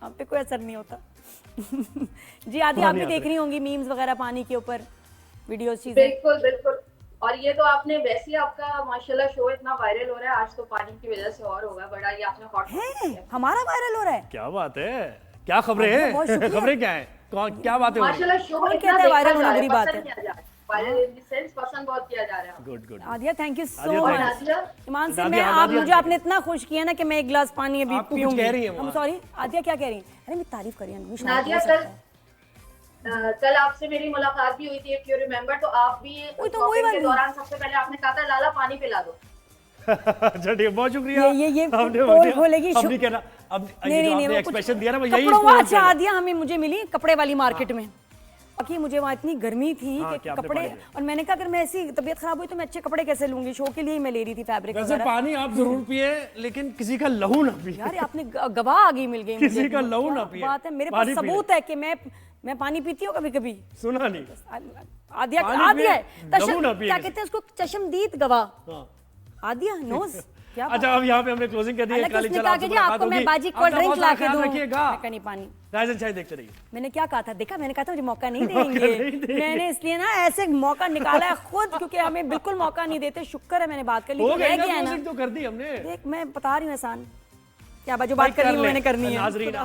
[SPEAKER 1] आप पे कोई असर नहीं होता। जी आदि, आप भी देख रही होंगी मीम्स वगैरह पानी के ऊपर वीडियोस चीजें।
[SPEAKER 13] बिल्कुल। और ये तो आपने वैसे ही, आपका माशाल्लाह शो इतना वायरल हो रहा है, आज तो पानी की वजह से और होगा बड़ा, ये आपने हॉट
[SPEAKER 1] है, हमारा वायरल हो रहा है।
[SPEAKER 2] क्या बात है, क्या खबरें हैं? खबरें क्या है, क्या बातें हो रही हैं?
[SPEAKER 13] माशाल्लाह शो इतना
[SPEAKER 1] वायरल होना बुरी बात है,
[SPEAKER 13] वायरल इन द सेंस पसंद बहुत किया जा रहा है।
[SPEAKER 2] Good
[SPEAKER 1] Adiya, thank you so much. ईमान से मुझे आपने इतना खुश किया ना कि मैं 1 गिलास पानी अभी पीऊंगी। हम सॉरी आदिया, क्या कह रही हैं? अरे मैं तारीफ कर रही हूं।
[SPEAKER 13] कल आपसे मेरी मुलाकात भी हुई थी, इफ यू रिमेंबर, तो आप भी के दौरान सबसे पहले आपने कहा था लाला पानी पिला दो।
[SPEAKER 2] अच्छा ठीक, बहुत शुक्रिया।
[SPEAKER 1] ये बोलेगी
[SPEAKER 2] अब नहीं कहना, अब
[SPEAKER 1] नहीं
[SPEAKER 2] एक्सप्रेशन दिया ना, मैं यही।
[SPEAKER 1] अच्छा आदिया, मुझे मिली कपड़े वाली मार्केट में, बाकी मुझे वहाँ इतनी गर्मी थी
[SPEAKER 2] हाँ,
[SPEAKER 1] कि
[SPEAKER 2] कि आपने
[SPEAKER 1] कपड़े,
[SPEAKER 2] पानी लिया।
[SPEAKER 1] और मैंने कहा अगर मैं ऐसी तबीयत खराब हुई तो मैं अच्छे कपड़े कैसे लूंगी, शो के लिए ही मैं ले रही थी फैब्रिक
[SPEAKER 2] वैसे
[SPEAKER 1] वगैरह।
[SPEAKER 2] पानी आप जरूर पिए, लेकिन किसी का लहू ना पिए।
[SPEAKER 1] यार आपने गवाह आगे मिल गई,
[SPEAKER 2] किसी का लहू ना पिए।
[SPEAKER 1] बात है, मेरे
[SPEAKER 2] पानी
[SPEAKER 1] पास
[SPEAKER 2] पी
[SPEAKER 1] सबूत है कि मैं पानी पीती हूँ कभी कभी।
[SPEAKER 2] सुना नहीं।
[SPEAKER 1] आदिया
[SPEAKER 2] पानी
[SPEAKER 1] आदिया
[SPEAKER 2] पिए, लहू ना पिए
[SPEAKER 1] क्या
[SPEAKER 2] किसी।
[SPEAKER 1] कहते हैं उसको, चशमदीद गवाह।
[SPEAKER 2] हाँ।
[SPEAKER 1] आदिया नोज क्या
[SPEAKER 2] अच्छा, अब यहाँ पे हमने क्लोजिंग कर दी है।
[SPEAKER 1] हालांकि
[SPEAKER 2] काली
[SPEAKER 1] उसने
[SPEAKER 2] चल
[SPEAKER 1] कहा
[SPEAKER 2] आपसे
[SPEAKER 1] कि जी
[SPEAKER 2] मुलाकात
[SPEAKER 1] आपको मैं
[SPEAKER 2] होगी।
[SPEAKER 1] बाजी
[SPEAKER 2] अपना
[SPEAKER 1] कोल्ड ड्रिंक
[SPEAKER 2] बहुत
[SPEAKER 1] ला
[SPEAKER 2] सारा
[SPEAKER 1] के
[SPEAKER 2] ख्याल
[SPEAKER 1] दूं,
[SPEAKER 2] रखिएगा।
[SPEAKER 1] मैं कहीं पानी।
[SPEAKER 2] राइजन चाय देखते रहिए।
[SPEAKER 1] मैंने क्या कहा था, देखा, मैंने कहा था मुझे मौका नहीं
[SPEAKER 2] मौका
[SPEAKER 1] देंगे।
[SPEAKER 2] नहीं देंगे।
[SPEAKER 1] मैंने इसलिए ना ऐसे मौका निकाला है खुद, क्योंकि हमें बिल्कुल मौका नहीं देते। शुक्र है मैंने बात कर ली,
[SPEAKER 2] हो
[SPEAKER 1] तो
[SPEAKER 2] गई
[SPEAKER 1] रह
[SPEAKER 2] ना
[SPEAKER 1] गया है ना।
[SPEAKER 2] closing तो कर दी हमने।
[SPEAKER 1] देख मैं बता रही हूँ एहसान, क्या जो बात कर रही हूँ मैंने करनी है।
[SPEAKER 2] नाजरीन